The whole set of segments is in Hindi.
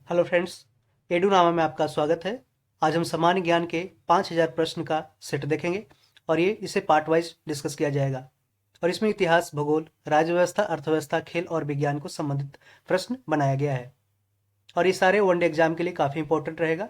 हेलो फ्रेंड्स, एडूनामा में आपका स्वागत है। आज हम सामान्य ज्ञान के 5000 प्रश्न का सेट देखेंगे और इसे पार्ट वाइज डिस्कस किया जाएगा। और इसमें इतिहास, भूगोल, राज्य व्यवस्था, अर्थव्यवस्था, खेल और विज्ञान को संबंधित प्रश्न बनाया गया है। और ये सारे वनडे एग्जाम के लिए काफ़ी इंपॉर्टेंट रहेगा।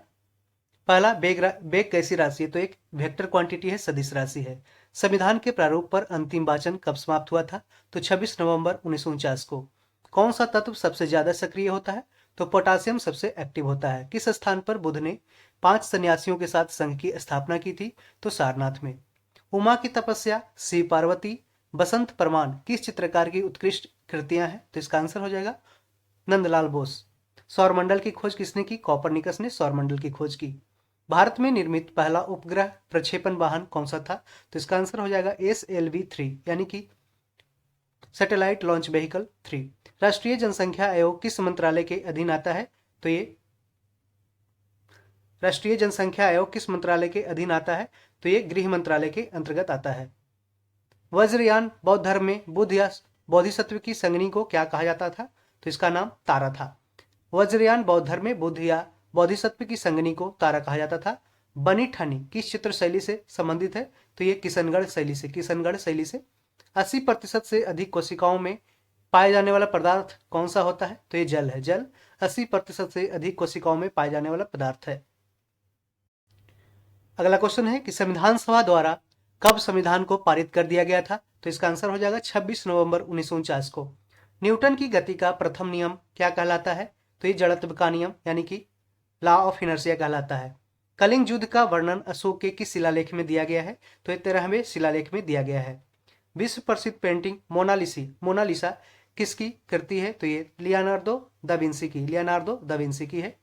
पहला, बेग कैसी राशि है? तो एक वेक्टर क्वांटिटी है, सदिश राशि है। संविधान के प्रारूप पर अंतिम वाचन कब समाप्त हुआ था? तो 26 नवंबर 1949 को। कौन सा तत्व सबसे ज्यादा सक्रिय होता है? तो पोटासियम सबसे एक्टिव होता है। किस स्थान पर बुद्ध ने 5 सन्यासियों के साथ संघ की स्थापना की थी? तो सारनाथ में। उमा की तपस्या, शिव पार्वती, बसंत परमान किस चित्रकार की उत्कृष्ट कृतियां हैं? तो इसका आंसर हो जाएगा नंदलाल बोस। सौरमंडल की खोज किसने की? कॉपरनिकस ने सौरमंडल की खोज की। भारत में निर्मित पहला उपग्रह प्रक्षेपण वाहन कौन सा था? तो इसका आंसर हो जाएगा SLV-3 यानी कि सैटेलाइट लॉन्च व्हीकल 3। राष्ट्रीय जनसंख्या आयोग किस मंत्रालय के अधीन आता है? तो ये राष्ट्रीय जनसंख्या आयोग किस मंत्रालय के अधीन आता है? तो ये गृह मंत्रालय के अंतर्गत आता है। वज्रयान बौद्ध धर्म में बुद्ध या बोधिसत्व की संगनी को क्या कहा जाता था? तो इसका नाम तारा था। वज्रयान बौद्ध धर्म में बुद्ध या बोधिसत्व की संगनी को तारा कहा जाता था। बनी ठनी किस चित्र शैली से संबंधित है? तो ये किशनगढ़ शैली से 80% से अधिक कोशिकाओं में पाए जाने वाला पदार्थ कौन सा होता है? तो ये जल है। जल 80% से अधिक कोशिकाओं में पाए जाने वाला पदार्थ है। अगला क्वेश्चन है कि संविधान सभा द्वारा कब संविधान को पारित कर दिया गया था? तो इसका आंसर हो जाएगा 26 नवंबर 1949 को। न्यूटन की गति का प्रथम नियम क्या कहलाता है? तो ये जड़त्व का नियम यानी कि लॉ ऑफ इनर्शिया कहलाता है। कलिंग युद्ध का वर्णन अशोक के किस शिलालेख में दिया गया है? तो ये 13वें शिलालेख में दिया गया है। विश्व प्रसिद्ध पेंटिंग मोनालिसा किसकी कृति है? तो ये लियोनार्दो दा विंसी की है।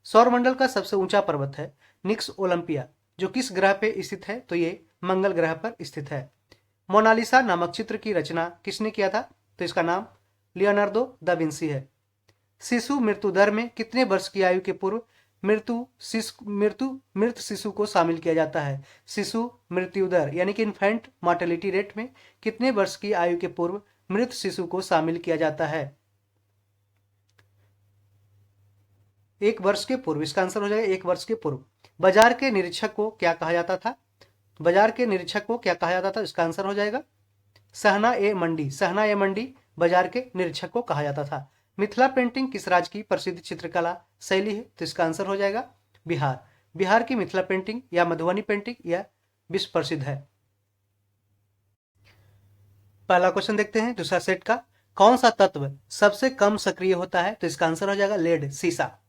सौरमंडल का सबसे ऊंचा पर्वत है निक्स ओलंपिया, जो किस ग्रह पे स्थित है? तो ये मंगल ग्रह पर स्थित है। मोनालिसा नामक चित्र की रचना किसने किया था? तो इसका नाम लियोनार्दो दा विंसी है। शिशु मृत्यु दर में कितने वर्ष की आयु के पूर्व मृत शिशु को शामिल किया जाता है? शिशु मृत्यु दर यानी कि इन्फेंट मॉर्टेलिटी रेट में कितने वर्ष की आयु के पूर्व मृत शिशु को शामिल किया जाता है? 1 वर्ष के पूर्व। इसका आंसर हो जाएगा 1 वर्ष के पूर्व। बाजार के निरीक्षक को क्या कहा जाता था? इसका आंसर हो जाएगा सहना ए मंडी बाजार के निरीक्षक को कहा जाता था। मिथिला पेंटिंग किस राज्य की प्रसिद्ध चित्रकला शैली है? तो इसका आंसर हो जाएगा बिहार की मिथिला पेंटिंग या मधुबनी पेंटिंग यह विश्व प्रसिद्ध है। पहला क्वेश्चन देखते हैं दूसरा सेट का। कौन सा तत्व सबसे कम सक्रिय होता है? तो इसका आंसर हो जाएगा लेड, सीसा,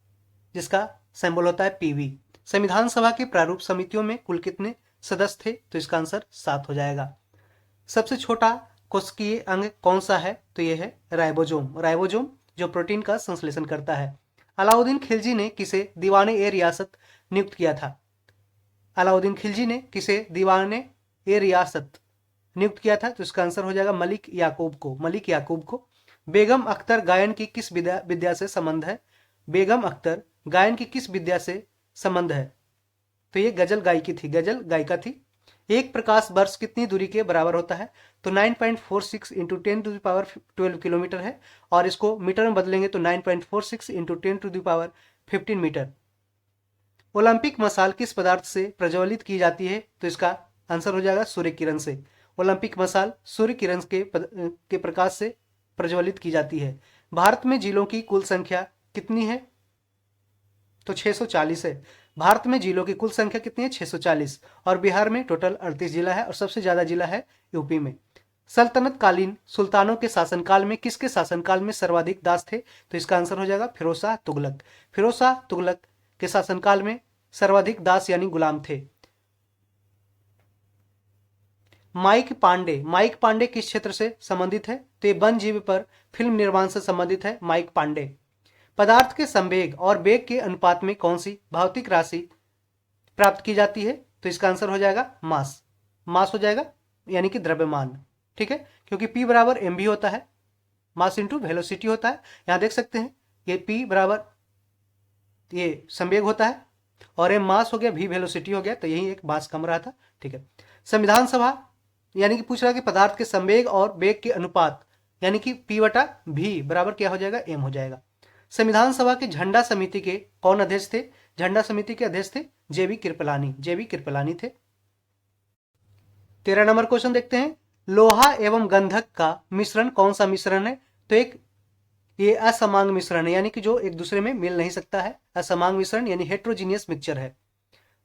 जिसका सिंबल होता है PV। संविधान सभा की प्रारूप समितियों में कुल कितने सदस्य थे? तो इसका आंसर 7 हो जाएगा। सबसे छोटा कोशिकीय अंग कौन सा है? तो यह है राइबोसोम, जो प्रोटीन का संश्लेषण करता है। अलाउद्दीन खिलजी ने किसे दीवाने रियासत नियुक्त किया था? तो इसका आंसर हो जाएगा मलिक याकूब को। बेगम अख्तर गायन की किस विद्या से संबंध है? तो ये गजल गायिका थी। एक प्रकाश वर्ष कितनी दूरी के बराबर होता है? तो 9.46 इंटू 10⁻12 किलोमीटर है, और इसको मीटर में बदलेंगे तो 9.46 इंटू 10⁻15 मीटर। ओलंपिक मशाल किस पदार्थ से प्रज्वलित की जाती है? तो इसका आंसर हो जाएगा सूर्य किरण से। ओलंपिक मशाल सूर्य किरण के प्रकाश से प्रज्वलित की जाती है। भारत में जिलों की कुल संख्या कितनी है? तो 640 है। भारत में जिलों की कुल संख्या कितनी है? 640। और बिहार में टोटल 38 जिला है, और सबसे ज्यादा जिला है यूपी में। सल्तनत कालीन सुल्तानों के शासनकाल में किसके शासनकाल में सर्वाधिक दास थे? तो इसका आंसर हो जाएगा फिरोज तुगलक के शासनकाल में सर्वाधिक दास यानी गुलाम थे। माइक पांडे किस क्षेत्र से संबंधित है? तो ये वन जीव पर फिल्म निर्माण से संबंधित है माइक पांडे। पदार्थ के संवेग और वेग के अनुपात में कौन सी भौतिक राशि प्राप्त की जाती है? तो इसका आंसर हो जाएगा मास हो जाएगा, यानी कि द्रव्यमान। ठीक है, क्योंकि P बराबर mv होता है, मास इंटू वेलोसिटी होता है। यहां देख सकते हैं ये P बराबर ये संवेग होता है, और m मास हो गया, v वेलोसिटी हो गया, तो यही एक मास कम रहा था। ठीक है, संविधान सभा यानी कि पूछ रहा है कि पदार्थ के संवेग और वेग के अनुपात यानी कि P/V बराबर क्या हो जाएगा? m हो जाएगा। संविधान सभा के झंडा समिति के कौन अध्यक्ष थे? झंडा समिति के अध्यक्ष थे जेबी कृपलानी, जेबी कृपलानी थे। 13 नंबर क्वेश्चन देखते हैं, लोहा एवं गंधक का मिश्रण कौन सा मिश्रण है? तो ये असमांग मिश्रण है, यानी कि जो एक दूसरे में मिल नहीं सकता है, असमांग मिश्रण यानी हेट्रोजीनियस मिक्सचर है।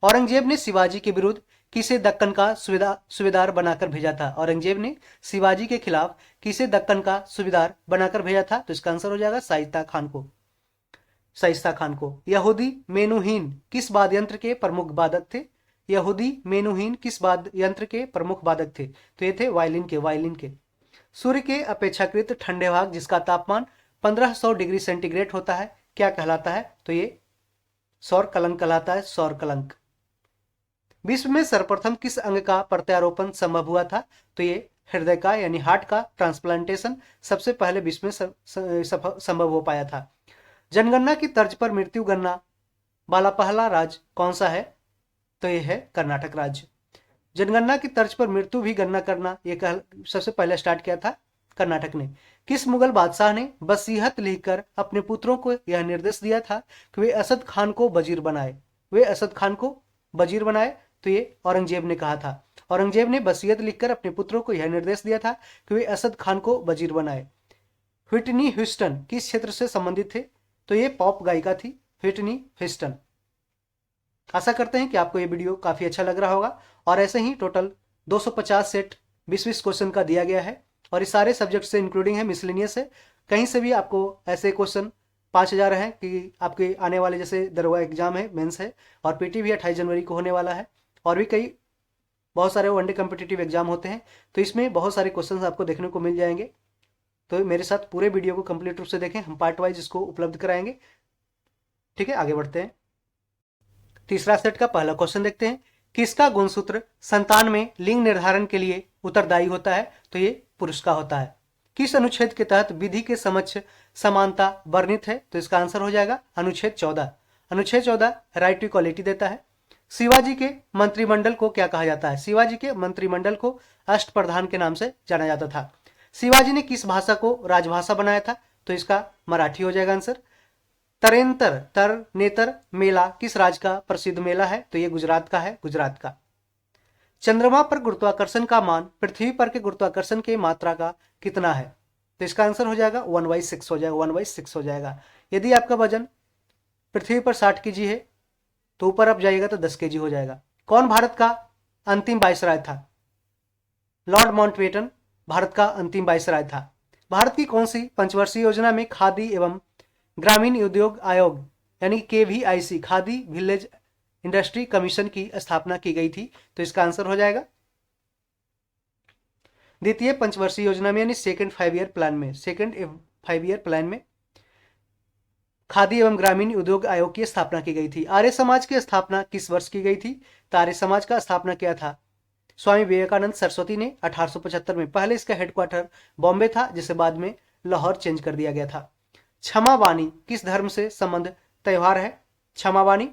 औरंगजेब ने शिवाजी के विरुद्ध किसे दक्कन का सूबेदार बनाकर भेजा था? औरंगजेब ने शिवाजी के खिलाफ किसे दक्कन का सूबेदार बनाकर भेजा था? तो इसका आंसर हो जाएगा शाइस्ता खान को, शाइस्ता खान को। यहूदी मेनुहीन किस वाद्य यंत्र के प्रमुख वादक थे? यहूदी मेनुहीन किस वाद्य यंत्र के प्रमुख वादक थे? तो ये थे वायलिन के, वायलिन के। सूर्य के अपेक्षाकृत ठंडे भाग जिसका तापमान 1500 डिग्री सेंटीग्रेड होता है क्या कहलाता है? तो ये सौर कलंक कहलाता है, सौर कलंक। विश्व में सर्वप्रथम किस अंग का प्रत्यारोपण संभव हुआ था? तो ये हृदय का यानी हार्ट का ट्रांसप्लांटेशन सबसे पहले विश्व में संभव हो पाया था। जनगणना की तर्ज पर मृत्यु गणना वाला पहला राज्य कौन सा है? तो ये है कर्नाटक राज्य। जनगणना की तर्ज पर मृत्यु भी गणना करना ये सबसे पहले स्टार्ट किया था कर्नाटक ने। किस मुगल बादशाह ने वसीयत लिखकर अपने पुत्रों को यह निर्देश दिया था कि वे असद खान को वजीर बनाए? वे असद खान को वजीर बनाए, तो ये औरंगजेब ने कहा था। औरंगजेब ने वसीयत लिखकर अपने पुत्रों को यह निर्देश दिया था कि वे असद खान को वजीर बनाए। व्हिटनी ह्यूस्टन किस क्षेत्र से संबंधित थे? तो ये पॉप गायिका थी, व्हिटनी ह्यूस्टन। आशा करते हैं कि आपको ये वीडियो काफी अच्छा लग रहा होगा, और ऐसे ही टोटल 250 सेट 20-20 क्वेश्चन का दिया गया है, और इस सारे सब्जेक्ट से इंक्लूडिंग है, मिसलेनियस है। कहीं से भी आपको ऐसे क्वेश्चन 5000 है कि आपके आने वाले, जैसे दरोगा एग्जाम है, मेंस है, और पीटी भी 28 जनवरी को होने वाला है, और भी कई बहुत सारे वनडे कॉम्पिटिटिव एग्जाम होते हैं, तो इसमें बहुत सारे क्वेश्चन आपको देखने को मिल जाएंगे। तो मेरे साथ पूरे वीडियो को कंप्लीट रूप से देखें, हम पार्ट वाइज इसको उपलब्ध कराएंगे। ठीक है, आगे बढ़ते हैं। तीसरा सेट का पहला क्वेश्चन देखते हैं, किसका गुणसूत्र संतान में लिंग निर्धारण के लिए उत्तरदायी होता है? तो ये पुरुष का होता है। किस अनुच्छेद के तहत विधि के समक्ष समानता वर्णित है? तो इसका आंसर हो जाएगा अनुच्छेद 14। अनुच्छेद 14 राइट टू इक्वालिटी देता है। शिवाजी के मंत्रिमंडल को क्या कहा जाता है? शिवाजी के मंत्रिमंडल को अष्टप्रधान के नाम से जाना जाता था। शिवाजी ने किस भाषा को राजभाषा बनाया था? तो इसका मराठी हो जाएगा आंसर। तरेंतर तरनेतर मेला किस राज्य का प्रसिद्ध मेला है? तो ये गुजरात का है, गुजरात का। चंद्रमा पर गुरुत्वाकर्षण का मान पृथ्वी पर के गुरुत्वाकर्षण की मात्रा का कितना है? तो इसका आंसर हो जाएगा 1/6 हो जाएगा, 1/6 हो जाएगा। यदि आपका वजन पृथ्वी पर 60 kg है तो ऊपर आप जाइएगा तो 10 kg हो जाएगा। कौन भारत का अंतिम वायसराय था? लॉर्ड माउंटबेटन भारत का अंतिम वायसराय था। भारत की कौन सी पंचवर्षीय योजना में खादी एवं ग्रामीण उद्योग आयोग यानी KVIC, khadi village industry commission की स्थापना की गई थी? तो इसका आंसर हो जाएगा द्वितीय पंचवर्षीय योजना में यानी सेकेंड 5 ईयर प्लान में, सेकेंड 5 ईयर प्लान में खादी एवं ग्रामीण उद्योग आयोग की स्थापना की गई थी। आर्य समाज की स्थापना किस वर्ष की गई थी? तो आर्य समाज का स्थापना किया था स्वामी विवेकानंद सरस्वती ने 1875 में। पहले इसका हेडक्वार्टर बॉम्बे था, जिसे बाद में लाहौर चेंज कर दिया गया था। क्षमावाणी किस धर्म से संबंध त्योहार है? क्षमावाणी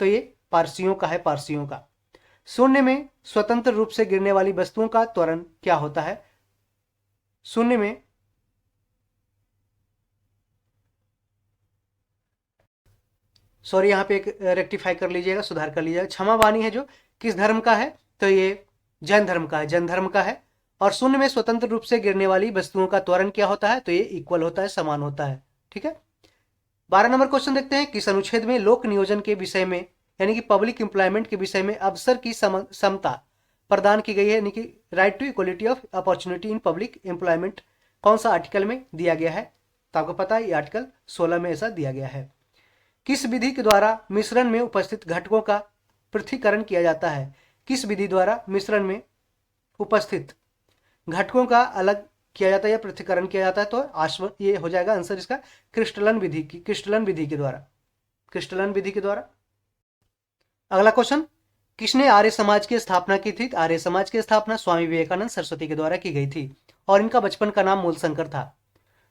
तो ये पारसियों का है, पारसियों का। शून्य में स्वतंत्र रूप से गिरने वाली वस्तुओं का त्वरण क्या होता है? शून्य में सॉरी, यहाँ पे एक रेक्टिफाई कर लीजिएगा, सुधार कर लीजिएगा। क्षमावाणी है जो किस धर्म का है? तो ये जैन धर्म का है, जैन धर्म का है। और शून्य में स्वतंत्र रूप से गिरने वाली वस्तुओं का त्वरण क्या होता है? तो ये इक्वल होता है, समान होता है। ठीक है, 12 नंबर क्वेश्चन देखते हैं, किस अनुच्छेद में लोक नियोजन के विषय में यानी कि पब्लिक एम्प्लॉयमेंट के विषय में अवसर की समता प्रदान की गई है, यानी कि right to equality of opportunity in public employment कौन सा आर्टिकल में दिया गया है? तो आपको पता है ये आर्टिकल 16 में ऐसा दिया गया है। किस विधि के द्वारा मिश्रण में उपस्थित घटकों का पृथक्करण किया जाता है? किस विधि द्वारा मिश्रण में उपस्थित घटकों का अलग किया जाता है या पृथक्करण किया जाता है? तो ये हो जाएगा आंसर इसका क्रिस्टलन विधि की, क्रिस्टलन विधि के द्वारा, क्रिस्टलन विधि के द्वारा। अगला क्वेश्चन, किसने आर्य समाज की स्थापना की थी? आर्य समाज की स्थापना स्वामी विवेकानंद सरस्वती के द्वारा की गई थी, और इनका बचपन का नाम मूलशंकर था।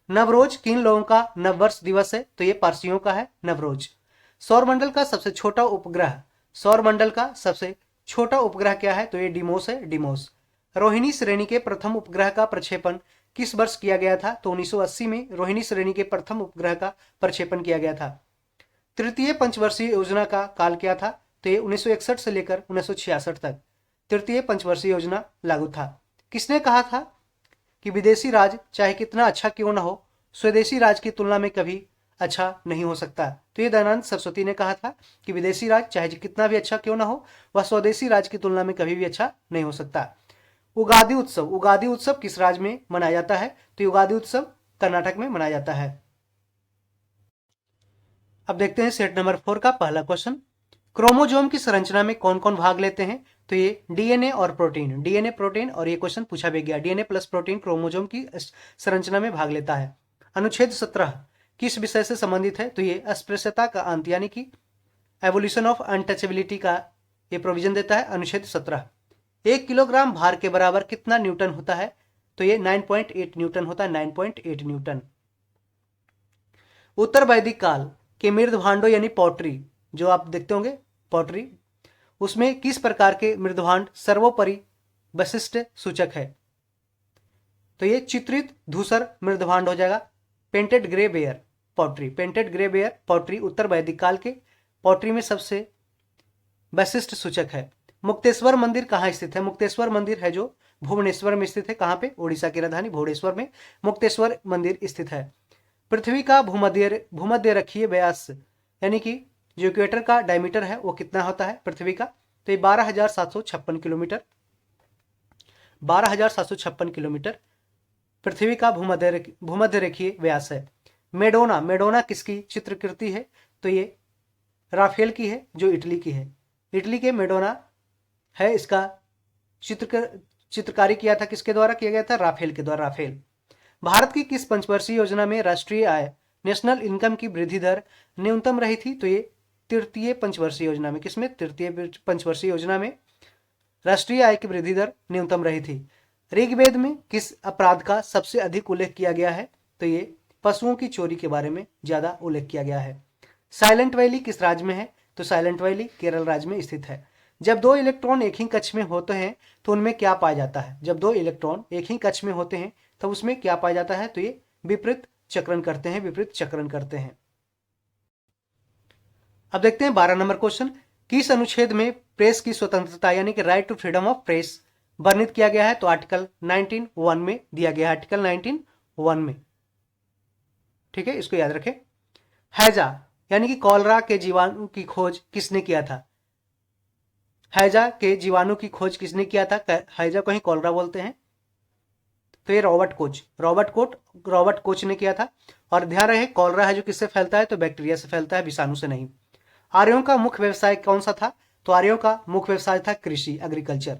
नवरोज किन लोगों का नववर्ष दिवस है? तो ये पारसियों का है नवरोज। सौरमंडल का सबसे छोटा उपग्रह, सौरमंडल का सबसे छोटा उपग्रह क्या है? तो ये डिमोस है, डिमोस। रोहिणी श्रेणी के प्रथम उपग्रह का प्रक्षेपण किस वर्ष किया गया था? तो 1980 में रोहिणी श्रेणी के प्रथम उपग्रह का प्रक्षेपण किया गया था। तृतीय पंचवर्षीय योजना का काल क्या था? तो ये 1961 से लेकर 1966 तक तृतीय पंचवर्षीय योजना लागू था। किसने कहा था कि विदेशी राज चाहे कितना अच्छा क्यों न हो, स्वदेशी राज की तुलना में कभी अच्छा नहीं हो सकता? तो ये दयानंद सरस्वती ने कहा था कि विदेशी राज चाहे कितना भी अच्छा क्यों ना हो, वह स्वदेशी राज की तुलना में कभी भी अच्छा नहीं हो सकता। उगादी उत्सव किस राज्य में मनाया जाता है? तो युगादि उत्सव कर्नाटक में मनाया जाता है। अब देखते हैं सेट नंबर 4 का पहला क्वेश्चन। क्रोमोजोम की संरचना में कौन कौन भाग लेते हैं? तो ये डीएनए और प्रोटीन, डीएनए प्रोटीन, और ये क्वेश्चन पूछा भी गया, डीएनए प्लस प्रोटीन क्रोमोजोम की संरचना में भाग लेता है। अनुच्छेद 17 किस विषय से संबंधित है? तो ये अस्पृश्यता का अंत यानी कि एवोल्यूशन ऑफ अनटचेबिलिटी का ये प्रोविजन देता है अनुच्छेद 17। 1 किलोग्राम भार के बराबर कितना न्यूटन होता है? तो ये 9.8 न्यूटन होता है, 9.8 न्यूटन। उत्तर वैदिक काल के मृद भांडों यानी पॉटरी, जो आप देखते होंगे पॉटरी, उसमें किस प्रकार के मृद भांड सर्वोपरि वशिष्ठ सूचक है? तो ये चित्रित धूसर मृद भांड हो जाएगा। Painted grey ware pottery, painted grey ware pottery उत्तर वैदिक काल के पॉटरी में सबसे वशिष्ठ सूचक है। मुक्तेश्वर मंदिर कहाँ स्थित है? मुक्तेश्वर मंदिर है जो भुवनेश्वर में स्थित है। कहाँ पे? उड़ीसा की राजधानी भुवनेश्वर में मुक्तेश्वर मंदिर स्थित है। पृथ्वी का भूमध्य रेखीय व्यास यानी कि जो इक्वेटर का डायमीटर है वो कितना होता है पृथ्वी का? तो ये 12,756 किलोमीटर, 12,756 किलोमीटर पृथ्वी का भूमध्य रेखीय व्यास है। मेडोना, मेडोना किसकी चित्रकृति है? तो ये राफेल की है जो इटली की है। इटली के मेडोना है, इसका चित्रकारी किया था किसके द्वारा किया गया था? राफेल के द्वारा, राफेल। भारत की किस पंचवर्षीय योजना में राष्ट्रीय आय नेशनल इनकम की वृद्धि दर न्यूनतम रही थी? तो ये तृतीय पंचवर्षीय योजना में, किसमें? तृतीय पंचवर्षीय योजना में राष्ट्रीय आय की वृद्धि दर न्यूनतम रही थी। ऋग्वेद में किस अपराध का सबसे अधिक उल्लेख किया गया है? तो ये पशुओं की चोरी के बारे में ज्यादा उल्लेख किया गया है। साइलेंट वैली किस राज्य में है? तो साइलेंट वैली केरल राज्य में स्थित है। जब दो इलेक्ट्रॉन एक ही कक्ष में होते हैं तो उनमें क्या पाया जाता है? जब दो इलेक्ट्रॉन एक ही कक्ष में होते हैं तो उसमें क्या पाया जाता है? तो ये विपरीत चक्रण करते हैं, विपरीत चक्रण करते हैं। अब देखते हैं 12 नंबर क्वेश्चन। किस अनुच्छेद में प्रेस की स्वतंत्रता यानी कि right to freedom of press वर्णित किया गया है? तो आर्टिकल 19(1) में दिया गया है, आर्टिकल 19(1) में। ठीक है, इसको याद रखें। हैजा यानी कि कॉलरा के जीवाणु की खोज किसने किया था? हैजा के जीवाणु की खोज किसने किया था? हैजा को ही कॉलरा बोलते हैं। तो ये रॉबर्ट कोच ने किया था। और ध्यान रहे कॉलरा है जो किससे फैलता है? तो बैक्टीरिया से फैलता है, विषाणु से नहीं। आर्यों का मुख्य व्यवसाय कौन सा था? तो आर्यों का मुख्य व्यवसाय था कृषि, एग्रीकल्चर।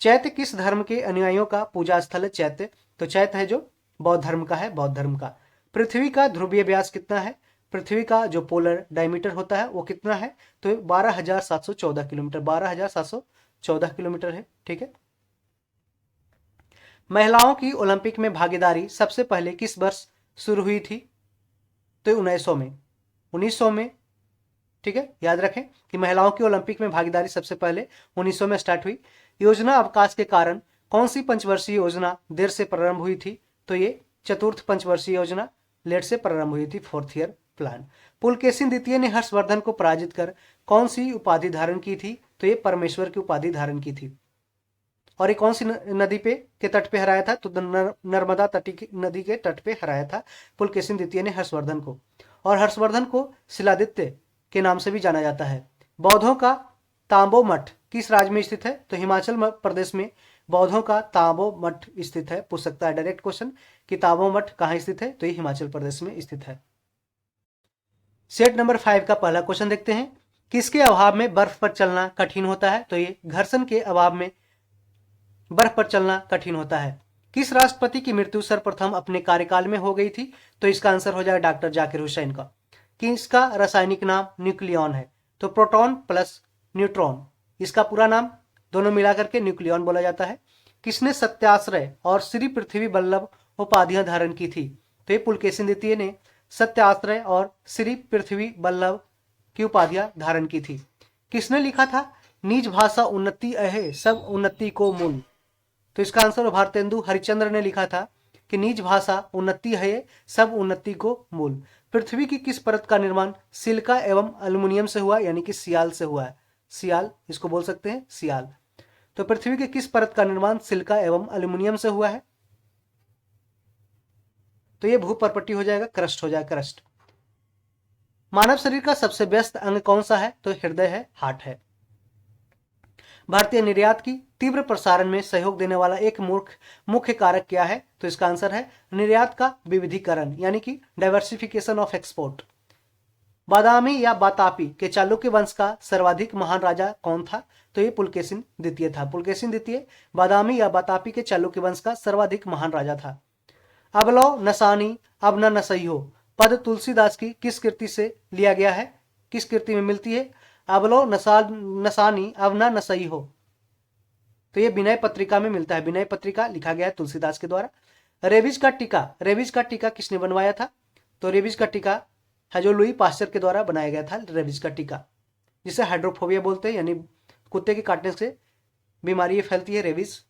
चैत्य किस धर्म के अनुयायियों का पूजा स्थल है? चैत्य, तो चैत्य है जो बौद्ध धर्म का है, बौद्ध धर्म का। पृथ्वी का ध्रुवीय व्यास कितना है? पृथ्वी का जो पोलर डायमीटर होता है वो कितना है? तो 12,714 किलोमीटर, 12,714 किलोमीटर है। ठीक है। महिलाओं की ओलंपिक में भागीदारी सबसे पहले किस वर्ष शुरू हुई थी? तो 1900 में। ठीक है, याद रखें कि महिलाओं की ओलंपिक में भागीदारी सबसे पहले 1900 में स्टार्ट हुई। योजना अवकाश के कारण कौन सी पंचवर्षीय योजना देर से प्रारंभ हुई थी? तो ये चतुर्थ पंचवर्षीय योजना लेट से प्रारंभ हुई थी, 4th ईयर प्लान। पुलकेशिन द्वितीय ने हर्षवर्धन को पराजित कर कौन सी उपाधि धारण की थी? तो ये परमेश्वर की उपाधि धारण की थी। और ये कौन सी नदी पे के तट पे हराया था? तो नर्मदा नदी के तट पे हराया था पुलकेशिन द्वितीय ने हर्षवर्धन को। और हर्षवर्धन को शिलादित्य के नाम से भी जाना जाता है। बौद्धों का तांबो मठ किस राज्य में स्थित है? तो हिमाचल प्रदेश में बौद्धों का तांबो मठ स्थित है। पूछ सकता है डायरेक्ट क्वेश्चन कि तांबो मठ कहाँ स्थित है? तो ये हिमाचल प्रदेश में स्थित है। सेट नंबर 5 का पहला क्वेश्चन देखते हैं। किसके अभाव में बर्फ पर चलना कठिन होता है? तो ये घर्षण के अभाव में बर्फ पर चलना कठिन होता है। किस राष्ट्रपति की मृत्यु सर्वप्रथम अपने कार्यकाल में हो गई थी? तो इसका आंसर हो जाएगा डॉक्टर जाकिर हुसैन का। कि इसका रासायनिक नाम न्यूक्लियॉन है। तो प्रोटॉन प्लस न्यूट्रॉन, इसका पूरा नाम दोनों मिलाकर के न्यूक्लियॉन बोला जाता है। किसने सत्याश्रय और श्री पृथ्वी वल्लभ उपाधियां धारण की थी? तो ये पुलकेशिन द्वितीय ने सत्याश्रय और श्री पृथ्वी वल्लभ की उपाधियां धारण की थी। किसने लिखा था निज भाषा उन्नति अहे सब उन्नति को मूल? तो इसका आंसर भारतेंदु हरिश्चंद्र ने लिखा था कि निज भाषा उन्नति है ये, सब उन्नति को मूल। पृथ्वी की किस परत का निर्माण सिलिका एवं एल्युमिनियम से हुआ, यानी कि सियाल से हुआ है। सियाल इसको बोल सकते हैं, सियाल। तो पृथ्वी के किस परत का निर्माण सिलिका एवं एल्युमिनियम से हुआ है, तो ये भूपर्पट्टी हो जाएगा, क्रस्ट हो जाएगा, क्रस्ट। मानव शरीर का सबसे व्यस्त अंग कौन सा है, तो हृदय है, हार्ट है। भारतीय निर्यात की तीव्र प्रसारण में सहयोग देने वाला एक मुख्य कारक क्या है, तो इसका आंसर है निर्यात का विविधीकरण, यानी कि डाइवर्सिफिकेशन ऑफ एक्सपोर्ट। बादामी या बातापी के चालुक्य वंश का सर्वाधिक महान राजा कौन था, तो ये पुलकेशिन द्वितीय था। पुलकेशिन द्वितीय बादामी या बातापी के चालुक्य वंश का सर्वाधिक महान राजा था। अबलो नसानी अब न नसई हो पद तुलसीदास की किस कृति से लिया गया है, किस कृति में मिलती है। अबलो नसानी अब न नसई हो, तो ये विनय पत्रिका में मिलता है। विनय पत्रिका लिखा गया है तुलसीदास के द्वारा। रेबिज का टीका किसने बनवाया था, तो रेबिज का टीका है जो लुई पास्चर के द्वारा बनाया गया था। रेबिज का टीका, जिसे हाइड्रोफोबिया बोलते हैं, यानी कुत्ते के काटने से बीमारी फैलती है, रेबिज।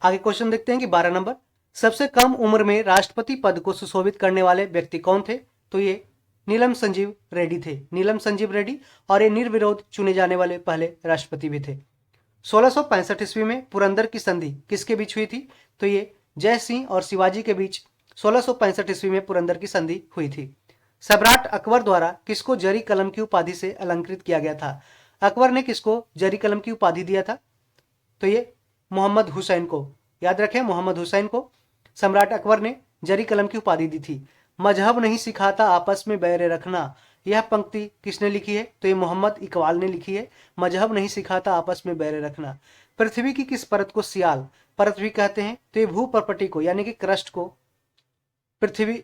आगे क्वेश्चन देखते हैं कि 12 नंबर, सबसे कम उम्र में राष्ट्रपति पद को सुशोभित करने वाले व्यक्ति कौन थे, तो ये नीलम संजीव रेड्डी थे। नीलम संजीव रेड्डी, और ये निर्विरोध चुने जाने वाले पहले राष्ट्रपति भी थे। 1665 ईस्वी में पुरंदर की संधि किसके बीच हुई थी, तो ये जय सिंह और शिवाजी के बीच 1665 ईस्वी में पुरंदर की संधि हुई थी। सम्राट अकबर द्वारा किसको जरी कलम की उपाधि से अलंकृत किया गया था। अकबर ने किसको जरी कलम की उपाधि दिया था, तो ये मोहम्मद हुसैन को। याद रखें, मोहम्मद हुसैन को सम्राट अकबर ने जरी कलम की उपाधि दी थी। मजहब नहीं सिखाता आपस में बैर रखना, यह पंक्ति किसने लिखी है, तो ये मोहम्मद इकबाल ने लिखी है। मजहब नहीं सिखाता आपस में बैर रखना। पृथ्वी की किस परत को सियाल परत भी कहते हैं, तो ये भूपर्पट्टी को, यानी कि क्रस्ट को, पृथ्वी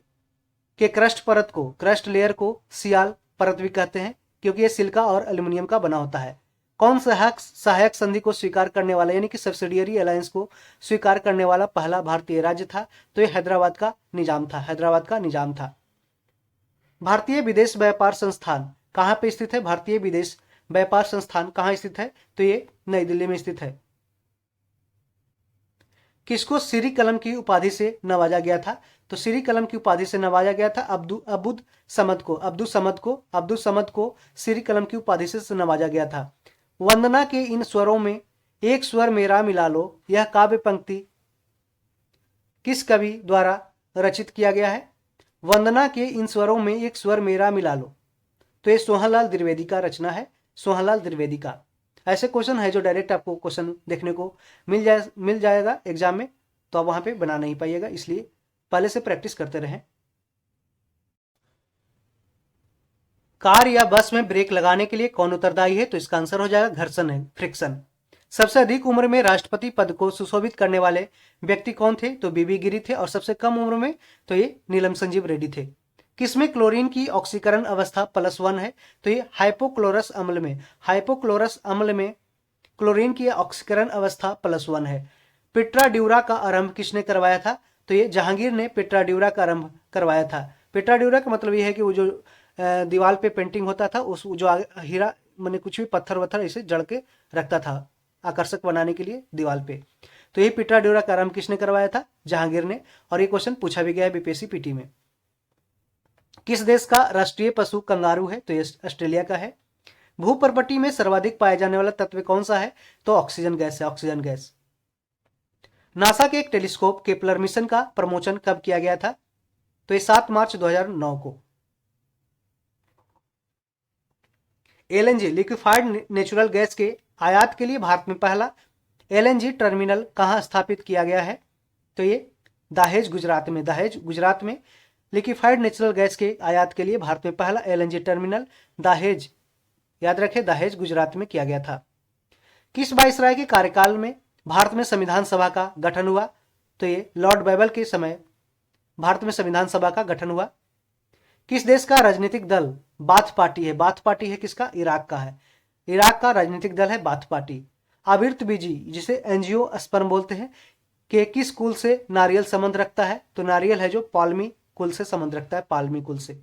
के क्रस्ट परत को, क्रस्ट लेयर को सियाल परत भी कहते हैं, क्योंकि ये सिलिका और एल्युमिनियम का बना होता है। कौन सहायक संधि को स्वीकार करने वाला, यानी कि सब्सिडियरी अलायंस को स्वीकार करने वाला पहला भारतीय राज्य था, तो ये हैदराबाद का निजाम था। हैदराबाद का निजाम था। भारतीय विदेश व्यापार संस्थान कहाँ पे स्थित है, भारतीय विदेश व्यापार संस्थान कहाँ स्थित है, तो ये नई दिल्ली में स्थित है। किसको श्री कलम की उपाधि से नवाजा गया था, तो श्री कलम की उपाधि से नवाजा गया था अब्दुल समद को श्री कलम की उपाधि से नवाजा गया था। वंदना के इन स्वरों में एक स्वर मेरा मिला लो, यह काव्य पंक्ति किस कवि द्वारा रचित किया गया है। वंदना के इन स्वरों में एक स्वर मेरा मिला लो, तो ये सोहनलाल द्विवेदी का रचना है, सोहनलाल द्विवेदी का। ऐसे क्वेश्चन है जो डायरेक्ट आपको क्वेश्चन देखने को मिल जाएगा एग्जाम में, तो आप वहां पे बना नहीं पाइएगा, इसलिए पहले से प्रैक्टिस करते रहें। कार या बस में ब्रेक लगाने के लिए कौन उत्तरदायी है, तो इसका आंसर हो जाएगा घर्षण है, फ्रिक्शन। सबसे अधिक उम्र में राष्ट्रपति पद को सुशोभित करने वाले व्यक्ति कौन थे, तो बीबी गिरी थे, और सबसे कम उम्र में तो ये नीलम संजीव रेड्डी थे। किसमें क्लोरीन की ऑक्सीकरण अवस्था +1 है, तो ये हाइपोक्लोरस अम्ल में। हाइपोक्लोरस अम्ल में क्लोरीन की ऑक्सीकरण अवस्था +1 है। पिट्राड्यूरा का आरंभ किसने करवाया था, तो ये जहांगीर ने पिट्राड्यूरा का आरंभ करवाया था। पिट्राड्यूरा का मतलब ये है कि वो जो दीवार पे पेंटिंग होता था, उस जो हीरा मैंने कुछ भी पत्थर वत्थर ऐसे जड़ के रखता था आकर्षक बनाने के लिए दीवार पे, तो ये पिट्राड्यूरा का आरंभ किसने करवाया था, जहांगीर ने। और ये क्वेश्चन पूछा भी गया है बीपीएससी पीटी में। किस देश का राष्ट्रीय पशु कंगारू है, तो ये ऑस्ट्रेलिया का है। भूपर्पट्टी में सर्वाधिक पाया जाने वाला तत्व कौन सा है, तो ऑक्सीजन गैस है, ऑक्सीजन गैस। नासा के एक टेलीस्कोप केपलर मिशन का प्रमोशन कब किया गया था, तो ये 7 मार्च 2009 को। एलएनजी लिक्विफाइड नेचुरल गैस के आयात के लिए भारत में पहला एलएनजी टर्मिनल कहां स्थापित किया गया है, तो ये दहेज गुजरात में। दहेज गुजरात में लिक्विफाइड नेचुरल गैस के आयात के लिए भारत में पहला एलएनजी टर्मिनल दहेज, याद रखें, दहेज गुजरात में किया गया था। किस वाइसराय के कार्यकाल में भारत में संविधान सभा का गठन हुआ, तो ये लॉर्ड बैबल के समय भारत में संविधान सभा का गठन हुआ। किस देश का राजनीतिक दल बाथ पार्टी है, बाथ पार्टी है किसका, इराक का है। इराक का राजनीतिक दल है बाथ पार्टी। आवर्त बीजी जिसे एंजियो स्पर्म बोलते हैं कि किस कुल से नारियल संबंध रखता है, तो नारियल है जो पाल्मी कुल से संबंध रखता है, पाल्मी कुल से।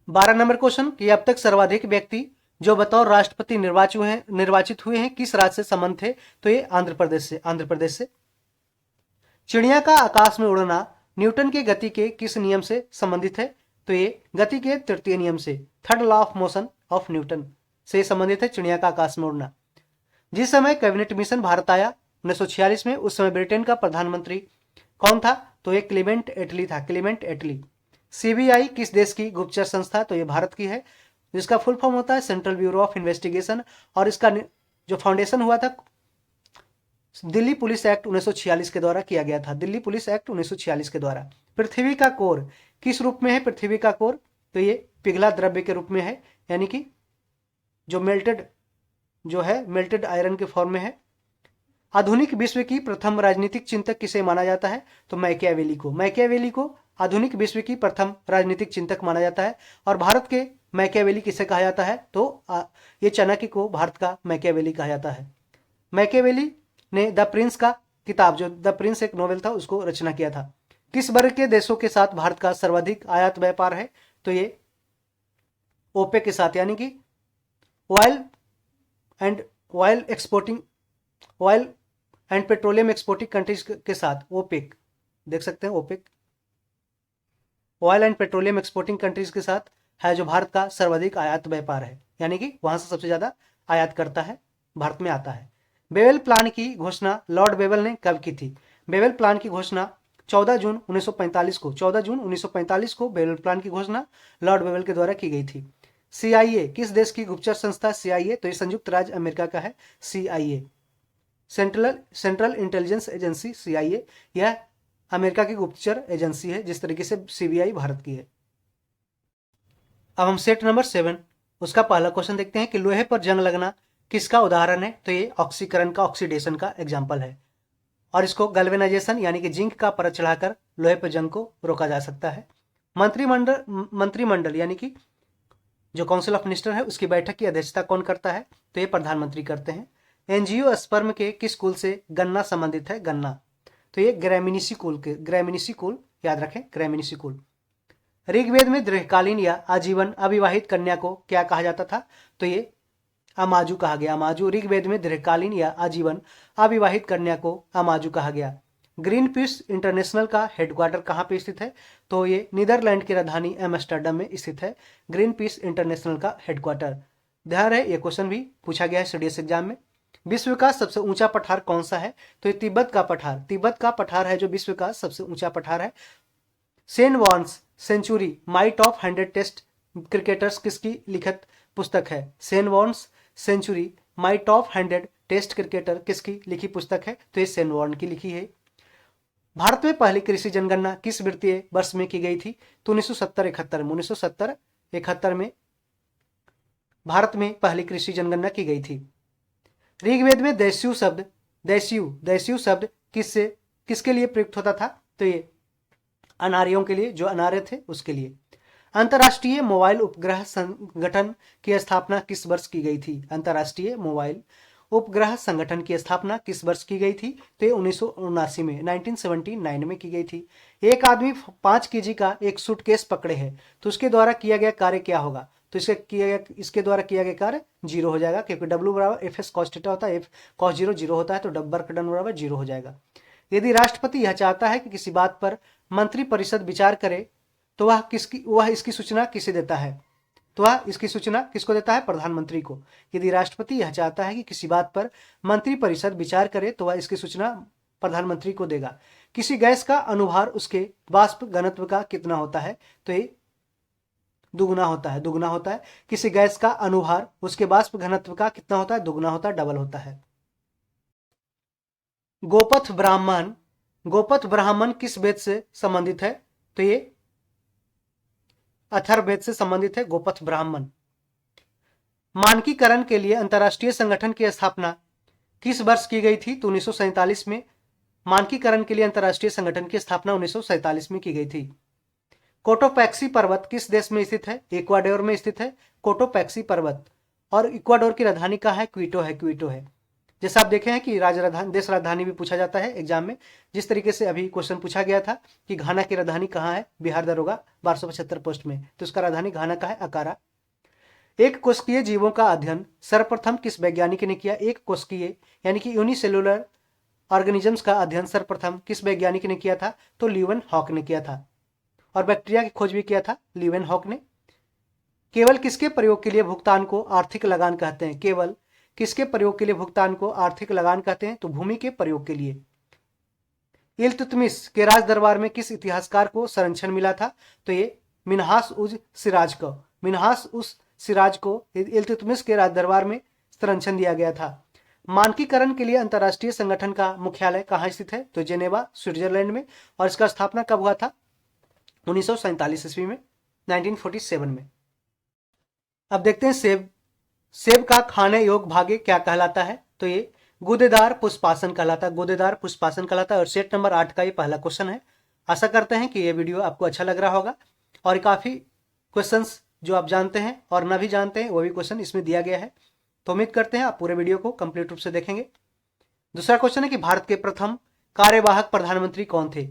12 नंबर क्वेश्चन कि अब तक सर्वाधिक व्यक्ति जो बतौर राष्ट्रपति निर्वाचित हुए हैं किस राज्य से संबंध थे? तो ये आंध्र प्रदेश से। चिड़िया का आकाश में उड़ना न्यूटन के गति के किस नियम से संबंधित है? तो ये गति के तृतीय नियम से, third law of motion of Newton से संबंधित है चिड़िया का आकाश में उड़ना। जिस समय कैबिनेट मिशन भारत आया 1946 में, उस समय ब्रिटेन का प्रधानमंत्री कौन था? तो ये क्लीमेंट एटली था, क्लीमेंट एटली। सीबीआई किस देश की गुप्तचर संस्था? तो ये भारत की है, जिसका फुल फॉर्म होता है सेंट्रल ब्यूरो ऑफ इन्वेस्टिगेशन, और इसका जो फाउंडेशन हुआ था दिल्ली पुलिस एक्ट 1946 के द्वारा किया गया था, दिल्ली पुलिस एक्ट 1946 के द्वारा। पृथ्वी का कोर किस रूप में है? पृथ्वी का कोर तो ये पिघला द्रव्य के रूप में है, यानी कि जो मेल्टेड आयरन के फॉर्म में है। आधुनिक विश्व की प्रथम राजनीतिक चिंतक किसे माना जाता है? तो मैकियावेली को आधुनिक विश्व की प्रथम राजनीतिक चिंतक माना जाता है। और भारत के मैकियावेली किसे कहा जाता है? तो ये चाणक्य को भारत का मैकियावेली कहा जाता है। मैकियावेली ने द प्रिंस का किताब, जो द प्रिंस एक नोवेल था, उसको रचना किया था। किस वर्ग के देशों के साथ भारत का सर्वाधिक आयात व्यापार है? तो ये ओपेक के साथ, यानी कि oil and petroleum exporting countries के साथ, ओपेक देख सकते हैं, OPEC oil and petroleum exporting countries के साथ है जो भारत का सर्वाधिक आयात व्यापार है, यानी कि वहां से सबसे ज्यादा आयात करता है, भारत में आता है। बेवेल प्लान की घोषणा लॉर्ड बेवेल ने कब की थी? बेवेल प्लान की घोषणा 14 जून 1945 को बेवेल प्लान की घोषणा लॉर्ड बेवेल के द्वारा की गई थी। CIA किस देश की गुप्तचर संस्था? CIA तो ये संयुक्त राज्य अमेरिका का है। CIA central intelligence agency, CIA यह अमेरिका की गुप्तचर एजेंसी है, जिस तरीके से CBI भारत की है। अब हम सेट नंबर 7 उसका पहला क्वेश्चन देखते हैं कि लोहे पर जंग लगना किसका उदाहरण है? तो ये ऑक्सीकरण का, ऑक्सीडेशन का एग्जाम्पल है, और इसको गैल्वेनाइजेशन यानी कि जिंक का परत चढ़ाकर लोहे पर जंग को रोका जा सकता है। मंत्रिमंडल यानी कि जो काउंसिल ऑफ मिनिस्टर है उसकी बैठक की अध्यक्षता कौन करता है? तो ये प्रधानमंत्री करते हैं। एंजियोस्पर्म के किस कुल से गन्ना संबंधित है? गन्ना तो ये ग्रैमिनीसी कुल याद रखें, ग्रैमिनीसी कुल। ऋग्वेद में दीर्घकालीन या आजीवन अविवाहित कन्या को क्या कहा जाता था? तो ये अमाजू कहा गया, अमाजू। ऋग्वेद में दीर्घकालीन या आजीवन अविवाहित कन्या को अमाजू कहा गया। ग्रीन पीस इंटरनेशनल का हेडक्वार्टर कहाँ पे स्थित है? तो ये नीदरलैंड की राजधानी एम्स्टर्डम में स्थित है ग्रीन पीस इंटरनेशनल का हेडक्वार्टर। ध्यान रहे, ये क्वेश्चन भी पूछा गया है सीडीएस एग्जाम में। विश्व का सबसे ऊंचा पठार कौन सा है? तो ये तिब्बत का पठार है जो विश्व का सबसे ऊंचा पठार है। सेन वॉन्स century might of 100 test cricketers किसकी लिखित पुस्तक है? सेन वॉन्स century might of 100 test cricketer किसकी लिखी पुस्तक है? तो ये सेन वॉर्न की लिखी है। भारत में पहली कृषि जनगणना किस वित्तीय वर्ष में की गई थी? तो 1970-71 में भारत में पहली कृषि जनगणना की गई थी। ऋग्वेद में दैस्यु शब्द किसके लिए प्रयुक्त होता था? तो ये अनार्यों के लिए, जो अनार्य थे उसके लिए। अंतर्राष्ट्रीय मोबाइल उपग्रह संगठन की स्थापना किस वर्ष की गई थी? अंतर्राष्ट्रीय मोबाइल उपग्रह संगठन की स्थापना किस वर्ष की गई थी? तो 1979 में, 1979 में की गई थी। एक आदमी 5 kg का एक सूटकेस पकड़े है तो उसके द्वारा किया गया कार्य क्या होगा? तो इसके द्वारा किया गया कार्य 0 हो जाएगा, क्योंकि W बराबर FS cos थीटा होता है, F cos 0 होता है, तो वर्क डन बराबर 0 हो जाएगा। यदि राष्ट्रपति यह चाहता है कि किसी बात पर मंत्रिपरिषद विचार करे तो वह इसकी सूचना किसे देता है? तो वह इसकी सूचना किसको देता है? प्रधानमंत्री को। यदि राष्ट्रपति यह चाहता है कि किसी बात पर मंत्रिपरिषद विचार करे तो वह इसकी सूचना प्रधानमंत्री को देगा। किसी गैस का अनुभार उसके वाष्प घनत्व का कितना होता है? तो ये दुगुना होता है। किसी गैस का अनुभार उसके वाष्प घनत्व का कितना होता है? दुगुना होता है, डबल होता है। गोपथ ब्राह्मण किस वेद से संबंधित है? तो ये अथर्ववेद से संबंधित है गोपथ ब्राह्मण। मानकीकरण के लिए अंतर्राष्ट्रीय संगठन की स्थापना किस वर्ष की गई थी? तो 1947 में मानकीकरण के लिए अंतर्राष्ट्रीय संगठन की स्थापना 1947 में की गई थी। कोटोपैक्सी पर्वत किस देश में स्थित है? इक्वाडोर में स्थित है कोटोपैक्सी पर्वत, और इक्वाडोर की राजधानी कहाँ है? क्विटो है। जैसा आप देखे हैं कि देश राजधानी भी पूछा जाता है एग्जाम में, जिस तरीके से अभी क्वेश्चन पूछा गया था कि घाना की राजधानी कहाँ है? बिहार दरोगा 1275 पोस्ट में, तो उसका राजधानी घाना का है, अकारा। एक कोशिकीय जीवों का अध्ययन सर्वप्रथम किस वैज्ञानिक ने किया? एक कोशिकीय यानी कि यूनिसेलुलर ऑर्गेनिजम्स का अध्ययन सर्वप्रथम किस वैज्ञानिक ने किया था? तो लीवन हॉक ने किया था। और बैक्टीरिया की खोज भी किया था लीवन हॉक ने। केवल किसके प्रयोग के लिए भुगतान को आर्थिक लगान कहते हैं? केवल किसके प्रयोग के लिए भुगतान को आर्थिक लगान कहते हैं? तो भूमि के प्रयोग के लिए। इल्तुतमिश के राज दरबार में किस इतिहासकार को संरक्षण मिला था? तो ये मिन्हास उज सिराज को। मिन्हास उस सिराज को इल्तुतमिश के राज दरबार में संरक्षण दिया गया था। मानकीकरण के लिए अंतर्राष्ट्रीय संगठन का मुख्यालय कहाँ स्थित है? तो जेनेवा स्विट्जरलैंड में। और इसका स्थापना कब हुआ था? 1947 ईस्वी में, 1947 में। अब देखते हैं सेब। सेब का खाने योग्य भाग्य क्या कहलाता है? तो ये गूदेदार पुष्पासन कहलाता है। गूदेदार पुष्पासन कहलाता है। और सेट नंबर 8 का ये पहला क्वेश्चन है। आशा करते हैं कि ये वीडियो आपको अच्छा लग रहा होगा और काफ़ी क्वेश्चंस जो आप जानते हैं और न भी जानते हैं वो भी क्वेश्चन इसमें दिया गया है। तो उम्मीद करते हैं आप पूरे वीडियो को कंप्लीट रूप से देखेंगे। दूसरा क्वेश्चन है कि भारत के प्रथम कार्यवाहक प्रधानमंत्री कौन थे?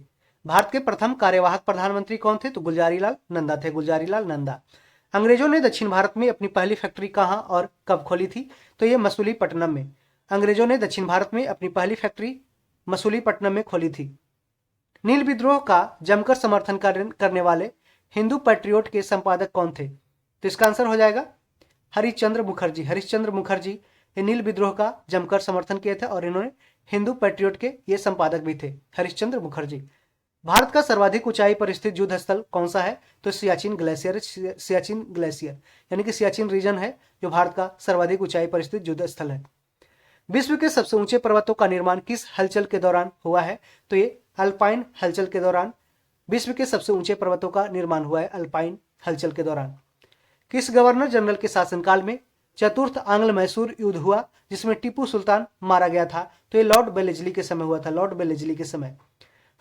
भारत के प्रथम कार्यवाहक प्रधानमंत्री कौन थे? तो गुलजारीलाल नंदा थे। गुलजारीलाल नंदा। अंग्रेजों ने दक्षिण भारत में अपनी पहली फैक्ट्री कहाँ और कब खोली थी? तो ये मसूलीपट्टनम में। अंग्रेजों ने दक्षिण भारत में अपनी पहली फैक्ट्री मसूलीपट्टनम में खोली थी। नील विद्रोह का जमकर समर्थन करने वाले हिंदू पैट्रियोट के संपादक कौन थे? तो इसका आंसर हो जाएगा हरिश्चंद्र मुखर्जी। हरिश्चंद्र मुखर्जी ये नील विद्रोह का जमकर समर्थन किए थे और इन्होंने हिंदू पैट्रियोट के ये संपादक भी थे, हरिश्चंद्र मुखर्जी। भारत का सर्वाधिक ऊंचाई पर स्थित युद्ध स्थल कौन सा है? तो सियाचिन ग्लेशियर। सियाचिन ग्लेशियर यानी कि सियाचिन रीजन है जो भारत का सर्वाधिक ऊंचाई पर स्थित युद्ध स्थल है। विश्व के सबसे ऊंचे पर्वतों का निर्माण किस हलचल के दौरान हुआ है? तो ये अल्पाइन हलचल के दौरान विश्व के सबसे ऊंचे पर्वतों का निर्माण हुआ है अल्पाइन हलचल के दौरान। किस गवर्नर जनरल के शासनकाल में चतुर्थ आंग्ल मैसूर युद्ध हुआ जिसमें टीपू सुल्तान मारा गया था? तो ये लॉर्ड बेलेजली के समय हुआ था। लॉर्ड बेलेजली के समय।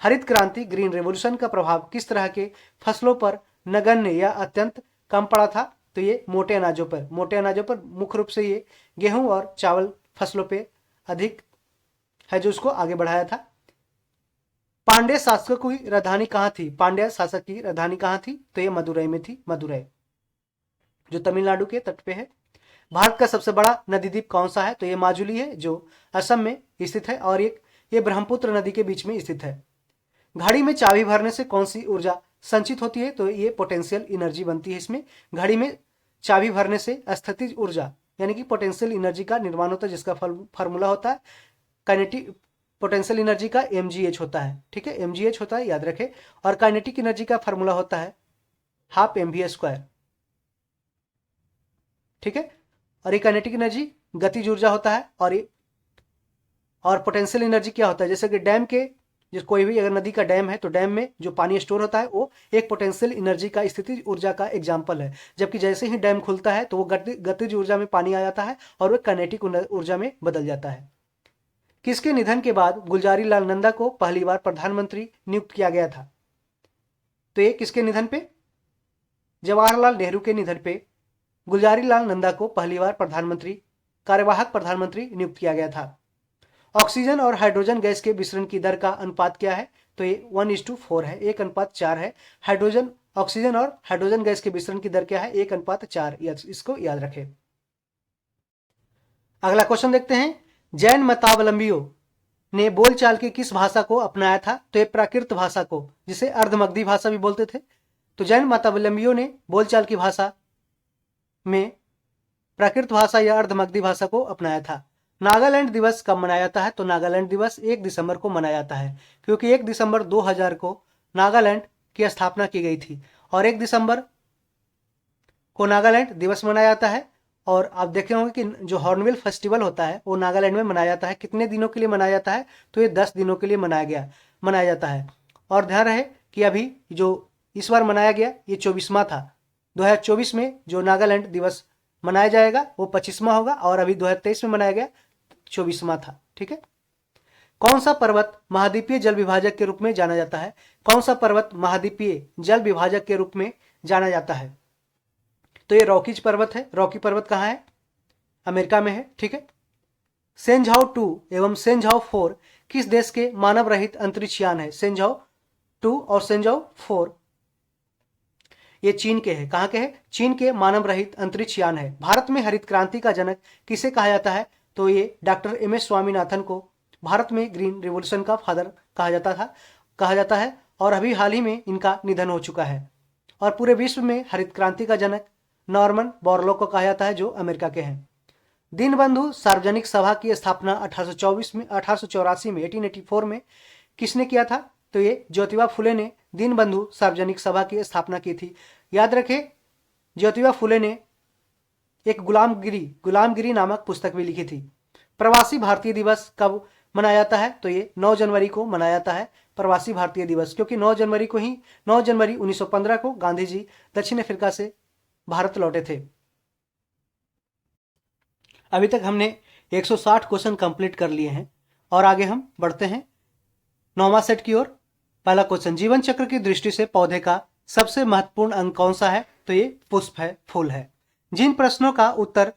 हरित क्रांति ग्रीन रेवोल्यूशन का प्रभाव किस तरह के फसलों पर नगण्य या अत्यंत कम पड़ा था? तो ये मोटे अनाजों पर। मोटे अनाजों पर मुख्य रूप से ये गेहूं और चावल फसलों पे अधिक है जो उसको आगे बढ़ाया था। पांड्य शासकों की राजधानी कहाँ थी? पांड्य शासक की राजधानी कहाँ थी? तो ये मदुरई में थी। मदुरई जो तमिलनाडु के तट पे है। भारत का सबसे बड़ा नदी द्वीप कौन सा है? तो ये माजुली है जो असम में स्थित है और ये ब्रह्मपुत्र नदी के बीच में स्थित है। घड़ी में चाबी भरने से कौन सी ऊर्जा संचित होती है? तो ये पोटेंशियल एनर्जी बनती है इसमें। घड़ी में चाबी भरने से स्थितिज ऊर्जा यानी कि पोटेंशियल एनर्जी का निर्माण होता है जिसका फार्मूला होता है काइनेटिक पोटेंशियल एनर्जी का mgh होता है। ठीक है, mgh होता है, याद रखें। और काइनेटिक एनर्जी का फार्मूला होता है हाफ mv²। ठीक है, और ये काइनेटिक एनर्जी गतिज ऊर्जा होता है। और पोटेंशियल एनर्जी क्या होता है? जैसे कि डैम के जिस कोई भी अगर नदी का डैम है तो डैम में जो पानी स्टोर होता है वो एक पोटेंशियल एनर्जी का स्थितिज ऊर्जा का एग्जाम्पल है। जबकि जैसे ही डैम खुलता है तो वो गतिज ऊर्जा में पानी आ जाता है और वो काइनेटिक ऊर्जा में बदल जाता है। किसके निधन के बाद गुलजारी लाल नंदा को पहली बार प्रधानमंत्री नियुक्त किया गया था? तो ये किसके निधन पे? जवाहरलाल नेहरू के निधन पे गुलजारी लाल नंदा को पहली बार कार्यवाहक प्रधानमंत्री नियुक्त किया गया था। ऑक्सीजन और हाइड्रोजन गैस के विसरण की दर का अनुपात क्या है? तो ये 1:4 है, 1:4 है। ऑक्सीजन और हाइड्रोजन गैस के विसरण की दर क्या है? 1:4। इसको याद रखें। अगला क्वेश्चन देखते हैं। जैन मतावलंबियों ने बोलचाल की किस भाषा को अपनाया था? तो ये प्राकृत भाषा को, जिसे अर्धमगधी भाषा भी बोलते थे। तो जैन मतावलंबियों ने बोलचाल की भाषा में प्राकृत भाषा या अर्धमगधी भाषा को अपनाया था। नागालैंड दिवस कब मनाया जाता है? तो नागालैंड दिवस 1 दिसंबर को मनाया जाता है क्योंकि 1 दिसंबर 2000 को नागालैंड की स्थापना की गई थी और 1 दिसंबर को नागालैंड दिवस मनाया जाता है। और आप देखे होंगे कि जो हॉर्नबिल फेस्टिवल होता है वो नागालैंड में मनाया जाता है। कितने दिनों के लिए मनाया जाता है? तो ये 10 दिनों के लिए मनाया जाता है। और ध्यान रहे कि अभी जो इस बार मनाया गया ये 24वां था। 2024 में जो नागालैंड दिवस मनाया जाएगा वो 25वां होगा और अभी 2023 में मनाया गया 24वां था। ठीक है। कौन सा पर्वत महाद्वीपीय जल विभाजक के रूप में जाना जाता है? कौन सा पर्वत महाद्वीपीय जल विभाजक के रूप में जाना जाता है? तो ये रॉकीज पर्वत है। रॉकी पर्वत कहाँ है? अमेरिका में है। ठीक है। सेंझाओ 2 एवं सेंझाओ 4 किस देश के मानव रहित अंतरिक्ष यान है? सेंझाओ 2 और सेंझाओ 4 ये चीन के हैं। कहाँ के हैं? चीन के मानव रहित अंतरिक्ष यान है। भारत में हरित क्रांति का जनक किसे कहा जाता है? तो ये डॉक्टर एम.एस. स्वामीनाथन को भारत में ग्रीन रिवॉल्यूशन का फादर कहा जाता है और अभी हाल ही में इनका निधन हो चुका है। और पूरे विश्व में हरित क्रांति का जनक नॉर्मन बोरलॉग को कहा जाता है, जो अमेरिका के हैं। दीनबंधु सार्वजनिक सभा की स्थापना 1884 में 1884 में किसने किया था? तो ये ज्योतिबा फुले ने दीनबंधु सार्वजनिक सभा की स्थापना की थी। याद रखें, ज्योतिबा फुले ने एक गुलामगिरी नामक पुस्तक भी लिखी थी। प्रवासी भारतीय दिवस कब मनाया जाता है? तो ये 9 जनवरी को मनाया जाता है प्रवासी भारतीय दिवस, क्योंकि 9 जनवरी 1915 को गांधी जी दक्षिण अफ्रीका से भारत लौटे थे। अभी तक हमने 160 क्वेश्चन कंप्लीट कर लिए हैं और आगे हम बढ़ते हैं 9वां सेट की ओर। पहला क्वेश्चन, जीवन चक्र की दृष्टि से पौधे का सबसे महत्वपूर्ण अंग कौन सा है? तो ये पुष्प है, फूल है। जिन प्रश्नों का उत्तर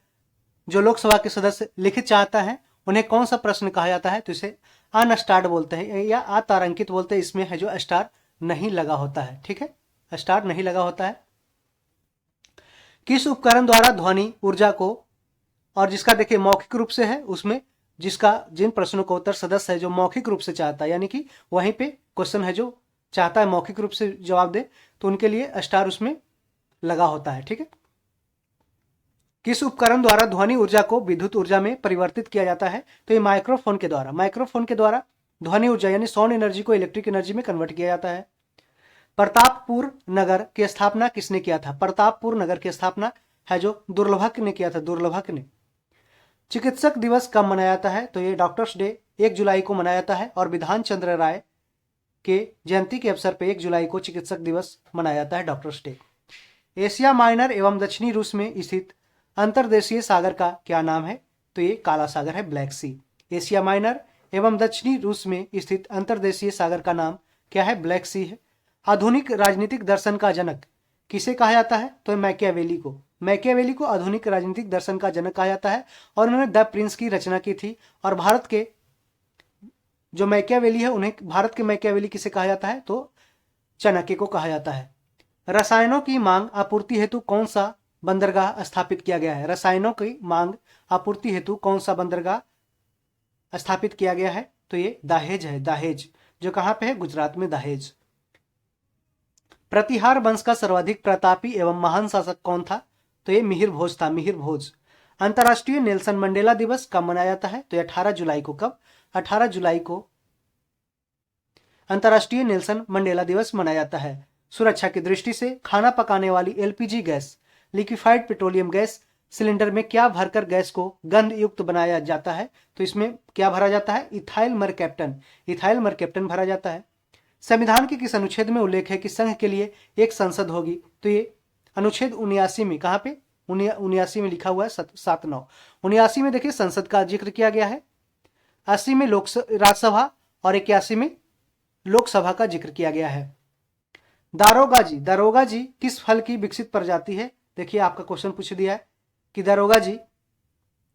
जो लोकसभा के सदस्य लिखित चाहता है उन्हें कौन सा प्रश्न कहा जाता है? तो इसे अनस्टार्ड बोलते हैं या अतारांकित बोलते हैं। इसमें है जो स्टार नहीं लगा होता है, ठीक है, स्टार नहीं लगा होता है। किस उपकरण द्वारा ध्वनि ऊर्जा को, और जिसका देखिए मौखिक रूप से है, उसमें जिन प्रश्नों का उत्तर सदस्य है जो मौखिक रूप से चाहता है, यानी कि वहीं पे क्वेश्चन है जो चाहता है मौखिक रूप से जवाब दे, तो उनके लिए स्टार उसमें लगा होता है, ठीक है। किस उपकरण द्वारा ध्वनि ऊर्जा को विद्युत ऊर्जा में परिवर्तित किया जाता है? तो ये माइक्रोफोन के द्वारा ध्वनि ऊर्जा यानी साउंड एनर्जी को इलेक्ट्रिक एनर्जी में कन्वर्ट किया जाता है। प्रतापपुर नगर की स्थापना किसने किया था? प्रतापपुर नगर की स्थापना है जो दुर्लभक ने किया था, दुर्लभक ने। चिकित्सक दिवस कब मनाया जाता है? तो ये डॉक्टर्स डे 1 जुलाई को मनाया जाता है और विधान चंद्र राय के जयंती के अवसर पर 1 जुलाई को चिकित्सक दिवस मनाया जाता है, डॉक्टर्स डे। एशिया माइनर एवं दक्षिणी रूस में स्थित अंतर्देशीय सागर का क्या नाम है? तो ये काला सागर है, ब्लैक सी। एशिया माइनर एवं दक्षिणी रूस में स्थित अंतर्देशीय सागर का नाम क्या है? ब्लैक सी है। आधुनिक राजनीतिक दर्शन का जनक किसे कहा जाता है? तो मैकियावेली को आधुनिक राजनीतिक दर्शन का जनक कहा जाता है और उन्होंने द प्रिंस की रचना की थी। और भारत के जो मैकियावेली है, उन्हें भारत के मैकियावेली किसे कहा जाता है? तो चाणक्य को कहा जाता है। रसायनों की मांग आपूर्ति हेतु कौन सा बंदरगाह स्थापित किया गया है? रसायनों की मांग आपूर्ति हेतु कौन सा बंदरगाह स्थापित किया गया है? तो ये दहेज है, दहेज, जो कहां पे है? गुजरात में, दहेज। प्रतिहार वंश का सर्वाधिक प्रतापी एवं महान शासक कौन था? तो ये मिहिर भोज था, मिहिर भोज। अंतर्राष्ट्रीय नेल्सन मंडेला दिवस कब मनाया जाता है? तो 18 जुलाई को। कब? 18 जुलाई को अंतर्राष्ट्रीय नेल्सन मंडेला दिवस मनाया जाता है। सुरक्षा की दृष्टि से खाना पकाने वाली LPG gas, liquefied petroleum gas cylinder में क्या भरकर गैस को गंध युक्त बनाया जाता है? तो इसमें क्या भरा जाता है? इथाइल मरकैप्टन भरा जाता है। संविधान के किस अनुच्छेद में उल्लेख है कि संघ के लिए एक संसद होगी? तो ये अनुच्छेद 79 में, कहां पे? 79 में लिखा हुआ है, 7-9। 79 में देखिए संसद का जिक्र किया गया है, 80 में राज्यसभा और 81 में लोकसभा का जिक्र किया गया है। दारोगा जी किस फल की विकसित प्रजाति है? देखिए आपका क्वेश्चन पूछ दिया है कि दारोगा जी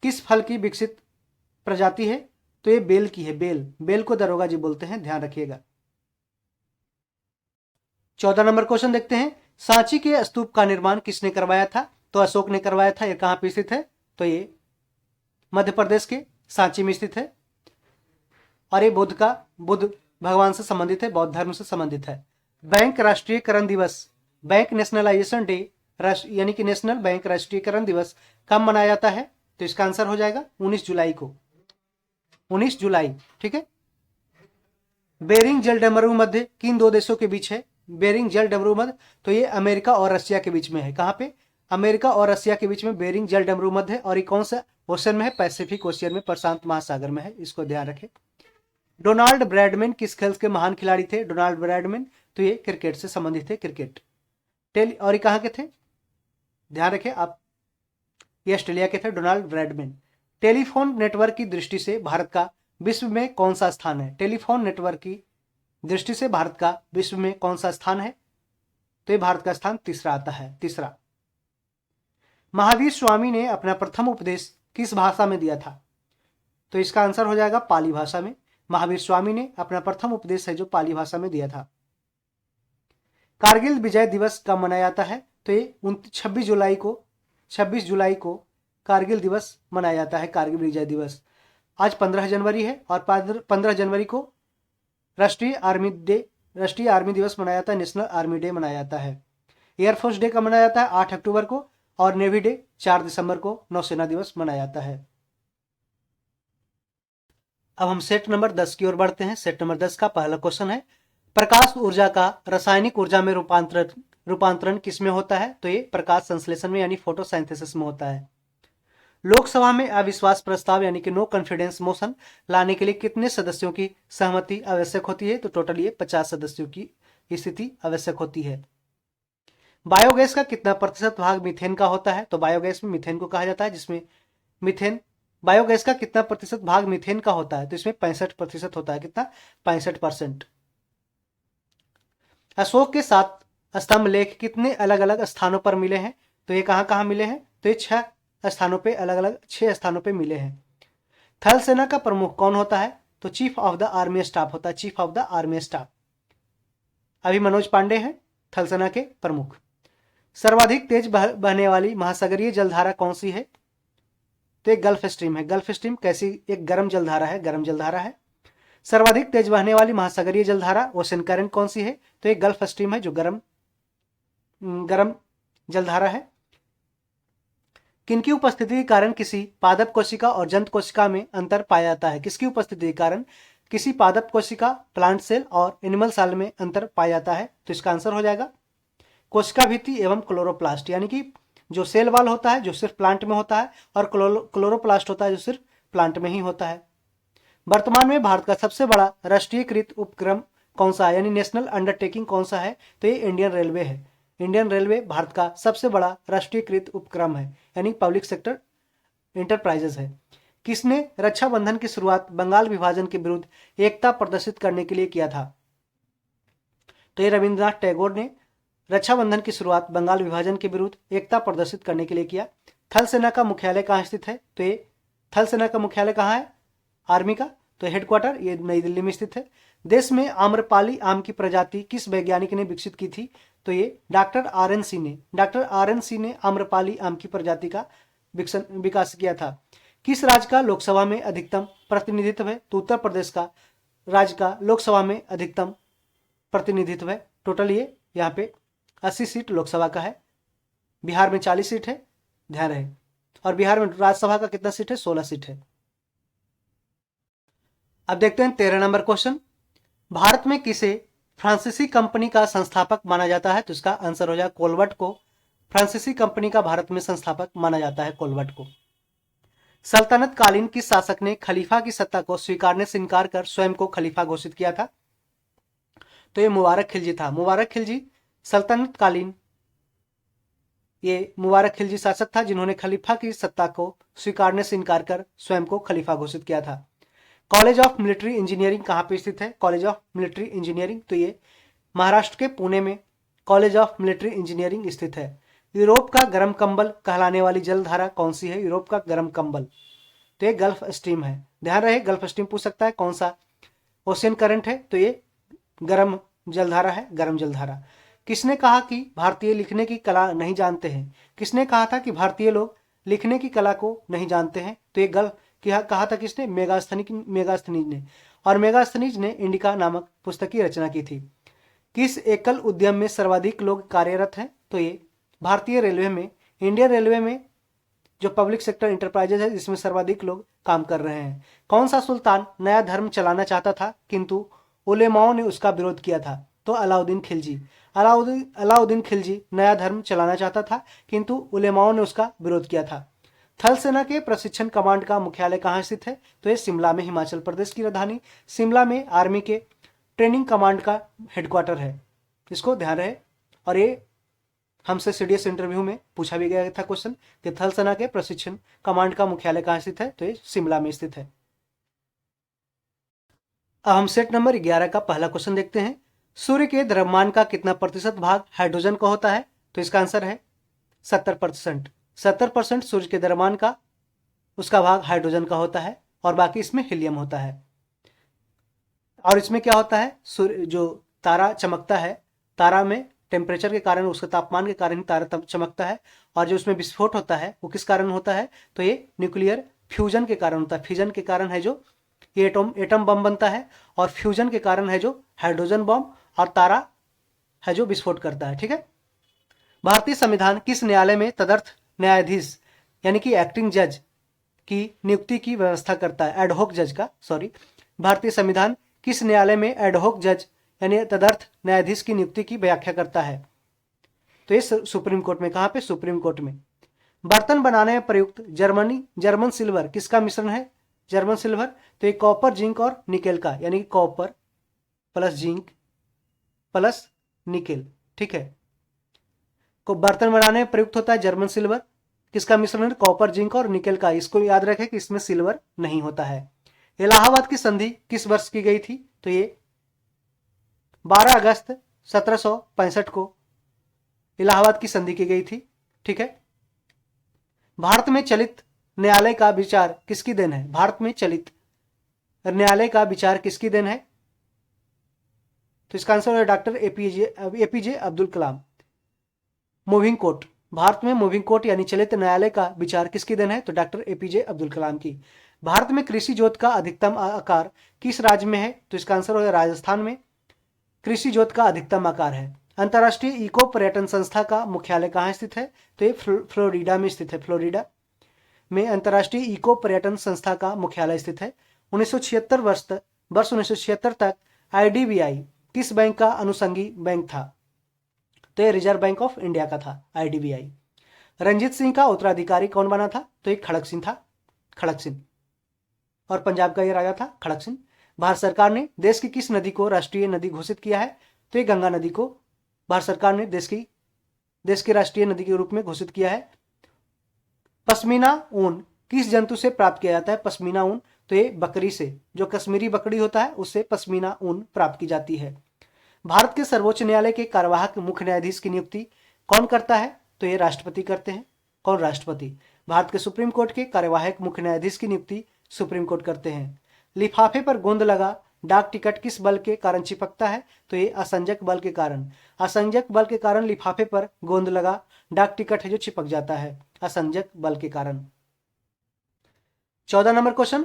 किस फल की विकसित प्रजाति है? तो ये बेल की है, बेल को दारोगा जी बोलते हैं, ध्यान रखिएगा। 14 नंबर क्वेश्चन देखते हैं। सांची के स्तूप का निर्माण किसने करवाया था? तो अशोक ने करवाया था। ये कहां पे स्थित है? तो ये मध्य प्रदेश के सांची में स्थित है और ये बुद्ध भगवान से संबंधित है, बौद्ध धर्म से संबंधित है। बैंक राष्ट्रीयकरण दिवस, बैंक नेशनलाइजेशन डे, यानी कि नेशनल बैंक राष्ट्रीयकरण दिवस कब मनाया जाता है? तो इसका आंसर हो जाएगा 19 जुलाई को, 19 जुलाई, ठीक है। बेरिंग जलडमरू मध्य किन दो देशों के बीच है? बेरिंग जलडमरू मध्य, तो ये अमेरिका और रशिया के बीच में है। कहां पे? अमेरिका और रशिया के बीच में बेरिंग जलडमरू मध्य है। और ये कौन सा ओशन में है? पैसिफिक ओशियन में, प्रशांत महासागर में है, इसको ध्यान रखें। डोनाल्ड ब्रैडमैन किस खेल के महान खिलाड़ी थे? डोनाल्ड ब्रैडमैन, तो ये क्रिकेट से संबंधित है, क्रिकेट। और ये कहां के थे? ध्यान रखें आप, ये ऑस्ट्रेलिया के थे, डोनाल्ड ब्रैडमैन। टेलीफोन नेटवर्क की दृष्टि से भारत का विश्व में कौन सा स्थान है? टेलीफोन नेटवर्क की दृष्टि से भारत का विश्व में कौन सा स्थान है? तो ये भारत का स्थान तीसरा आता है, तीसरा। महावीर स्वामी ने अपना प्रथम उपदेश किस भाषा में दिया था? तो इसका आंसर हो जाएगा पाली भाषा में। महावीर स्वामी ने अपना प्रथम उपदेश है जो पाली भाषा में दिया था। कारगिल विजय दिवस कब मनाया जाता है? तो ये 26 जुलाई को कारगिल दिवस मनाया जाता है, कारगिल विजय दिवस। आज 15 जनवरी है और 15 जनवरी को राष्ट्रीय आर्मी दिवस मनाया जाता है, नेशनल आर्मी डे मनाया जाता है। एयरफोर्स डे कब मनाया जाता है? 8 अक्टूबर को। और नेवी डे 4 दिसंबर को नौसेना दिवस मनाया जाता है। अब हम सेट नंबर 10 की ओर बढ़ते हैं। सेट नंबर 10 का पहला क्वेश्चन है, प्रकाश ऊर्जा का रासायनिक ऊर्जा में रूपांतरण किसमें होता है? तो ये प्रकाश संश्लेषण में यानी फोटोसिंथेसिस में होता है। लोकसभा में अविश्वास प्रस्ताव यानी कि नो कॉन्फिडेंस मोशन लाने के लिए कितने सदस्यों की सहमति आवश्यक होती है? तो टोटल ये 50 सदस्यों की स्थिति आवश्यक होती है। बायोगैस का कितना प्रतिशत भाग मीथेन का होता है? तो बायोगैस में मीथेन को कहा जाता है, जिसमें मीथेन बायोगैस का कितना प्रतिशत भाग मीथेन का होता है? तो इसमें 65% होता है। कितना? 65%। अशोक के 7 स्तंभ लेख कितने अलग अलग स्थानों पर मिले हैं? तो ये कहां कहां मिले हैं? तो ये 6 स्थानों पे, अलग अलग 6 स्थानों पे मिले हैं। थल सेना का प्रमुख कौन होता है? तो chief of the army staff होता है, chief of the army staff. अभी मनोज पांडे हैं थल सेना के प्रमुख। सर्वाधिक तेज बहने वाली महासागरीय जलधारा कौन सी है? तो एक गल्फ स्ट्रीम है। गल्फ स्ट्रीम कैसी? एक गर्म जलधारा है, गर्म जलधारा है। सर्वाधिक तेज बहने वाली महासागरीय जलधारा ओशन करंट कौन सी है? तो एक गल्फ स्ट्रीम है जो गर्म जलधारा है। किनकी उपस्थिति के कारण किसी पादप कोशिका और जंत कोशिका में अंतर पाया जाता है? किसकी उपस्थिति के कारण किसी पादप कोशिका, प्लांट सेल और एनिमल सेल में अंतर पाया जाता है? तो इसका आंसर हो जाएगा कोशिका भित्ति एवं क्लोरोप्लास्ट, यानी कि जो सेल वाल होता है जो सिर्फ प्लांट में होता है, और क्लोरोप्लास्ट होता है जो सिर्फ प्लांट में ही होता है। वर्तमान में भारत का सबसे बड़ा राष्ट्रीयकृत उपक्रम कौन सा है, यानी नेशनल अंडरटेकिंग कौन सा है? तो ये इंडियन रेलवे है। इंडियन रेलवे भारत का सबसे बड़ा राष्ट्रीयकृत उपक्रम है, यानी पब्लिक सेक्टर इंटरप्राइजेस है। किसने रक्षाबंधन की शुरुआत बंगाल विभाजन के विरुद्ध एकता प्रदर्शित करने के लिए किया था? तो ये रविंद्रनाथ टैगोर ने रक्षाबंधन की शुरुआत बंगाल विभाजन के विरुद्ध एकता प्रदर्शित करने के लिए किया। थल सेना का मुख्यालय कहाँ स्थित है? तो ये थल सेना का मुख्यालय कहाँ है आर्मी का? तो हेडक्वार्टर ये नई दिल्ली में स्थित है। देश में आम्रपाली आम की प्रजाति किस वैज्ञानिक ने विकसित की थी? तो ये डॉक्टर आर.एन. सिंह ने आम्रपाली आम की प्रजाति का विकास किया था। किस राज्य का लोकसभा में अधिकतम प्रतिनिधित्व है? तो उत्तर प्रदेश का राज्य का लोकसभा में अधिकतम प्रतिनिधित्व है। टोटल ये यहाँ पे 80 सीट लोकसभा का है। बिहार में 40 सीट है, ध्यान रहे। और बिहार में राज्यसभा का कितना सीट है? 16 सीट है। अब देखते हैं 13 नंबर क्वेश्चन, भारत में किसे फ्रांसीसी कंपनी का संस्थापक माना जाता है? तो इसका आंसर हो जाएगा कोलवर्ट को। फ्रांसीसी कंपनी का भारत में संस्थापक माना जाता है कोलवर्ट को। सल्तनत कालीन किस शासक ने खलीफा की सत्ता को स्वीकारने से इनकार कर स्वयं को खलीफा घोषित किया था? तो ये मुबारक खिलजी था। मुबारक खिलजी सल्तनत कालीन ये मुबारक खिलजी शासक था जिन्होंने खलीफा की सत्ता को स्वीकारने से इनकार कर स्वयं को खलीफा घोषित किया था। कॉलेज ऑफ मिलिट्री इंजीनियरिंग कहाँ पे स्थित है? कॉलेज ऑफ मिलिट्री इंजीनियरिंग, तो ये महाराष्ट्र के पुणे में कॉलेज ऑफ मिलिट्री इंजीनियरिंग स्थित है। यूरोप का गर्म कंबल कहलाने वाली जलधारा कौन सी है? यूरोप का गर्म कंबल, तो ये गल्फ स्ट्रीम है। ध्यान रहे गल्फ स्ट्रीम पूछ सकता है कौन सा ओशियन करंट है, तो ये गर्म जलधारा है, गर्म जलधारा। किसने कहा कि भारतीय लिखने की कला नहीं जानते हैं? किसने कहा था कि भारतीय लोग लिखने की कला को नहीं जानते हैं? तो ये गल्फ कहा था किसने? मेगास्थनीज ने। और मेगास्थनीज ने इंडिका नामक पुस्तक की रचना की थी। किस एकल उद्यम में सर्वाधिक लोग कार्यरत हैं? तो ये भारतीय रेलवे में, इंडियन रेलवे में जो पब्लिक सेक्टर इंटरप्राइजेज है जिसमें सर्वाधिक लोग काम कर रहे हैं। कौन सा सुल्तान नया धर्म चलाना चाहता था किंतु उलेमाओं ने उसका विरोध किया था? तो अलाउद्दीन खिलजी। अलाउद्दीन खिलजी नया धर्म चलाना चाहता था किंतु उलेमाओं ने उसका विरोध किया था। थल सेना के प्रशिक्षण कमांड का मुख्यालय कहाँ स्थित है? तो ये शिमला में, हिमाचल प्रदेश की राजधानी शिमला में आर्मी के ट्रेनिंग कमांड का हेडक्वार्टर है, इसको ध्यान रहे। और ये हमसे सीडीएस इंटरव्यू में पूछा भी गया था क्वेश्चन कि थल सेना के प्रशिक्षण कमांड का मुख्यालय कहाँ स्थित है? तो ये शिमला में स्थित है। अब हम सेट नंबर 11 का पहला क्वेश्चन देखते हैं। सूर्य के द्रव्यमान का कितना प्रतिशत भाग हाइड्रोजन का होता है? तो इसका आंसर है 70%। 70% सूर्य के द्रव्यमान का उसका भाग हाइड्रोजन का होता है और बाकी इसमें हीलियम होता है। और इसमें क्या होता है? सूर्य जो तारा चमकता है, तारा में टेम्परेचर के कारण, उसके तापमान के कारण ही तारा चमकता है। और जो उसमें विस्फोट होता है वो किस कारण होता है, तो ये न्यूक्लियर फ्यूजन के कारण होता है। फ्यूजन के कारण है जो ये एटम बम बनता है, और फ्यूजन के कारण है जो हाइड्रोजन बम, और तारा है जो विस्फोट करता है। ठीक है। भारतीय संविधान किस न्यायालय में तदर्थ न्यायाधीश यानी कि एक्टिंग जज की नियुक्ति की व्यवस्था करता है, एडहोक जज का, सॉरी। भारतीय संविधान किस न्यायालय में एडहोक जज यानी तदर्थ न्यायाधीश की नियुक्ति की व्याख्या करता है, तो ये सुप्रीम कोर्ट में। कहां पे, सुप्रीम कोर्ट में। बर्तन बनाने में प्रयुक्त जर्मन सिल्वर किसका मिश्रण है, जर्मन सिल्वर, तो ये कॉपर, जिंक और निकेल का, यानी कि copper plus zinc plus nickel. ठीक है। को बर्तन बनाने में प्रयुक्त होता है जर्मन सिल्वर, किसका मिश्रण है, कॉपर, जिंक और निकेल का। इसको याद रखें कि इसमें सिल्वर नहीं होता है। इलाहाबाद की संधि किस वर्ष की गई थी, तो ये 12 अगस्त 1765 को इलाहाबाद की संधि की गई थी। ठीक है। भारत में चलित न्यायालय का विचार किसकी देन है, भारत में चलित न्यायालय का विचार किसकी देन है, तो इसका आंसर है doctor APJ Abdul Kalam. Moving court, Bharat में मूविंग कोर्ट यानी चलित न्यायालय का विचार किसकी देन है, तो डॉक्टर एपीजे अब्दुल कलाम की। भारत में कृषि जोत का अधिकतम आकार किस राज्य में है, तो इसका आंसर होगा राजस्थान में कृषि जोत का अधिकतम आकार है। अंतर्राष्ट्रीय इको पर्यटन संस्था का मुख्यालय कहाँ स्थित है, तो ये फ्लोरिडा में स्थित है। फ्लोरिडा में अंतर्राष्ट्रीय इको पर्यटन संस्था का मुख्यालय स्थित है। 1976 वर्ष 1976 तक आईडीबीआई किस बैंक का अनुषंगी बैंक था, तो ये रिजर्व बैंक ऑफ इंडिया का था आईडीबीआई। रंजीत सिंह का उत्तराधिकारी कौन बना था, तो ये खड़क सिंह था, खड़क सिंह, और पंजाब का ये राजा था खड़क सिंह। भारत सरकार ने देश की किस नदी को राष्ट्रीय नदी घोषित किया है, तो ये गंगा नदी को भारत सरकार ने देश की राष्ट्रीय नदी के रूप में घोषित किया है। पश्मीना ऊन किस जंतु से प्राप्त किया जाता है, पश्मीना ऊन, तो ये बकरी से, जो कश्मीरी बकरी होता है उससे पश्मीना ऊन प्राप्त की जाती है। भारत के सर्वोच्च न्यायालय के कार्यवाहक मुख्य न्यायाधीश की नियुक्ति कौन करता है, तो ये राष्ट्रपति करते हैं। कौन, राष्ट्रपति। भारत के सुप्रीम कोर्ट के कार्यवाहक मुख्य न्यायाधीश की नियुक्ति सुप्रीम कोर्ट करते हैं। लिफाफे पर गोंद लगा डाक टिकट किस बल के कारण चिपकता है, तो ये असंजक बल के कारण। असंजक बल के कारण लिफाफे पर गोंद लगा डाक टिकट है जो चिपक जाता है, असंजक बल के कारण। 14 नंबर क्वेश्चन,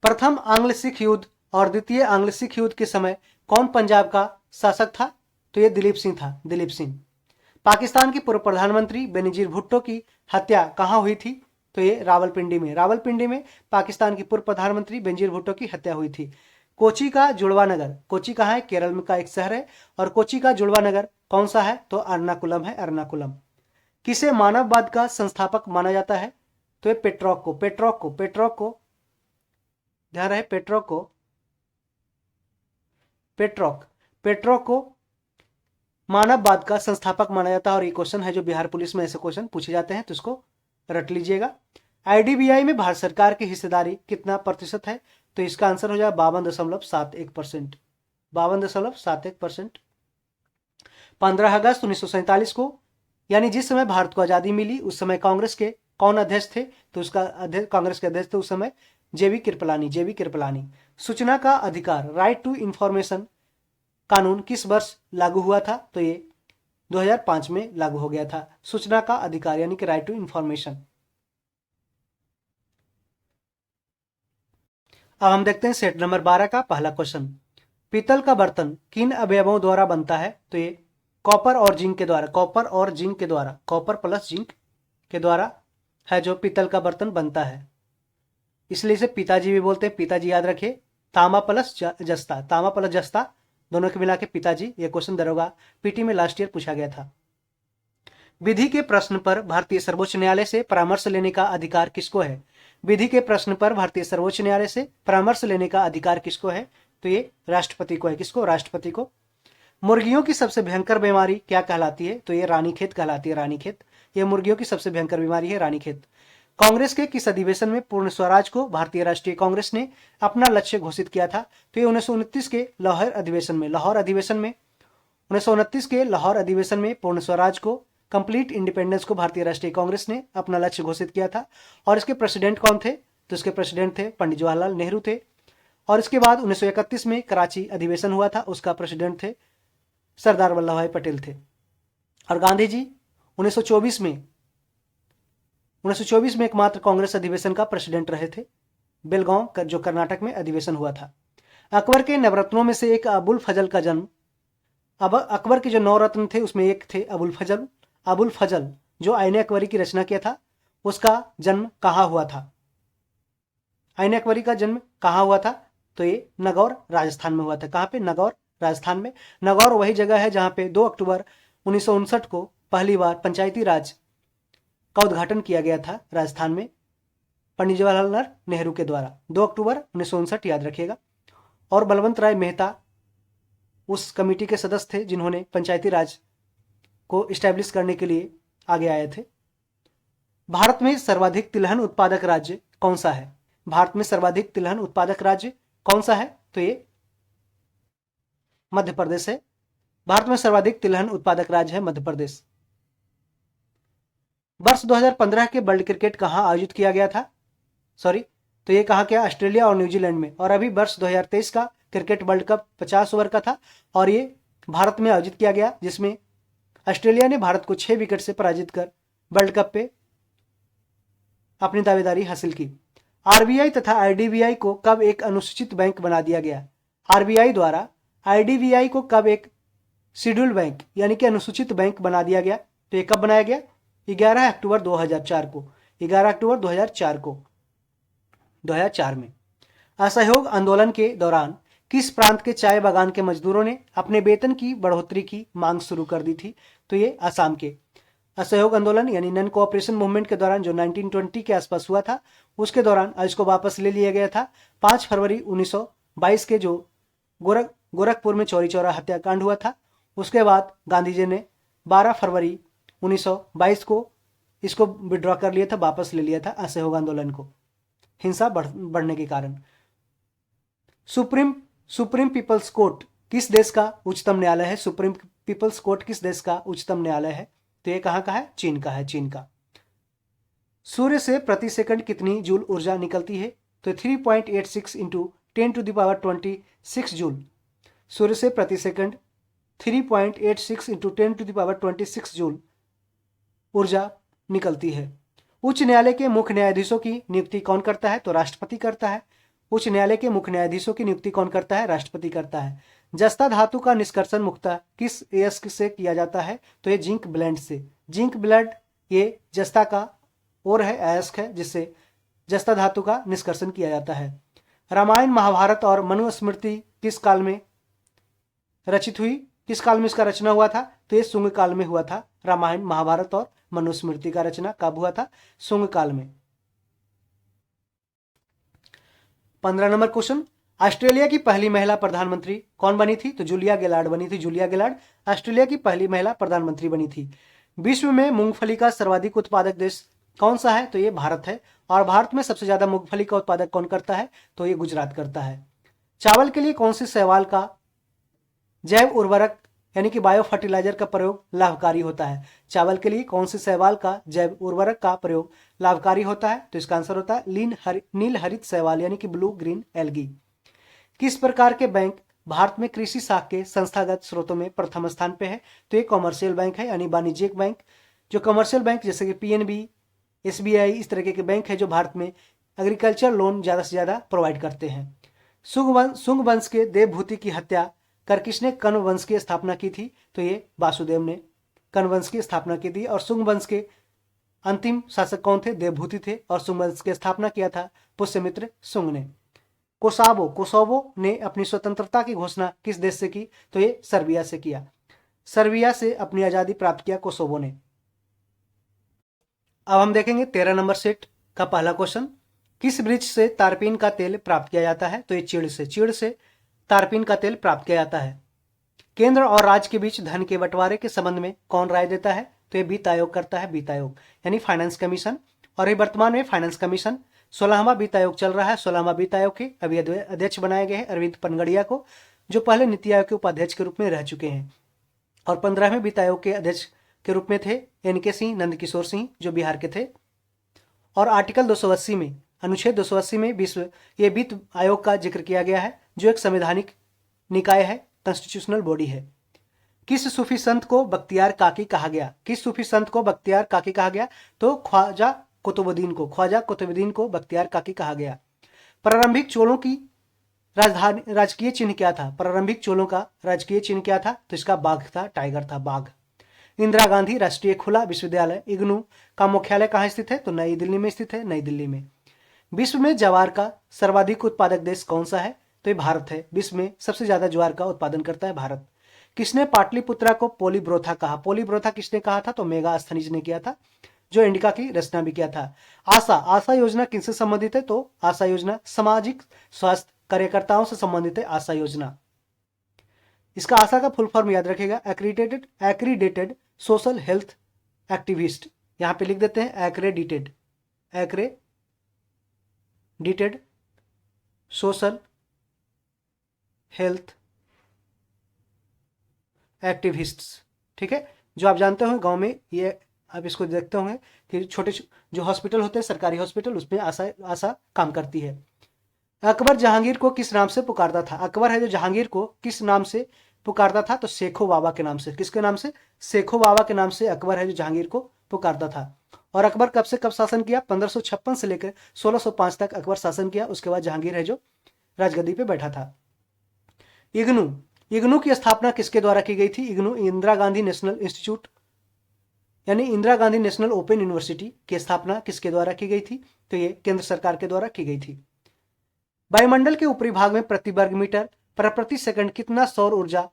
प्रथम आंग्ल सिख युद्ध और द्वितीय आंग्ल सिख युद्ध के समय कौन पंजाब का शासक था, तो ये दिलीप सिंह था, दिलीप सिंह। पाकिस्तान के पूर्व प्रधानमंत्री बेनजीर भुट्टो की हत्या कहां हुई थी, तो ये रावलपिंडी में। रावलपिंडी में पाकिस्तान के पूर्व प्रधानमंत्री बेनजीर भुट्टो की हत्या हुई थी। कोची का जुड़वा नगर, कोची कहाँ है, केरल में का एक शहर है, और कोची का जुड़वा नगर कौन सा है, तो एर्नाकुलम है, एर्नाकुलम। किसे मानववाद का संस्थापक माना जाता है, तो ये पेट्रोक को ध्यान रहे, पेट्रोक को मानववाद का संस्थापक माना जाता है। और ये क्वेश्चन है जो बिहार पुलिस में ऐसे क्वेश्चन पूछे जाते हैं, तो इसको रट लीजिएगा। आईडीबीआई में भारत सरकार की हिस्सेदारी कितना प्रतिशत है, तो इसका आंसर हो जाएगा 52.71%। 52.71%। 15 अगस्त 1947 को, यानी जिस समय भारत को आजादी मिली, उस समय कांग्रेस के कौन अध्यक्ष थे, तो उसका कांग्रेस के अध्यक्ष थे उस समय जेबी कृपलानी। सूचना का अधिकार, राइट टू इंफॉर्मेशन कानून किस वर्ष लागू हुआ था, तो ये 2005 में लागू हो गया था। सूचना का अधिकार यानी कि राइट टू इंफॉर्मेशन। अब हम देखते हैं सेट नंबर 12 का पहला क्वेश्चन। पीतल का बर्तन किन अवयवों द्वारा बनता है, तो ये कॉपर और जिंक के द्वारा, कॉपर प्लस जिंक के द्वारा है जो पीतल का बर्तन बनता है। इसलिए इसे पिताजी भी बोलते हैं, पिताजी याद रखिए। तांबा प्लस जस्ता दोनों के मिला के पिताजी। ये क्वेश्चन दरोगा पीटी में लास्ट ईयर पूछा गया था। विधि के प्रश्न पर भारतीय सर्वोच्च न्यायालय से परामर्श लेने का अधिकार किसको है, विधि के प्रश्न पर भारतीय सर्वोच्च न्यायालय से परामर्श लेने का अधिकार किसको है, तो ये राष्ट्रपति को है। किसको, राष्ट्रपति को। मुर्गियों की सबसे भयंकर बीमारी क्या कहलाती है, तो ये रानीखेत कहलाती है, रानीखेत। ये मुर्गियों की सबसे भयंकर बीमारी है, रानीखेत। कांग्रेस के किस अधिवेशन में पूर्ण स्वराज को भारतीय राष्ट्रीय कांग्रेस ने अपना लक्ष्य घोषित किया था, तो ये 1929 के लाहौर अधिवेशन में 1929 के लाहौर अधिवेशन में पूर्ण स्वराज को, कंप्लीट इंडिपेंडेंस को भारतीय राष्ट्रीय कांग्रेस ने अपना लक्ष्य घोषित किया था। और इसके प्रेसिडेंट कौन थे, तो इसके प्रेसिडेंट थे पंडित जवाहरलाल नेहरू थे। और इसके बाद 1931 में कराची अधिवेशन हुआ था, उसका प्रेसिडेंट थे सरदार वल्लभ भाई पटेल थे। और गांधी जी 1924 में एकमात्र कांग्रेस अधिवेशन का प्रेसिडेंट रहे थे। बेलगांव जो कर्नाटक में अधिवेशन हुआ था। अकबर के नवरत्नों में से एक अबुल फजल का जन्म, अब अकबर के जो 9 रत्न थे उसमें एक थे अबुल फजल जो आईने अकबरी की रचना किया था, उसका जन्म कहाँ हुआ था? आईने अकबरी का जन्म कहाँ हुआ था? तो ये नागौर राजस्थान में हुआ था। कहाँ पे? नागौर राजस्थान में। नागौर वही जगह है जहाँ पे 2 अक्टूबर 1959 को पहली बार पंचायती राज का उद्घाटन किया गया था राजस्थान में, पंडित जवाहरलाल नेहरू के द्वारा। 2 अक्टूबर 1959 याद रखिएगा। और बलवंत राय मेहता उस कमेटी के सदस्य थे जिन्होंने पंचायती राज को इस्टेब्लिश करने के लिए आगे आए थे। भारत में सर्वाधिक तिलहन उत्पादक राज्य कौन सा है? भारत में सर्वाधिक तिलहन उत्पादक राज्य कौन सा है? तो ये मध्य प्रदेश है। भारत में सर्वाधिक तिलहन उत्पादक राज्य है मध्य प्रदेश। वर्ष 2015 के वर्ल्ड क्रिकेट कहाँ आयोजित किया गया था? तो ये कहाँ क्या? ऑस्ट्रेलिया और न्यूजीलैंड में। और अभी वर्ष 2023 का क्रिकेट वर्ल्ड कप 50 ओवर का था और ये भारत में आयोजित किया गया, जिसमें ऑस्ट्रेलिया ने भारत को 6 विकेट से पराजित कर वर्ल्ड कप पे अपनी दावेदारी हासिल की। आरबीआई तथा आईडीबीआई को कब एक अनुसूचित बैंक बना दिया गया? आरबीआई द्वारा आईडीबीआई को कब एक शेड्यूल बैंक यानी कि अनुसूचित बैंक बना दिया गया? तो ये कब बनाया गया? 11 अक्टूबर 2004 को। 11 अक्टूबर 2004 में। असहयोग आंदोलन के दौरान किस प्रांत के चाय बागान के मजदूरों ने अपने वेतन की बढ़ोतरी की मांग शुरू कर दी थी? तो ये असम के। असहयोग आंदोलन यानी नॉन कोऑपरेशन मूवमेंट के दौरान जो 1920 के आसपास हुआ था, उसके दौरान इसको वापस ले लिया गया था। 5 फरवरी 1922 के जो गोरखपुर में चौरी चौरा हत्याकांड हुआ था, उसके बाद गांधी जी ने 12 फरवरी 1922 को इसको विड्रॉ कर लिया था, वापस ले लिया था असहयोग आंदोलन को, हिंसा बढ़ने के कारण। सुप्रीम पीपल्स कोर्ट किस देश का उच्चतम न्यायालय है? सुप्रीम पीपल्स कोर्ट किस देश का उच्चतम न्यायालय है? तो ये कहाँ का है? चीन का है, चीन का। सूर्य से प्रति सेकंड कितनी जूल ऊर्जा निकलती है? तो 3.86 इंटू 10⁻26 जूल। सूर्य से प्रति सेकंड 3.86 इंटू 10⁻26 जूल ऊर्जा निकलती है। उच्च न्यायालय के मुख्य न्यायाधीशों की नियुक्ति कौन करता है? तो राष्ट्रपति करता है। उच्च न्यायालय के मुख्य न्यायाधीशों की नियुक्ति कौन करता है? राष्ट्रपति करता है। जस्ता धातु का निष्कर्षण मुख्यतः किस अयस्क से किया जाता है? तो ये जिंक ब्लेंड से। जिंक ब्लेंड ये जस्ता का और है अयस्क है जिससे जस्ता धातु का निष्कर्षण किया जाता है। रामायण महाभारत और मनुस्मृति किस काल में रचित हुई? किस काल में इसका रचना हुआ था? तो ये शुंग काल में हुआ था। रामायण महाभारत और मनुस्मृति का रचना कब हुआ था? शुंग काल में। 15 नंबर क्वेश्चन, ऑस्ट्रेलिया की पहली महिला प्रधानमंत्री कौन बनी थी? तो जूलिया गिलार्ड बनी थी। जूलिया गिलार्ड ऑस्ट्रेलिया की पहली महिला प्रधानमंत्री बनी थी। विश्व में मूंगफली का सर्वाधिक उत्पादक देश कौन सा है? तो ये भारत है। और भारत में सबसे ज्यादा मूंगफली का उत्पादक कौन करता है? तो ये गुजरात करता है। चावल के लिए कौन सी शैवाल का जैव उर्वरक यानी कि बायो फर्टिलाइजर का प्रयोग लाभकारी होता है? चावल के लिए कौन सी शैवाल का जैव उर्वरक का प्रयोग लाभकारी होता है? तो इसका आंसर होता है नील हरित शैवाल यानी कि ब्लू ग्रीन एल्गी। किस प्रकार के बैंक भारत में कृषि साख के संस्थागत स्रोतों में प्रथम स्थान पे है? तो ये कॉमर्शियल बैंक है यानी वाणिज्यिक बैंक। जो कमर्शियल बैंक जैसे कि पीएनबी, एसबीआई, इस तरह के बैंक है जो भारत में एग्रीकल्चर लोन ज्यादा से ज्यादा प्रोवाइड करते हैं। सुंग वंश के देवभूति की हत्या कर किसने कण्व वंश की स्थापना की थी? तो ये वासुदेव ने कण्व वंश की स्थापना की थी। और सुंग वंश के अंतिम शासक कौन थे? देवभूति थे। और सुंग वंश की स्थापना किया था पुष्यमित्र सुंग ने। कोसोवो ने अपनी स्वतंत्रता की घोषणा किस देश से की? तो ये सर्बिया से किया। सर्बिया से अपनी आजादी प्राप्त किया कोसोवो ने। अब हम देखेंगे 13 नंबर सेट का पहला क्वेश्चन, किस वृक्ष से तारपीन का तेल प्राप्त किया जाता है? तो ये चीड़ से तारपीन का तेल प्राप्त किया जाता है। केंद्र और राज्य के बीच धन के बंटवारे के संबंध में कौन राय देता है? तो ये वित्त आयोग करता है, वित्त आयोग यानी फाइनेंस कमीशन। और ये वर्तमान में फाइनेंस कमीशन 16वां वित्त आयोग चल रहा है। 16वां वित्त आयोग के अभी अध्यक्ष बनाए गए हैं अरविंद पनगड़िया को, जो पहले नीति आयोग के उपाध्यक्ष के रूप में रह चुके हैं। और 15वें वित्त आयोग के अध्यक्ष के रूप में थे NK सिंह, नंदकिशोर सिंह, जो बिहार के थे। और आर्टिकल 280 में, अनुच्छेद 280 में ये वित्त आयोग का जिक्र किया गया है, जो एक संवैधानिक निकाय है, कॉन्स्टिट्यूशनल बॉडी है। किस सूफी संत को बख्तियार काकी कहा गया? किस सूफी संत को बख्तियार काकी कहा गया? तो ख्वाजा कुतुबुद्दीन को बख्तियार काकी कहा गया। प्रारंभिक चोलों की राजधानी राजकीय चिन्ह क्या था? प्रारंभिक चोलों का राजकीय चिन्ह क्या था? तो इसका बाघ था, टाइगर था, बाघ। इंदिरा गांधी राष्ट्रीय खुला विश्वविद्यालय इग्नू का मुख्यालय कहाँ स्थित है? तो नई दिल्ली में स्थित है, नई दिल्ली में। विश्व में ज्वार का सर्वाधिक उत्पादक देश कौन सा है? तो ये भारत है। विश्व में सबसे ज्यादा ज्वार का उत्पादन करता है भारत। किसने पाटलिपुत्रा को पोलीब्रोथा कहा? पोलीब्रोथा किसने कहा था? तो मेगास्थनीज ने किया था, जो इंडिका की रचना भी किया था। आशा योजना किनसे संबंधित है? तो आशा योजना सामाजिक स्वास्थ्य कार्यकर्ताओं से संबंधित है। आशा योजना, इसका आशा का फुल फॉर्म याद रखेगा, एक्रीडेटेड सोशल हेल्थ एक्टिविस्ट। यहां पे लिख देते हैं एक्रेडिटेड सोशल हेल्थ एक्टिविस्ट्स। ठीक है, जो आप जानते हो गांव में ये आप इसको देखते होंगे कि छोटे जो हॉस्पिटल होते हैं, सरकारी हॉस्पिटल, उसमें आशा काम करती है। अकबर जहांगीर को किस नाम से पुकारता था? अकबर है जो जहांगीर को किस नाम से पुकारता था? तो शेखो बाबा के नाम से। किसके नाम से? शेखो बाबा के नाम से अकबर है जो जहांगीर को पुकारता था। और अकबर कब से कब शासन किया? 1556 से लेकर 1605 तक अकबर शासन किया। उसके बाद जहांगीर है जो राजगद्दी पे बैठा था। इग्नू की स्थापना किसके द्वारा की गई थी? इग्नू इंदिरा गांधी नेशनल इंस्टीट्यूट यानी Indira Gandhi national open university की स्थापना किसके द्वारा की गई थी? तो ये केंद्र सरकार के द्वारा की गई थी। वायुमंडल के ऊपरी भाग में प्रति वर्ग मीटर पर प्रति सेकंड कितना सौर ऊर्जा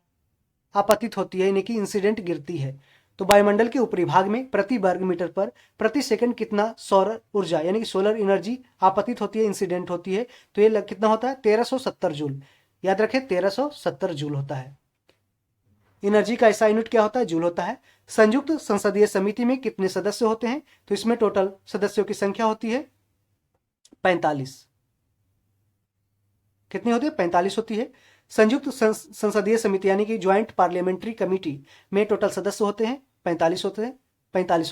आपतित होती है, यानी कि इंसिडेंट गिरती है? तो वायुमंडल के ऊपरी भाग में प्रति वर्ग मीटर पर प्रति सेकंड कितना सौर ऊर्जा यानी कि सोलर एनर्जी आपतित होती है, इंसिडेंट होती है? तो ये कितना होता है? 1370 जूल। याद रखें, 1370 जूल होता है। एनर्जी का ऐसा यूनिट क्या होता है? जूल होता है। संयुक्त संसदीय समिति में कितने सदस्य होते हैं? तो इसमें टोटल सदस्यों की संख्या होती है 45। कितनी होती है? 45 होती है। संयुक्त संसदीय समिति यानी कि ज्वाइंट पार्लियामेंट्री कमेटी में टोटल सदस्य होते हैं 45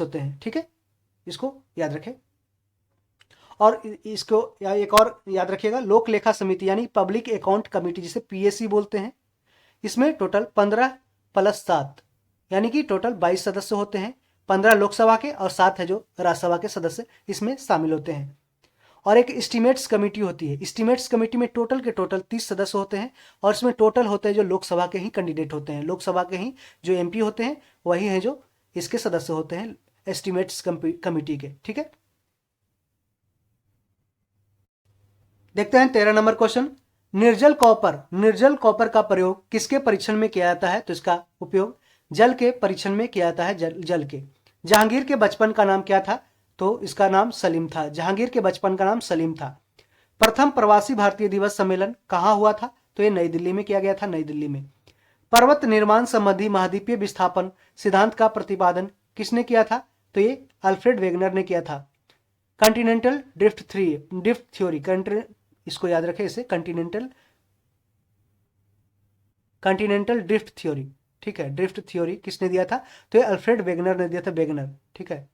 होते हैं। ठीक है, इसको याद रखें। और इसको एक और याद रखिएगा, लोक लेखा समिति यानी पब्लिक अकाउंट कमेटी, जिसे पीएसी बोलते हैं, इसमें टोटल 15 + 7 यानी कि टोटल 22 सदस्य होते हैं। 15 लोकसभा के और 7 है जो राज्यसभा के सदस्य इसमें शामिल होते हैं। और एक एस्टीमेट्स कमेटी होती है। एस्टीमेट्स कमेटी में टोटल के टोटल 30 सदस्य होते हैं और इसमें टोटल होते हैं जो लोकसभा के ही कैंडिडेट होते हैं, लोकसभा के ही जो एमपी होते हैं वही हैं जो इसके सदस्य होते हैं एस्टीमेट्स कमेटी के। ठीक है, देखते हैं 13 नंबर क्वेश्चन। निर्जल कॉपर का प्रयोग किसके परीक्षण में किया जाता है? तो इसका उपयोग जल के परीक्षण में किया जाता है, जल के। जहांगीर के बचपन का नाम क्या था? तो इसका नाम सलीम था। जहांगीर के बचपन का नाम सलीम था। प्रथम प्रवासी भारतीय दिवस सम्मेलन कहां हुआ था? तो ये नई दिल्ली में किया गया था, नई दिल्ली में। पर्वत निर्माण संबंधी महाद्वीपीय विस्थापन सिद्धांत का प्रतिपादन किसने किया था? तो ये अल्फ्रेड वेगनर ने किया था। कॉन्टिनेंटल ड्रिफ्ट थ्योरी, इसको याद रखें, इसे कॉन्टिनेंटल ड्रिफ्ट थ्योरी। ठीक है, ड्रिफ्ट थ्योरी किसने दिया था? तो ये अल्फ्रेड वेगनर ने दिया था, वेगनर। ठीक है,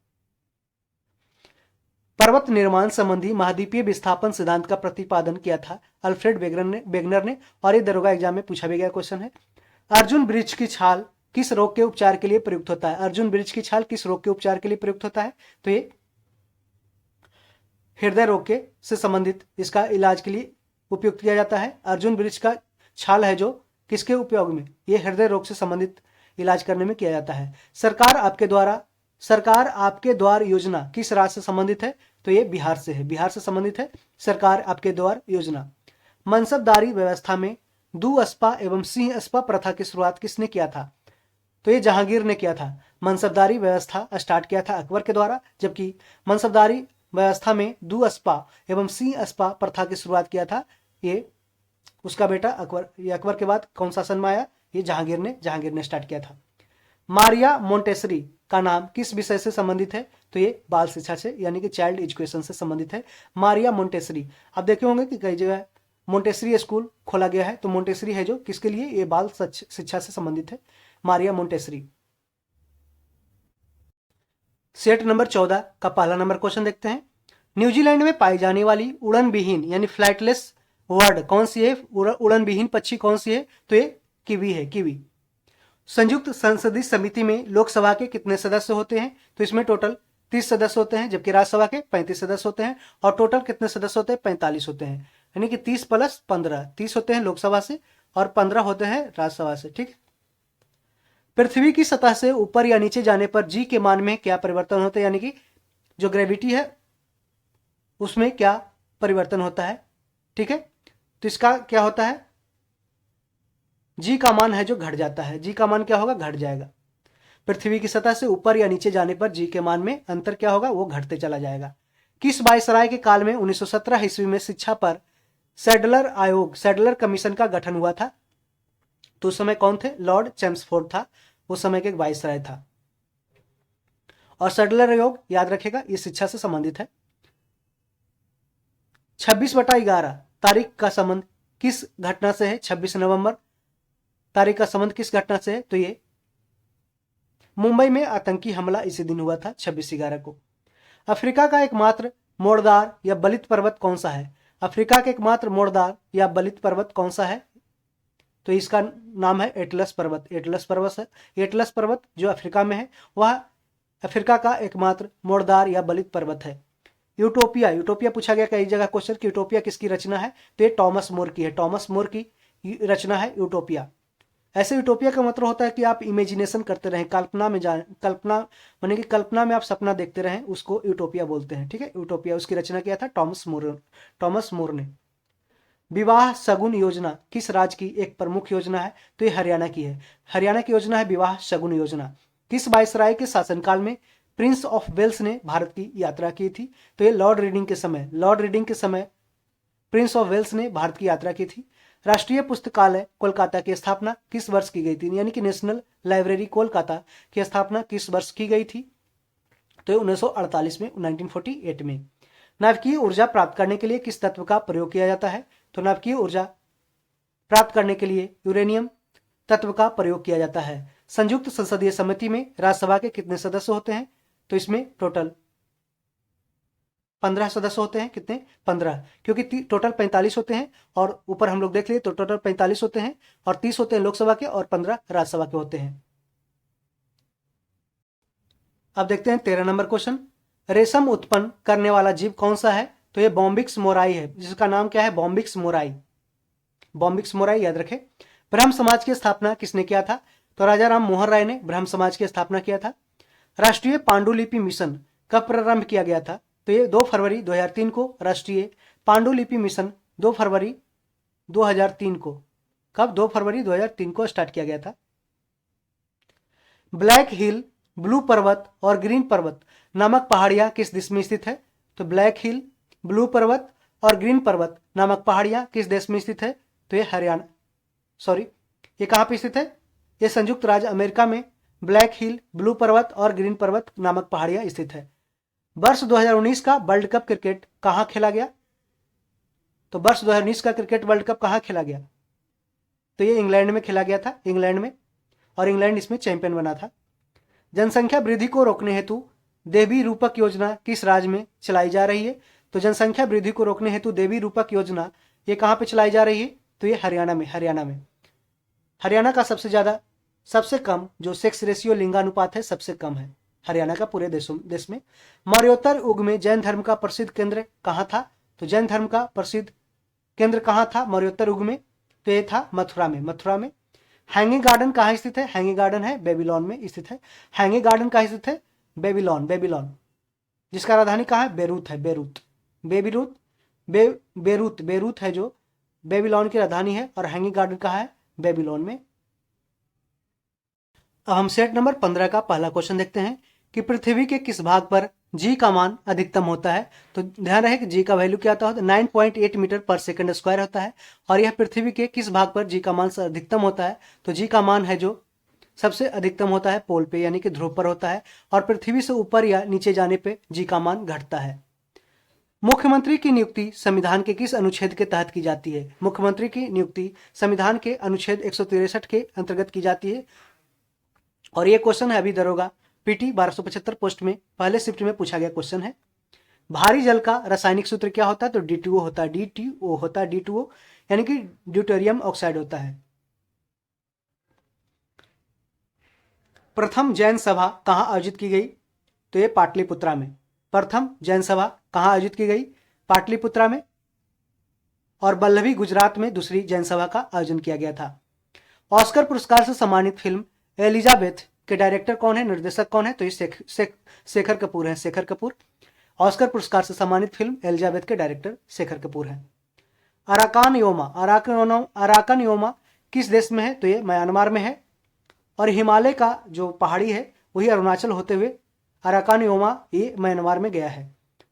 पर्वत निर्माण संबंधी महाद्वीपीय विस्थापन सिद्धांत का प्रतिपादन किया था अल्फ्रेड वेगनर ने। और ये दरोगा एग्जाम में पूछा भी गया क्वेश्चन है। अर्जुन वृक्ष की छाल किस रोग के उपचार के लिए प्रयुक्त होता है? अर्जुन वृक्ष की छाल किस रोग के उपचार के लिए प्रयुक्त होता है? तो ये हृदय रोग के से संबंधित इसका इलाज के लिए उपयोग किया जाता है। अर्जुन वृक्ष का छाल है जो किसके उपयोग में? ये हृदय रोग से संबंधित इलाज करने में किया जाता है। सरकार आपके द्वार योजना किस राज्य से संबंधित है? तो ये बिहार से है, बिहार से संबंधित है सरकार आपके द्वार योजना। मनसबदारी व्यवस्था में दुअस्पा एवं सिंहस्पा प्रथा की शुरुआत किसने किया था? तो ये जहांगीर ने किया था। मनसबदारी व्यवस्था स्टार्ट किया था अकबर के द्वारा, जबकि मनसबदारी व्यवस्था में दुअस्पा एवं सिंहस्पा प्रथा की शुरुआत किया था ये उसका बेटा अकबर। ये अकबर के बाद कौन शासन में आया? ये जहांगीर ने स्टार्ट किया था। मारिया मोंटेसरी का नाम किस विषय से संबंधित है? तो ये बाल शिक्षा से यानी कि चाइल्ड एजुकेशन से संबंधित है। मारिया मोंटेसरी, आप देखे होंगे कि कई जगह मोंटेसरी स्कूल खोला गया है, तो मोंटेसरी है जो किसके लिए? ये बाल शिक्षा से संबंधित है, मारिया मोंटेसरी। सेट नंबर 14 का पहला नंबर क्वेश्चन देखते हैं। न्यूजीलैंड में पाई जाने वाली उड़न विहीन यानी फ्लाइटलेस बर्ड कौन सी है? उड़न विहीन पक्षी कौन सी है? तो ये कीवी है, कीवी। संयुक्त संसदीय समिति में लोकसभा के कितने सदस्य होते हैं? तो इसमें टोटल 30 सदस्य होते हैं, जबकि राज्यसभा के 35 सदस्य होते हैं। और टोटल कितने सदस्य होते हैं? 45 होते हैं, यानी कि 30 + 15, 30 होते हैं लोकसभा से और 15 होते हैं राज्यसभा से। ठीक। पृथ्वी की सतह से ऊपर या नीचे जाने पर जी के मान में क्या परिवर्तन होते हैं, यानी कि जो ग्रेविटी है उसमें क्या परिवर्तन होता है? ठीक है, तो इसका क्या होता है? जी का मान है जो घट जाता है। जी का मान क्या होगा? घट जाएगा। पृथ्वी की सतह से ऊपर या नीचे जाने पर जी के मान में अंतर क्या होगा? वो घटते चला जाएगा। किस वायसराय के काल में 1917 ईस्वी में शिक्षा पर सैडलर आयोग, सैडलर कमीशन का गठन हुआ था? तो उस समय कौन थे? लॉर्ड चेम्सफोर्ड था, उस समय के एक वायसराय था। और सैडलर आयोग याद रखेगा ये शिक्षा से संबंधित है। 26/11 तारीख का संबंध किस घटना से है? 26 नवंबर तारीख का संबंध किस घटना से है? तो ये मुंबई में आतंकी हमला इसी दिन हुआ था, 26/11 को। अफ्रीका का एकमात्र मोड़दार या बलित पर्वत कौन सा है? अफ्रीका का एकमात्र मोड़दार या बलित पर्वत कौन सा है? तो इसका नाम है एटलस पर्वत। एटलस पर्वत है, एटलस पर्वत जो अफ्रीका में है वह अफ्रीका का एकमात्र मोड़दार या बलित पर्वत है। यूटोपिया, यूटोपिया पूछा गया कई जगह क्वेश्चन कि यूटोपिया किसकी रचना है? तो ये टॉमस मोर की है। टॉमस मोर की रचना है यूटोपिया। ऐसे यूटोपिया का मतलब होता है कि आप इमेजिनेशन करते रहें, कल्पना में जाएं, कल्पना माने कि कल्पना में आप सपना देखते रहें, उसको यूटोपिया बोलते हैं। ठीक है, यूटोपिया, उसकी रचना किया था टॉमस मोर ने। विवाह शगुन योजना किस राज्य की एक प्रमुख योजना है? तो ये हरियाणा की है। हरियाणा की योजना है विवाह शगुन योजना। किस वायसराय के शासनकाल में प्रिंस ऑफ वेल्स ने भारत की यात्रा की थी? तो ये लॉर्ड रीडिंग के समय प्रिंस ऑफ वेल्स ने भारत की यात्रा की थी। राष्ट्रीय पुस्तकालय कोलकाता की स्थापना किस वर्ष की गई थी? यानी कि नेशनल लाइब्रेरी कोलकाता की स्थापना किस वर्ष की गई थी? तो 1948 में, 1948 में। नाभिकीय ऊर्जा प्राप्त करने के लिए किस तत्व का प्रयोग किया जाता है? तो नाभिकीय ऊर्जा प्राप्त करने के लिए यूरेनियम तत्व का प्रयोग किया जाता है। संयुक्त संसदीय समिति में राज्यसभा के कितने सदस्य होते हैं? तो इसमें टोटल 15 सदस्य होते हैं। कितने? 15, क्योंकि टोटल 45 होते हैं और ऊपर हम लोग देख लिए तो टोटल 45 होते हैं और 30 होते हैं लोकसभा के और 15 राज्यसभा के होते हैं। अब देखते हैं 13 नंबर क्वेश्चन। रेशम उत्पन्न करने वाला जीव कौन सा है? तो ये बॉम्बिक्स मोराई है, जिसका नाम क्या है? Bombyx mori. बॉम्बिक्स मोराई याद रखें। ब्रह्म समाज की स्थापना किसने किया था? तो राजा राम मोहन राय ने ब्रह्म समाज की स्थापना किया था। राष्ट्रीय पांडुलिपि मिशन कब प्रारंभ किया गया था? तो ये 2 फरवरी 2003 को राष्ट्रीय पांडुलिपि मिशन 2 फरवरी 2003 को, कब? 2 फरवरी 2003 को स्टार्ट किया गया था। ब्लैक हिल, ब्लू पर्वत और ग्रीन पर्वत नामक पहाड़ियां किस देश में स्थित है? तो ब्लैक हिल, ब्लू पर्वत और ग्रीन पर्वत नामक पहाड़ियां किस देश में स्थित है? तो ये हरियाणा, ये कहां पे स्थित है? ये संयुक्त राज्य अमेरिका में ब्लैक हिल, ब्लू पर्वत और ग्रीन पर्वत नामक पहाड़ियां स्थित है। वर्ष 2019 का वर्ल्ड कप क्रिकेट कहां खेला गया? तो वर्ष 2019 का क्रिकेट वर्ल्ड कप कहां खेला गया? तो ये इंग्लैंड में खेला गया था, इंग्लैंड में, और इंग्लैंड इसमें चैंपियन बना था। जनसंख्या वृद्धि को रोकने हेतु देवी रूपक योजना किस राज्य में चलाई जा रही है? तो जनसंख्या वृद्धि को रोकने हेतु देवी रूपक योजना ये कहां पे चलाई जा रही है? तो ये हरियाणा में। हरियाणा का सबसे कम जो सेक्स रेशियो लिंगानुपात है सबसे कम है हरियाणा का पूरे देश में। मौर्योत्तर युग में जैन धर्म का प्रसिद्ध केंद्र कहां था? तो जैन धर्म का प्रसिद्ध केंद्र कहां था मौर्योत्तर युग में? तो ये था मथुरा में। हैंगिंग गार्डन कहाँ स्थित है? हैंगिंग गार्डन है बेबीलोन में स्थित है। हैंगिंग गार्डन कहाँ स्थित है? बेबीलोन, जिसका राजधानी कहाँ है? बेरूत है। बेरूत है जो बेबीलोन की राजधानी है, और हैंगिंग गार्डन कहाँ है? बेबीलोन में। अब हम सेट नंबर 15 का पहला क्वेश्चन देखते हैं कि पृथ्वी के किस भाग पर जी का मान अधिकतम होता है? तो ध्यान रहे कि जी का वैल्यू क्या होता है? 9.8 मीटर पर सेकंड स्क्वायर होता है। और यह पृथ्वी के किस भाग पर जी का मान से अधिकतम होता है? तो जी का मान है जो सबसे अधिकतम होता है पोल पे, यानी कि ध्रुव पर होता है, और पृथ्वी से ऊपर या नीचे जाने पे जी का मान घटता है। मुख्यमंत्री की नियुक्ति संविधान के किस अनुच्छेद के तहत की जाती है? मुख्यमंत्री की नियुक्ति संविधान के अनुच्छेद 163 के अंतर्गत की जाती है। और ये क्वेश्चन है अभी दरोगा पीटी 1275 पोस्ट में पहले शिफ्ट में पूछा गया क्वेश्चन है। भारी जल का रासायनिक सूत्र क्या होता है? तो D2O होता है। यानी कि ड्यूटेरियम ऑक्साइड होता है। प्रथम जैन सभा कहाँ आयोजित की गई? तो ये पाटलिपुत्रा में। प्रथम जैन सभा कहाँ आयोजित की गई? पाटलिपुत्रा में। और बल्लभी गुजरात में दूसरी जैन सभा का आयोजन किया गया था। ऑस्कर पुरस्कार से सम्मानित फिल्म एलिजाबेथ के डायरेक्टर कौन है, निर्देशक कौन है? तो ये शेखर कपूर है, शेखर कपूर। ऑस्कर पुरस्कार से सम्मानित फिल्म एलिजाबेथ के डायरेक्टर शेखर कपूर हैं। अराकान योमा, अराकान योमा किस देश में है? तो ये म्यांमार में है। और हिमालय का जो पहाड़ी है वही अरुणाचल होते हुए अराकान योमा ये म्यांमार में गया है।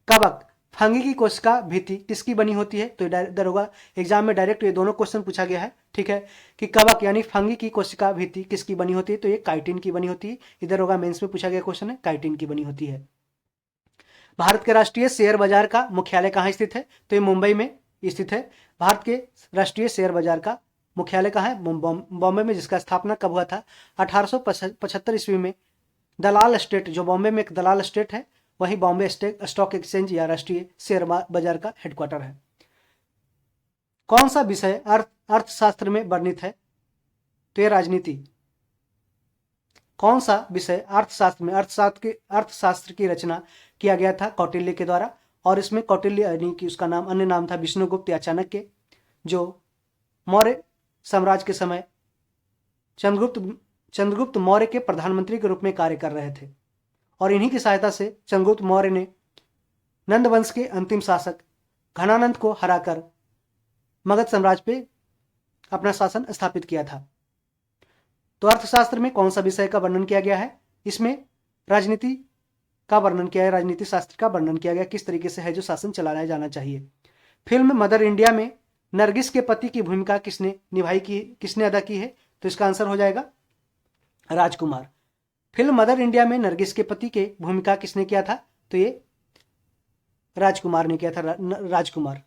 कवक, फंगी की कोशिका भित्ति किसकी बनी होती है? तो दरोगा एग्जाम में डायरेक्ट ये दोनों क्वेश्चन पूछा गया है, ठीक है, कि कवक यानी फंगी की कोशिका भित्ति किसकी बनी होती है? तो ये काइटिन की बनी होती है। इधर होगा मेंस में पूछा गया क्वेश्चन है, काइटिन की बनी होती है। भारत के राष्ट्रीय शेयर बाजार का मुख्यालय कहाँ स्थित है? तो ये मुंबई में स्थित है। भारत के राष्ट्रीय शेयर बाजार का मुख्यालय कहाँ है? बॉम्बे में, जिसका स्थापना कब हुआ था? 1875 ईस्वी में। दलाल स्टेट, जो बॉम्बे में एक दलाल स्टेट है, वही बॉम्बे स्टॉक एक्सचेंज या राष्ट्रीय शेयर बाजार का हेडक्वार्टर है। कौन सा विषय अर्थशास्त्र में वर्णित है? तो ये राजनीति। कौन सा विषय अर्थशास्त्र में अर्थशास्त्र की रचना किया गया था? कौटिल्य के द्वारा। और इसमें कौटिल्य यानी कि उसका नाम अन्य नाम था विष्णुगुप्त या चाणक्य, जो मौर्य साम्राज्य के समय चंद्रगुप्त मौर्य के प्रधानमंत्री के रूप में कार्य कर रहे थे। और इन्हीं की सहायता से चंद्रगुप्त मौर्य ने नंद वंश के अंतिम शासक घनानंद को हराकर मगध साम्राज्य पे अपना शासन स्थापित किया था। तो अर्थशास्त्र में कौन सा विषय का वर्णन किया गया है? इसमें राजनीति का वर्णन किया है, राजनीति शास्त्र का वर्णन किया गया, किस तरीके से है जो शासन चलाया जाना चाहिए। फिल्म मदर इंडिया में नरगिस के पति की भूमिका किसने अदा की है? तो इसका आंसर हो जाएगा राजकुमार। फिल्म मदर इंडिया में नरगिस के पति की भूमिका किसने किया था? तो ये राजकुमार ने किया था, राजकुमार।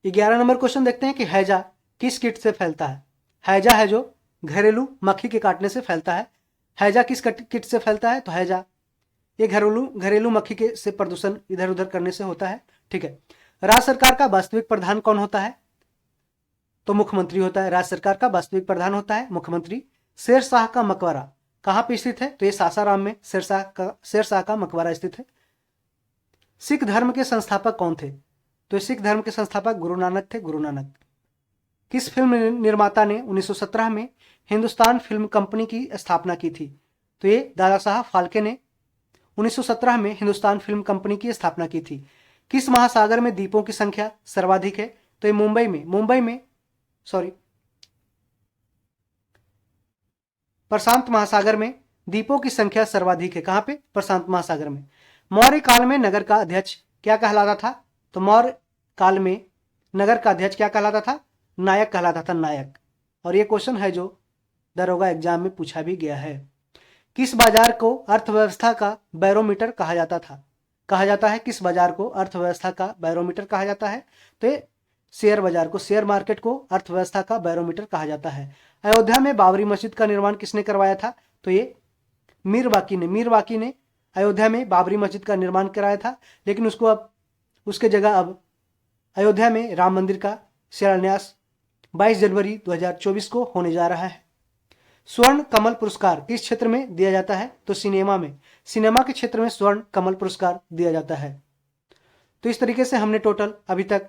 11 नंबर क्वेश्चन देखते हैं कि हैजा किस कीट से फैलता है? हैजा है जो घरेलू मक्खी के काटने से फैलता है। हैजा किस कीट से फैलता है? तो हैजा ये घरेलू मक्खी के से प्रदूषण इधर उधर करने से होता है, ठीक है। राज्य सरकार का वास्तविक प्रधान कौन होता है? तो मुख्यमंत्री होता है। राज्य सरकार का वास्तविक प्रधान होता है मुख्यमंत्री। शेरशाह का मकबरा कहाँ पे स्थित है? तो ये सासाराम में शेरशाह का मकबरा स्थित है। सिख धर्म के संस्थापक कौन थे? तो सिख धर्म के संस्थापक गुरु नानक थे, गुरु नानक। किस फिल्म निर्माता ने 1917 में हिंदुस्तान फिल्म कंपनी की स्थापना की थी? तो ये दादा साहब फाल्के ने 1917 में हिंदुस्तान फिल्म कंपनी की स्थापना की थी। किस महासागर में द्वीपों की संख्या सर्वाधिक है? तो ये प्रशांत महासागर में द्वीपों की संख्या सर्वाधिक है। कहां पे? प्रशांत महासागर में। मौर्य काल में नगर का अध्यक्ष क्या कहलाता था? तो मौर्य काल में नगर का अध्यक्ष क्या कहलाता था? नायक कहलाता था, नायक। और ये क्वेश्चन है जो दरोगा एग्जाम में पूछा भी गया है। किस बाजार को अर्थव्यवस्था का बैरोमीटर कहा जाता है? किस बाजार को अर्थव्यवस्था का बैरोमीटर कहा जाता है? तो ये शेयर बाजार को, शेयर मार्केट को अर्थव्यवस्था का बैरोमीटर कहा जाता है। अयोध्या में बाबरी मस्जिद का निर्माण किसने करवाया था? तो ये मीर वाकी ने अयोध्या में बाबरी मस्जिद का निर्माण कराया था। लेकिन उसके जगह अब अयोध्या में राम मंदिर का शिलान्यास 22 जनवरी 2024 को होने जा रहा है। स्वर्ण कमल पुरस्कार किस क्षेत्र में दिया जाता है? तो सिनेमा के क्षेत्र में स्वर्ण कमल पुरस्कार दिया जाता है। तो इस तरीके से हमने टोटल अभी तक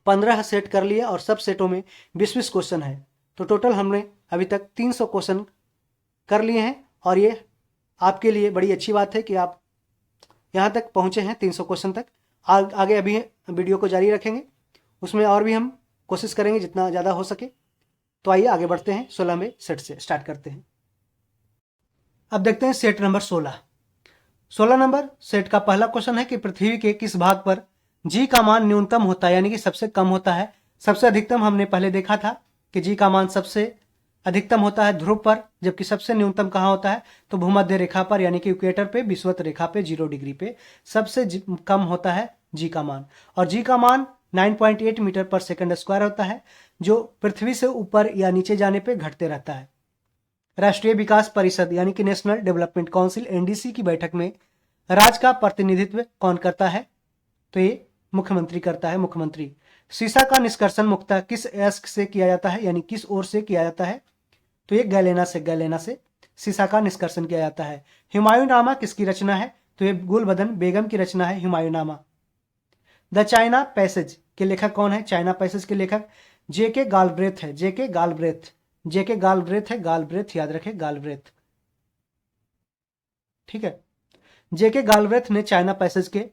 15 सेट कर लिए और सब सेटों में 20-20 क्वेश्चन है। तो टोटल हमने अभी तक 300 क्वेश्चन कर लिए हैं। और ये आपके लिए बड़ी अच्छी बात है कि आप यहाँ तक पहुँचे हैं 300 क्वेश्चन तक। आगे अभी वीडियो को जारी रखेंगे, उसमें और भी हम कोशिश करेंगे जितना ज़्यादा हो सके। तो आइए आगे बढ़ते हैं। 16वें सेट से स्टार्ट करते हैं। अब देखते हैं सेट नंबर 16 नंबर सेट का पहला क्वेश्चन है कि पृथ्वी के किस भाग पर जी का मान न्यूनतम होता है, यानी कि सबसे कम होता है? सबसे अधिकतम हमने पहले देखा था कि जी का मान सबसे अधिकतम होता है ध्रुव पर, जबकि सबसे न्यूनतम कहाँ होता है? तो भूमध्य रेखा पर, यानी कि इक्वेटर पे, विषुवत रेखा पे 0 डिग्री पे सबसे कम होता है जी का मान। और जी का मान 9.8 मीटर पर सेकंड स्क्वायर होता है, जो पृथ्वी से ऊपर या नीचे जाने पे घटते रहता है। राष्ट्रीय विकास परिषद यानी कि नेशनल डेवलपमेंट काउंसिल एनडीसी की बैठक में राज्य का प्रतिनिधित्व कौन करता है? तो ये मुख्यमंत्री करता है, मुख्यमंत्री। शीशा का निष्कर्षण मुख्यतः किस अयस्क से किया जाता है, यानी किस ओर से किया जाता है? तो ये गैलेना से सीसा का निष्कर्षण किया जाता है। हुमायूंनामा किसकी रचना है? तो ये गुलबदन बेगम की रचना है हुमायूंनामा। द चाइना पैसेज के लेखक कौन है? चाइना पैसेज के लेखक जेके गालब्रेथ है। जेके गालब्रेथ है, गालब्रेथ याद रखें, गालब्रेथ। ठीक है, जेके गालब्रेथ ने चाइना पैसेज के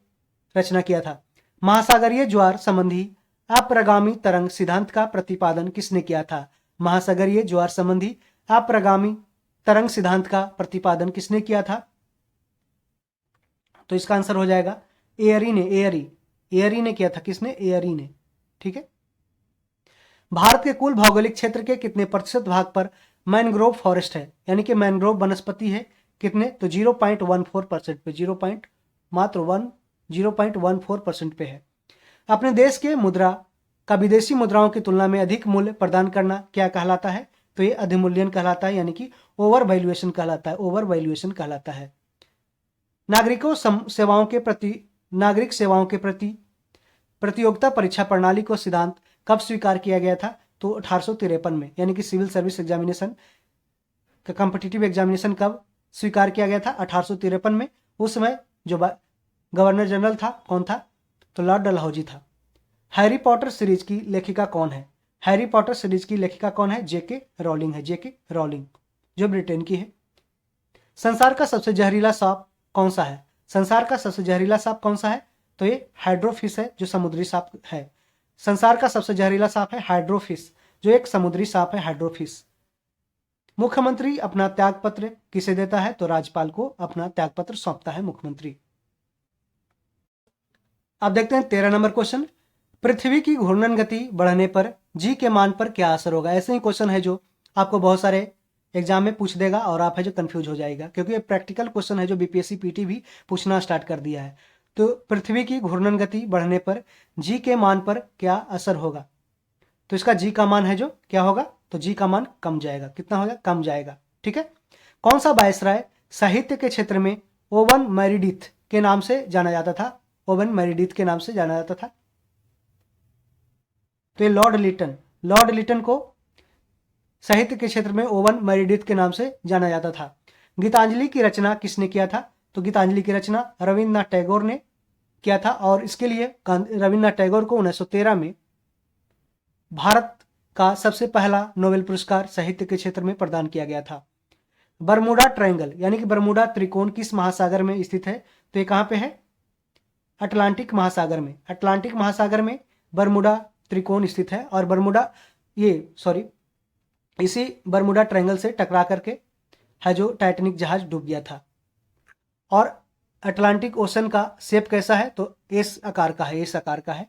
रचना किया था। महासागरीय ज्वार संबंधी अप्रगामी तरंग सिद्धांत का प्रतिपादन किसने किया था? महासागरीय ज्वार संबंधी अप्रगामी तरंग सिद्धांत का प्रतिपादन किसने किया था? तो इसका आंसर हो जाएगा एयरी ने। एयरी ने किया था। किसने? एयरी ने। ठीक है। भारत के कुल भौगोलिक क्षेत्र के कितने प्रतिशत भाग पर मैनग्रोव फॉरेस्ट है, यानी कि मैनग्रोव वनस्पति है? कितने? तो 0.14% पे, 0.14% पे है। अपने देश के मुद्रा का विदेशी मुद्राओं की तुलना में अधिक मूल्य प्रदान करना क्या कहलाता है? तो ये अधिमूल्यन कहलाता है, यानी कि ओवर वैल्यूएशन कहलाता है। ओवर वैल्यूएशन कहलाता है। नागरिक सेवाओं के प्रति प्रतियोगिता परीक्षा प्रणाली को सिद्धांत कब स्वीकार किया गया था? तो 1853 में, यानी कि सिविल सर्विस एग्जामिनेशन का कॉम्पिटिटिव एग्जामिनेशन कब स्वीकार किया गया था? 1853 में। उस समय जो गवर्नर जनरल था, कौन था? तो लॉर्ड डलहौजी था। हैरी पॉटर सीरीज की लेखिका कौन है? हैरी पॉटर सीरीज की लेखिका कौन है? जेके रॉलिंग है। जेके रॉलिंग, जो ब्रिटेन की है। संसार का सबसे जहरीला सांप कौन सा है? संसार का सबसे जहरीला सांप कौन सा है? तो ये हाइड्रोफिश है, जो समुद्री सांप है। संसार का सबसे जहरीला सांप है हाइड्रोफिश, जो एक समुद्री सांप है, हाइड्रोफिश। मुख्यमंत्री अपना त्यागपत्र किसे देता है? तो राज्यपाल को अपना त्यागपत्र सौंपता है मुख्यमंत्री। अब देखते हैं 13 नंबर क्वेश्चन। पृथ्वी की घूर्णन गति बढ़ने पर जी के मान पर क्या असर होगा? ऐसे ही क्वेश्चन है जो आपको बहुत सारे एग्जाम में पूछ देगा और आप है जो कंफ्यूज हो जाएगा, क्योंकि ये प्रैक्टिकल क्वेश्चन है जो बीपीएससी पीटी भी पूछना स्टार्ट कर दिया है। तो पृथ्वी की घूर्णन गति बढ़ने पर जी के मान पर क्या असर होगा? तो इसका जी का मान है जो क्या होगा? तो जी का मान कम जाएगा। कितना होगा? कम जाएगा। ठीक है। कौन सा वायसराय साहित्य के क्षेत्र में ओवन मेरिडिथ के नाम से जाना जाता था? ओवन मेरिडिथ के नाम से जाना जाता था। तो ये लॉर्ड लिटन को साहित्य के क्षेत्र में ओवन मेरिडिथ के नाम से जाना जाता था। गीतांजलि की रचना किसने किया था? तो गीतांजलि की रचना रविन्द्रनाथ टैगोर ने किया था, और इसके लिए रविन्द्रनाथ टैगोर को 1913 में भारत का सबसे पहला नोबेल पुरस्कार साहित्य के क्षेत्र में प्रदान किया गया था। बरमुडा ट्रायंगल यानी कि बरमुडा त्रिकोण किस महासागर में स्थित है? तो ये कहां पे है? अटलांटिक महासागर में। अटलांटिक महासागर में बरमुडा त्रिकोण स्थित है। और इसी बरमुडा ट्रायंगल से टकरा करके है जो टाइटैनिक जहाज डूब गया था। और अटलांटिक ओशन का शेप कैसा है? तो एस आकार का है। एस आकार का है।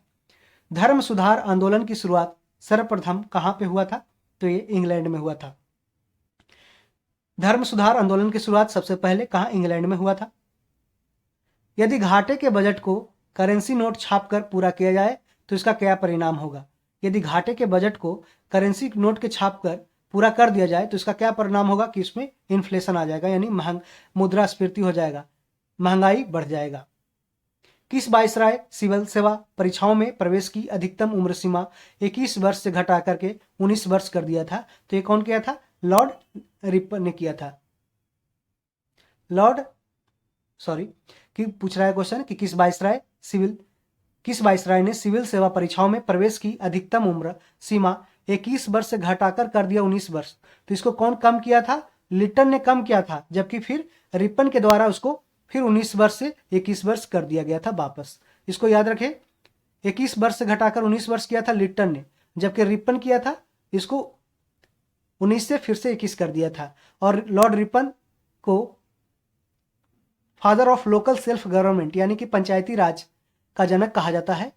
धर्म सुधार आंदोलन की शुरुआत सर्वप्रथम कहां पे हुआ था? तो ये इंग्लैंड में हुआ था। धर्म सुधार आंदोलन की शुरुआत सबसे पहले कहां? इंग्लैंड में हुआ था। यदि घाटे के बजट को करेंसी नोट छापकर पूरा किया जाए तो इसका क्या परिणाम होगा? यदि घाटे के बजट को करेंसी नोट के छापकर पूरा कर दिया जाए तो इसका क्या परिणाम होगा? कि इसमें इन्फ्लेशन आ जाएगा, यानी मुद्रास्फीति हो जाएगा, महंगाई बढ़ जाएगा। किस वायसराय सिविल सेवा परीक्षाओं में प्रवेश की अधिकतम उम्र सीमा 21 वर्ष से घटा करके 19 वर्ष कर दिया था? तो ये कौन किया था? लॉर्ड रिपन ने किया था। पूछ रहा है क्वेश्चन कि किस वायसराय ने सिविल सेवा परीक्षाओं में प्रवेश की अधिकतम उम्र सीमा 21 वर्ष से घटाकर कर दिया 19 वर्ष? तो इसको कौन कम किया था? लिटन ने कम किया था, जबकि फिर रिपन के द्वारा उसको फिर 19 वर्ष से 21 वर्ष कर दिया गया था वापस। इसको याद रखें, 21 वर्ष से घटाकर 19 वर्ष किया था लिटन ने, जबकि रिपन किया था इसको 19 से फिर से 21 कर दिया था। और लॉर्ड रिपन को father of local self government यानी कि पंचायती राज का जनक कहा जाता है।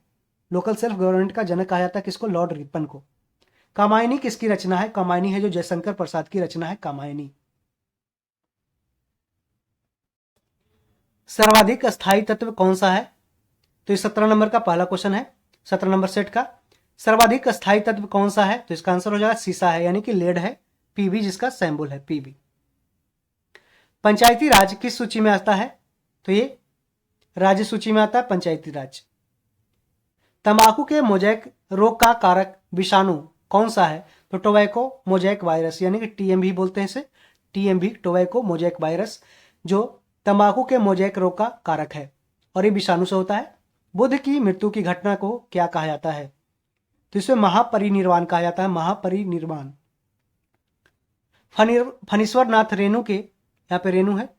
लोकल सेल्फ गवर्नमेंट का जनक कहा जाता है किसको? लॉर्ड रिपन को। कामायनी किसकी रचना है? कामायनी है जो जयशंकर प्रसाद की रचना है, कामायनी। सर्वाधिक स्थायी तत्व कौन सा है? तो ये 17 नंबर का पहला क्वेश्चन है, 17 नंबर सेट का। सर्वाधिक स्थायी तत्व कौन सा है? तो इसका आंसर हो जाएगा सीसा है, यानी कि लेड है, पीबी जिसका सैंबल है, पीबी। पंचायती राज किस सूची में आता है? तो ये राज्य सूची में आता है पंचायती राज। तंबाकू के मोजैक रोग का कारक विषाणु कौन सा है? तो टोबैको मोजैक वायरस यानी कि टीएमवी बोलते हैं इसे, टीएमवी टोबैको मोजैक वायरस, जो तंबाकू के मोजैक रोग का कारक है और ये विषाणु से होता है। बुद्ध की मृत्यु की घटना को क्या कहा जाता है? तो इसे महापरिनिर्वाण कहा जाता है, महापरिनिर्वाण। फणीश्वर नाथ रेणु के, यहाँ पे रेणु है,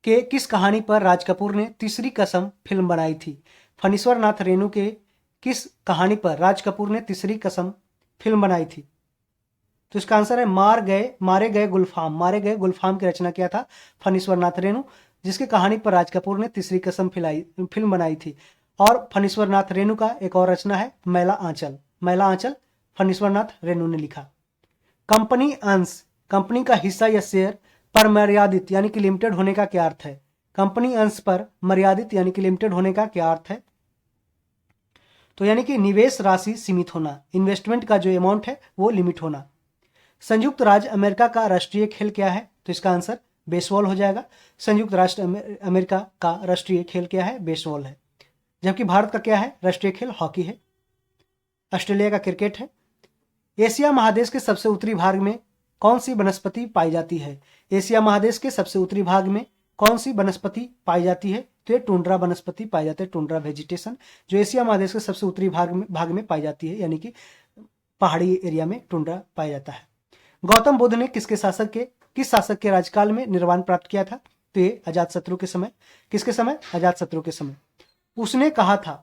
के किस कहानी पर राज कपूर ने तीसरी कसम फिल्म बनाई थी? फणीश्वर नाथ रेणु के किस कहानी पर राज कपूर ने तीसरी कसम फिल्म बनाई थी? तो इसका आंसर है मारे गए गुलफाम की रचना किया था फणीश्वर नाथ रेणु, जिसकी कहानी पर राज कपूर ने तीसरी कसम फिल्म बनाई थी। और फणीश्वर नाथ रेणु का एक और रचना है मैला आंचल फणीश्वर नाथ रेणु ने लिखा। कंपनी अंश, कंपनी का हिस्सा या शेयर पर मर्यादित यानी कि लिमिटेड होने का क्या अर्थ है? कंपनी अंश पर मर्यादित यानी कि लिमिटेड होने का क्या अर्थ है? तो यानी कि निवेश राशि सीमित होना, इन्वेस्टमेंट का जो अमाउंट है वो लिमिट होना। संयुक्त राज्य अमेरिका का राष्ट्रीय खेल क्या है? तो इसका आंसर बेसबॉल हो जाएगा। संयुक्त राष्ट्र अमेरिका का राष्ट्रीय खेल क्या है? बेसबॉल है। जबकि भारत का क्या है? राष्ट्रीय खेल हॉकी है। ऑस्ट्रेलिया का क्रिकेट है। एशिया महादेश के सबसे उत्तरी भाग में कौन सी वनस्पति पाई जाती है? एशिया महादेश के सबसे उत्तरी भाग में कौन सी वनस्पति पाई जाती है? तो ये टुंड्रा वनस्पति पाई जाती है, टुंड्रा वेजिटेशन, जो एशिया महादेश के सबसे उत्तरी भाग में पाई जाती है, यानी कि पहाड़ी एरिया में टुंड्रा पाया जाता है। गौतम बुद्ध ने किस शासक के राजकाल में निर्वाण प्राप्त किया था? तो ये अजातशत्रु के समय। किसके समय? अजातशत्रु के समय। उसने कहा था,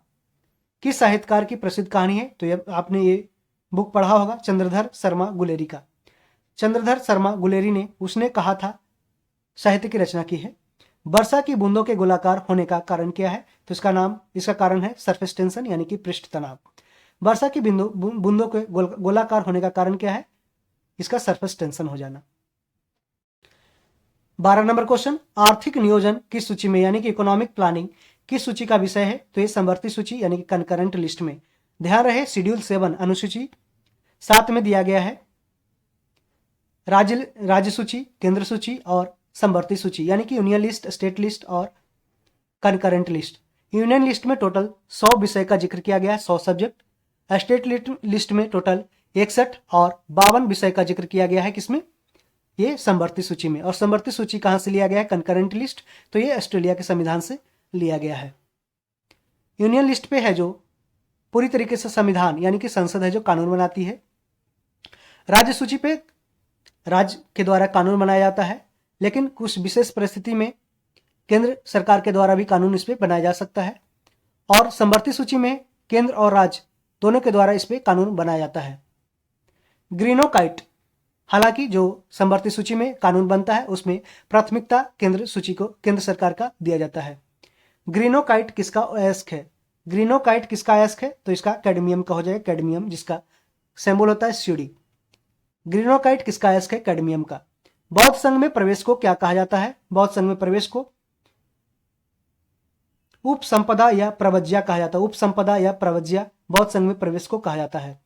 किस साहित्यकार की प्रसिद्ध कहानी है? तो ये आपने ये बुक पढ़ा होगा, चंद्रधर शर्मा गुलेरी का। चंद्रधर शर्मा गुलेरी ने उसने कहा था साहित्य की रचना की है। वर्षा की बूंदों के गोलाकार होने का कारण क्या है? तो इसका कारण है सरफेस टेंशन यानी कि पृष्ठ तनाव। वर्षा की बूंदों के गोलाकार होने का कारण क्या है? इसका सरफेस टेंशन हो जाना। 12 नंबर क्वेश्चन, आर्थिक नियोजन किस सूची में यानी कि इकोनॉमिक प्लानिंग किस सूची का विषय है? तो ये समवर्ती सूची यानी कि कंकरेंट लिस्ट में। ध्यान रहे शेड्यूल 7 अनुसूची 7 में दिया गया है राज्य सूची, केंद्र सूची और समवर्ती सूची, यानी कि यूनियन लिस्ट, स्टेट लिस्ट और कंकरेंट लिस्ट। यूनियन लिस्ट में टोटल 100 विषय का जिक्र किया गया है, 100 सब्जेक्ट। स्टेट लिस्ट में टोटल 61 और 52 विषय का जिक्र किया गया है। किसमें? ये समवर्ती सूची में। और समवर्ती सूची कहां से लिया गया है? कंकरेंट लिस्ट, तो ये ऑस्ट्रेलिया के संविधान से लिया गया है। यूनियन लिस्ट पे है जो पूरी तरीके से संविधान यानी कि संसद है जो कानून बनाती है। राज्य सूची पे राज्य के द्वारा कानून बनाया जाता है, लेकिन कुछ विशेष परिस्थिति में केंद्र सरकार के द्वारा भी कानून इस पे बनाया जा सकता है। और समवर्ती सूची में केंद्र और राज्य दोनों के द्वारा इस पे कानून बनाया जाता है। ग्रीनोकाइट, हालांकि जो समवर्ती सूची में कानून बनता है उसमें प्राथमिकता केंद्र सरकार का दिया जाता है। ग्रीनोकाइट किसका अयस्क है? ग्रीनोकाइट किसका अयस्क है? तो इसका कैडमियम का हो जाएगा, कैडमियम जिसका सिंबल होता है सीडी। ग्रीनोकाइट किसका अयस्क है? कैडमियम का। बौद्ध संघ में प्रवेश को क्या कहा जाता है? बौद्ध संघ में प्रवेश को उपसंपदा या प्रवज्या कहा जाता है। उपसंपदा या प्रवज्या बौद्ध संघ में प्रवेश को कहा जाता है।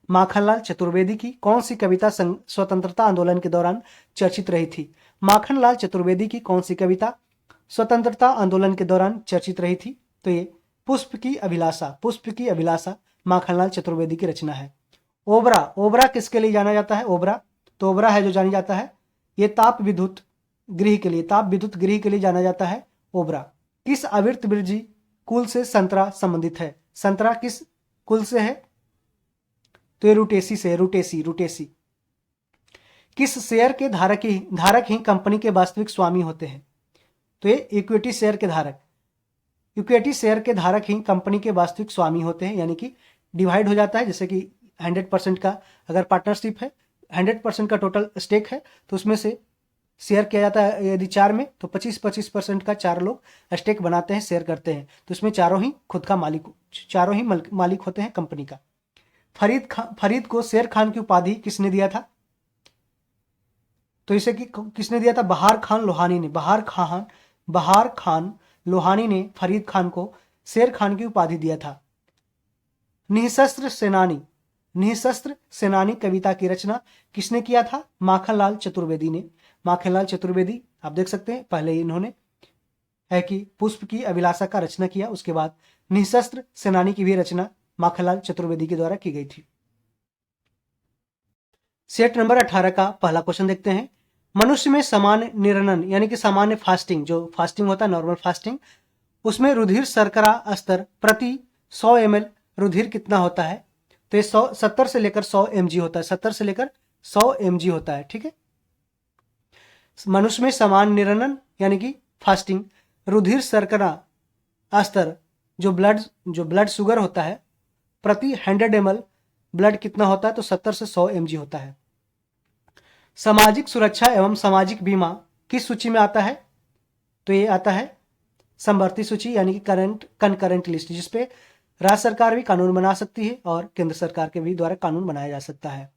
माखनलाल चतुर्वेदी की कौन सी कविता स्वतंत्रता आंदोलन के दौरान चर्चित रही थी? माखनलाल चतुर्वेदी की कौन सी कविता स्वतंत्रता आंदोलन के दौरान चर्चित रही थी? तो ये पुष्प की अभिलाषा माखनलाल चतुर्वेदी की रचना है। ओबरा किसके लिए जाना जाता है? तो ओबरा है जो जाना जाता है ये ताप विद्युत गृह के लिए जाना जाता है ओबरा। किस आवृतबीजी कुल से संतरा संबंधित है? संतरा किस कुल से है? तो ये रूटेसी से, रूटेसी। किस शेयर के धारक ही कंपनी के वास्तविक स्वामी होते हैं? तो ये इक्विटी शेयर के धारक ही कंपनी के वास्तविक स्वामी होते हैं, यानी कि डिवाइड हो जाता है। जैसे कि 100% का अगर पार्टनरशिप है, 100% का टोटल स्टेक है, तो उसमें से शेयर किया जाता है यदि 4 में, तो 25% का 4 लोग स्टेक बनाते हैं, शेयर करते हैं, तो इसमें चारों ही मालिक होते हैं कंपनी का। फरीद को शेर खान की उपाधि किसने दिया था? तो इसे किसने दिया था? बहार खान लोहानी ने फरीद खान को शेर खान की उपाधि दिया था। निःशस्त्र सेनानी कविता की रचना किसने किया था? माखनलाल चतुर्वेदी ने। माखनलाल चतुर्वेदी आप देख सकते हैं, पहले इन्होंने है कि पुष्प की अभिलाषा का रचना किया, उसके बाद निःशस्त्र सेनानी की भी रचना माखनलाल चतुर्वेदी के द्वारा की गई थी। सेट नंबर 18 का पहला क्वेश्चन देखते हैं। मनुष्य में सामान्य निरनन यानी कि सामान्य फास्टिंग, जो फास्टिंग होता है नॉर्मल फास्टिंग, उसमें रुधिर शर्करा स्तर प्रति 100 ml रुधिर कितना होता है? तो ये 70 से लेकर 100 mg होता है, 70 से लेकर 100 mg होता है। ठीक है, मनुष्य में सामान्य निरनन यानी कि फास्टिंग, रुधिर शर्करा स्तर जो ब्लड शुगर होता है प्रति 100 ml ब्लड कितना होता है? तो 70 से 100 mg होता है। सामाजिक सुरक्षा एवं सामाजिक बीमा किस सूची में आता है? तो ये आता है समवर्ती सूची यानी कि कंकरेंट लिस्ट, जिसपे राज्य सरकार भी कानून बना सकती है और केंद्र सरकार के भी द्वारा कानून बनाया जा सकता है।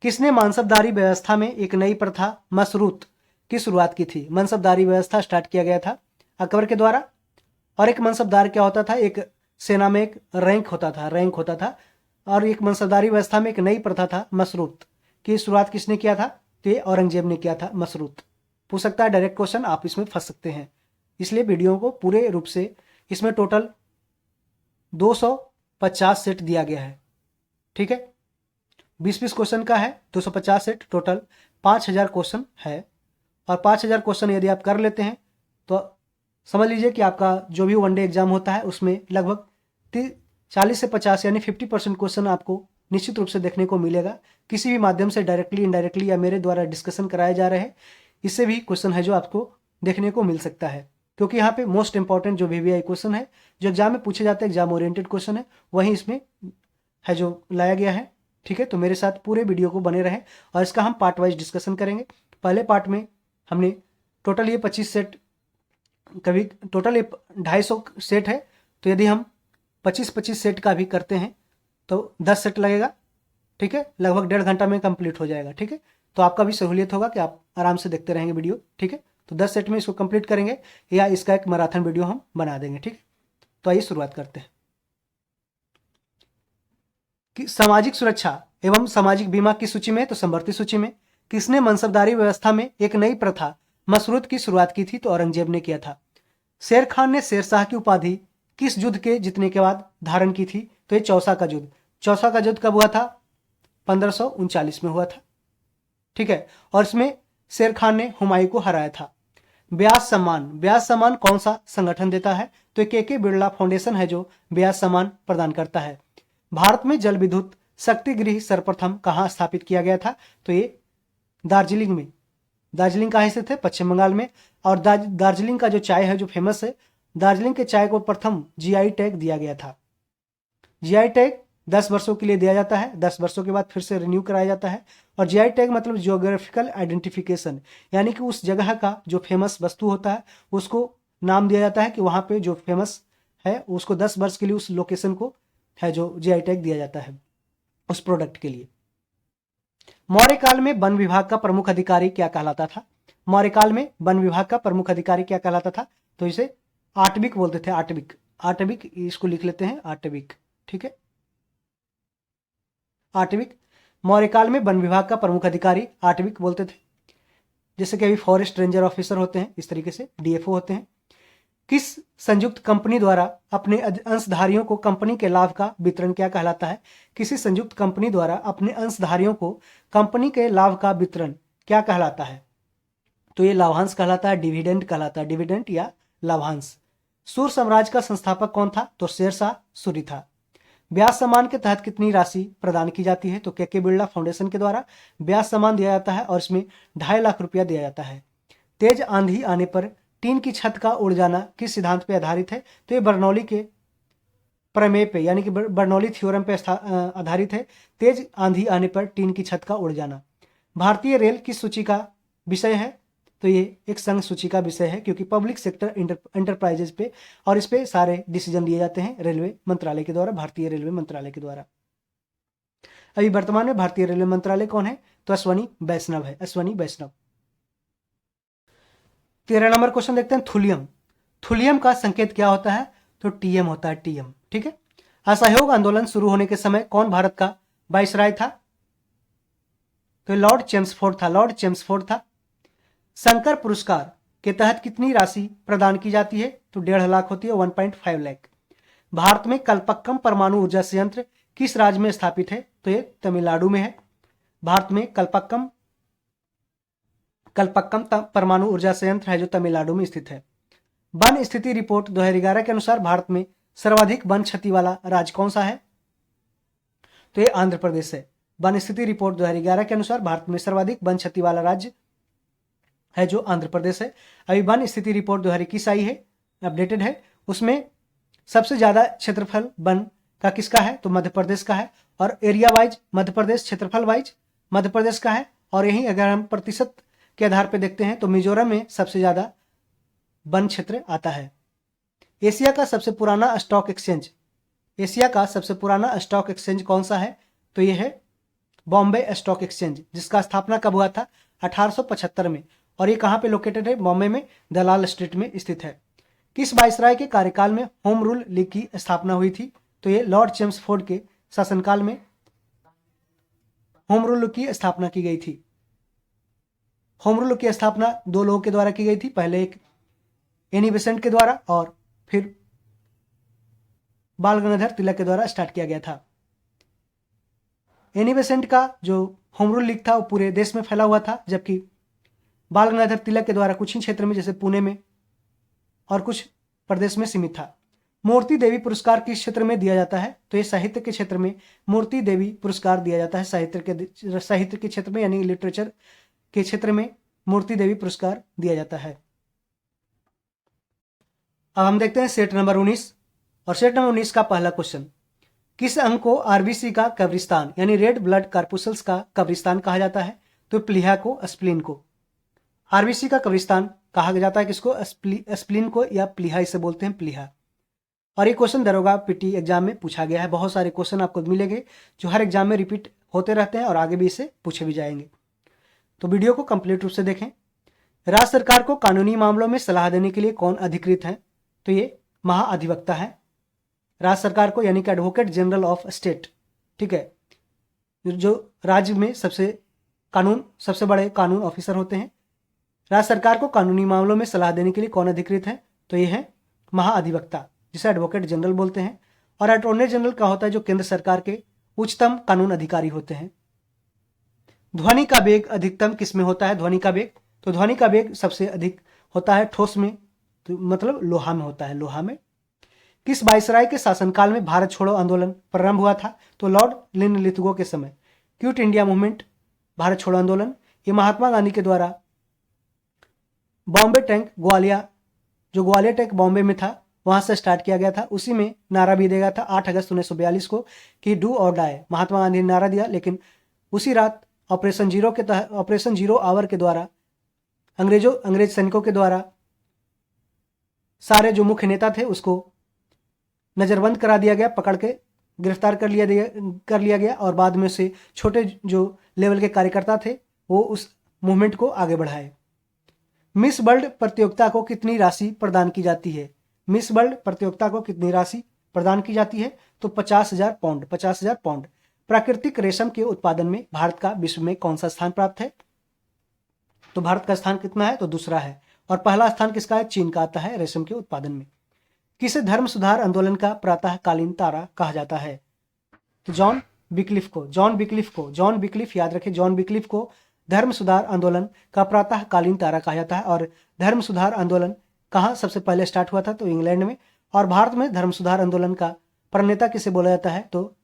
किसने मनसबदारी व्यवस्था में एक नई प्रथा मशरूत की शुरुआत की थी? मनसबदारी व्यवस्था स्टार्ट किया गया था अकबर के द्वारा। और एक मनसबदार क्या होता था? एक सेना में एक रैंक होता था और एक मनसबदारी व्यवस्था में एक नई प्रथा था मशरूत की शुरुआत किसने किया था? तो ये औरंगजेब ने किया था मशरूत। पूछ सकता है डायरेक्ट क्वेश्चन, आप इसमें फंस सकते हैं, इसलिए वीडियो को पूरे रूप से, इसमें टोटल 250 सेट दिया गया है। ठीक है, 20-20 क्वेश्चन का है, 250 सेट, टोटल 5000 क्वेश्चन है। और 5000 क्वेश्चन यदि आप कर लेते हैं तो समझ लीजिए कि आपका जो भी वनडे एग्जाम होता है उसमें लगभग 40 से 50 यानी 50% क्वेश्चन आपको निश्चित रूप से देखने को मिलेगा। किसी भी माध्यम से डायरेक्टली इनडायरेक्टली या मेरे द्वारा डिस्कशन कराए जा रहे हैं, इससे भी क्वेश्चन है जो आपको देखने को मिल सकता है, क्योंकि यहाँ पे मोस्ट इंपॉर्टेंट जो VVI क्वेश्चन है जो एग्जाम में पूछे जाते हैं, एग्जाम ओरिएंटेड क्वेश्चन है, वही इसमें है जो लाया गया है। ठीक है, तो मेरे साथ पूरे वीडियो को बने रहें और इसका हम पार्ट वाइज डिस्कशन करेंगे। पहले पार्ट में हमने टोटल ये 25 सेट, कभी टोटल 250 सेट है, तो यदि हम 25-25 सेट का भी करते हैं तो 10 सेट लगेगा। ठीक है, लगभग 1.5 घंटा में कंप्लीट हो जाएगा। ठीक है, तो आपका भी सहूलियत होगा कि आप आराम से देखते रहेंगे वीडियो। ठीक है, तो 10 सेट में इसको कंप्लीट करेंगे या इसका एक मैराथन वीडियो हम बना देंगे। ठीक है, तो आइए शुरुआत करते हैं कि सामाजिक सुरक्षा एवं सामाजिक बीमा की सूची में, तो समवर्ती सूची में किसने मनसबदारी व्यवस्था में एक नई प्रथा मशरूत की शुरुआत की थी? तो औरंगजेब ने किया था। शेर खान ने शेरशाह की उपाधि किस युद्ध के जीतने के बाद धारण की थी? तो ये चौसा का युद्ध। चौसा का युद्ध कब हुआ था? 1539 में हुआ था। ठीक है, और इसमें शेर खान ने हुमायूं को हराया था। ब्याज सम्मान कौन सा संगठन देता है? तो के बिरला फाउंडेशन है जो ब्याज सम्मान प्रदान करता है। भारत में जल विद्युत शक्ति गृह सर्वप्रथम कहाँ स्थापित किया गया था? तो ये दार्जिलिंग में। दार्जिलिंग कहाँ स्थित है? पश्चिम बंगाल में। और दार्जिलिंग का जो चाय है जो फेमस है, दार्जिलिंग के चाय को प्रथम GI टैग दिया गया था। GI टैग 10 वर्षों के लिए दिया जाता है, 10 वर्षों के बाद फिर से रिन्यू कराया जाता है। और GI टैग मतलब जियोग्राफिकल आइडेंटिफिकेशन, यानी कि उस जगह का जो फेमस वस्तु होता है उसको नाम दिया जाता है कि वहाँ पे जो फेमस है उसको 10 वर्ष के लिए उस लोकेशन को है जो GI टैग दिया जाता है उस प्रोडक्ट के लिए। मौर्य काल में वन विभाग का प्रमुख अधिकारी क्या कहलाता था? मौर्य काल में वन विभाग का प्रमुख अधिकारी क्या कहलाता था? तो इसे आटविक बोलते थे। आटविक इसको लिख लेते हैं, आटविक। ठीक है, आटविक। मौर्य काल में वन विभाग का प्रमुख अधिकारी आटविक बोलते थे। जैसे कि अभी फॉरेस्ट रेंजर ऑफिसर होते हैं, इस तरीके से DFO होते हैं। किस संयुक्त कंपनी द्वारा अपने अंशधारियों को कंपनी के लाभ का वितरण क्या कहलाता है? किसी संयुक्त कंपनी द्वारा अपने अंशधारियों को कंपनी के लाभ का वितरण क्या कहलाता है? तो ये लाभांश कहलाता है, डिविडेंड कहलाता है, डिविडेंड या लाभांश। सूर्य साम्राज्य का संस्थापक कौन था? तो शेरशाह सूरी था। ब्याज सम्मान के तहत कितनी राशि प्रदान की जाती है? तो के बिरला फाउंडेशन के द्वारा ब्याज सम्मान दिया जाता है और इसमें 2.5 लाख रुपया दिया जाता है। तेज आंधी आने पर टीन की छत का उड़ जाना किस सिद्धांत पे आधारित है? तो ये बर्नौली के प्रमेय पे यानी कि बर्नौली थ्योरम पे आधारित है। तेज आंधी आने पर टीन की छत का उड़ जाना। भारतीय रेल किस सूची का विषय है? तो ये एक संघ सूची का विषय है, क्योंकि पब्लिक सेक्टर एंटरप्राइजेज पे और इस पे सारे डिसीजन लिए जाते हैं रेलवे मंत्रालय के द्वारा, भारतीय रेलवे मंत्रालय के द्वारा। अभी वर्तमान में भारतीय रेलवे मंत्रालय कौन है? तो अश्वनी वैष्णव है, अश्वनी वैष्णव। 13 नंबर क्वेश्चन देखते हैं, थुलियम। थुलियम का संकेत क्या होता है? तो TM होता है, TM। ठीक है, असहयोग आंदोलन शुरू होने के समय कौन भारत का वाइसराय था? तो लॉर्ड चेम्सफोर्ड था, लॉर्ड चेम्सफोर्ड था। शंकर पुरस्कार के तहत कितनी राशि प्रदान की जाती है? तो 1.5 लाख होती है, 1.5 लाख। भारत में कल्पक्कम परमाणु ऊर्जा संयंत्र किस राज्य में स्थापित है? तो ये तमिलनाडु में है। भारत में कल्पक्कम परमाणु ऊर्जा संयंत्र है जो तमिलनाडु में स्थित है। वन स्थिति रिपोर्ट 2011 के अनुसार भारत में सर्वाधिक वन क्षति वाला राज्य कौन सा है? तो ये आंध्र प्रदेश है। वन स्थिति रिपोर्ट 2011 के अनुसार भारत में सर्वाधिक वन क्षति वाला राज्य है जो आंध्र प्रदेश है। अभी वन स्थिति रिपोर्ट 2021 आई है, अपडेटेड है। उसमें सबसे ज्यादा क्षेत्रफल वन का किसका है? तो मध्य प्रदेश का है। और एरिया वाइज मध्य प्रदेश, क्षेत्रफल वाइज मध्य प्रदेश का है। और यही अगर हम प्रतिशत के आधार पर देखते हैं तो मिजोरम में सबसे ज्यादा वन क्षेत्र आता है। एशिया का सबसे पुराना स्टॉक एक्सचेंज, एशिया का सबसे पुराना स्टॉक एक्सचेंज कौन सा है? तो यह है बॉम्बे स्टॉक एक्सचेंज, जिसका स्थापना कब हुआ था? 1875 में। और ये कहाँ पे लोकेटेड है? बॉम्बे में दलाल स्ट्रीट में स्थित है। किस वायसराय के कार्यकाल में होम रूल लीग की स्थापना हुई थी? तो ये लॉर्ड चेम्सफोर्ड के शासनकाल में होम रूल की स्थापना की गई थी। होम रूल की स्थापना दो लोगों के द्वारा की गई थी, पहले एक एनी बेसेंट के द्वारा और फिर बाल गंगाधर तिलक के द्वारा स्टार्ट किया गया था। एनी बेसेंट का जो होम रूल लीग था वो पूरे देश में फैला हुआ था, जबकि बाल गंगाधर तिलक के द्वारा कुछ ही क्षेत्र में जैसे पुणे में और कुछ प्रदेश में सीमित था। मूर्ति देवी पुरस्कार किस क्षेत्र में दिया जाता है? तो ये साहित्य के क्षेत्र में मूर्ति देवी पुरस्कार दिया जाता है। साहित्य के क्षेत्र में यानी लिटरेचर के क्षेत्र में मूर्ति देवी पुरस्कार दिया जाता है। अब हम देखते हैं सेट नंबर 19। और सेट नंबर 19 का पहला क्वेश्चन, किस अंग को आरबीसी का कब्रिस्तान यानी रेड ब्लड कार्पुसल्स का कब्रिस्तान कहा जाता है? तो प्लीहा को, स्प्लीन को। आरबीसी का कब्रिस्तान कहा जाता है किसको? स्प्लीन को, या प्लीहा इसे बोलते हैं, प्लीहा। और ये क्वेश्चन दरोगा पीटी एग्जाम में पूछा गया है। बहुत सारे क्वेश्चन आपको मिलेंगे जो हर एग्जाम में रिपीट होते रहते हैं और आगे भी इसे पूछे भी जाएंगे, तो वीडियो को कंप्लीट रूप से देखें। राज्य सरकार को कानूनी मामलों में सलाह देने के लिए कौन अधिकृत है? तो ये महाअधिवक्ता है। राज्य सरकार को यानी कि एडवोकेट जनरल ऑफ स्टेट, ठीक है, जो राज्य में सबसे बड़े कानून ऑफिसर होते हैं। राज्य सरकार को कानूनी मामलों में सलाह देने के लिए कौन अधिकृत है? तो ये है महाअधिवक्ता, जिसे एडवोकेट जनरल बोलते हैं। और अटॉर्नी जनरल का होता है जो केंद्र सरकार के उच्चतम कानून अधिकारी होते हैं। ध्वनि का वेग अधिकतम किस में होता है? ध्वनि का वेग, तो ध्वनि का वेग सबसे अधिक होता है ठोस में, तो मतलब लोहा में होता है, लोहा में। किस वायसराय के शासनकाल में भारत छोड़ो आंदोलन प्रारंभ हुआ था? तो लॉर्ड लिनलिथगो के समय। क्विट इंडिया मूवमेंट, भारत छोड़ो आंदोलन, ये महात्मा गांधी के द्वारा बॉम्बे टैंक ग्वालियर टैंक बॉम्बे में था, वहां से स्टार्ट किया गया था। उसी में नारा भी दिया गया था 8 अगस्त 1942 को कि डू और डाई। महात्मा गांधी ने नारा दिया, लेकिन उसी रात ऑपरेशन जीरो आवर के द्वारा अंग्रेज सैनिकों के द्वारा सारे जो मुख्य नेता थे उसको नजरबंद करा दिया गया, पकड़ के गिरफ्तार कर लिया गया और बाद में से छोटे जो लेवल के कार्यकर्ता थे वो उस मूवमेंट को आगे बढ़ाए। मिस वर्ल्ड प्रतियोगिता को कितनी राशि प्रदान की जाती है? मिस वर्ल्ड प्रतियोगिता को कितनी राशि प्रदान की जाती है? तो 50,000 पाउंड। प्राकृतिक रेशम के उत्पादन में भारत का विश्व में कौन सा स्थान प्राप्त है? तो भारत का स्थान कितना है? तो दूसरा है। और पहला स्थान किसका है? चीन का आता है रेशम के उत्पादन में। किसे धर्म सुधार आंदोलन का प्रातःकालीन तारा कहा जाता है? तो जॉन विक्लिफ याद रखें, जॉन विक्लिफ को धर्म सुधार आंदोलन का प्रातःकालीन तारा कहा जाता है। और धर्म सुधार आंदोलन कहाँ सबसे पहले स्टार्ट हुआ था? तो इंग्लैंड में। और भारत में धर्म सुधार आंदोलन का प्रणेता किसे बोला जाता है? तो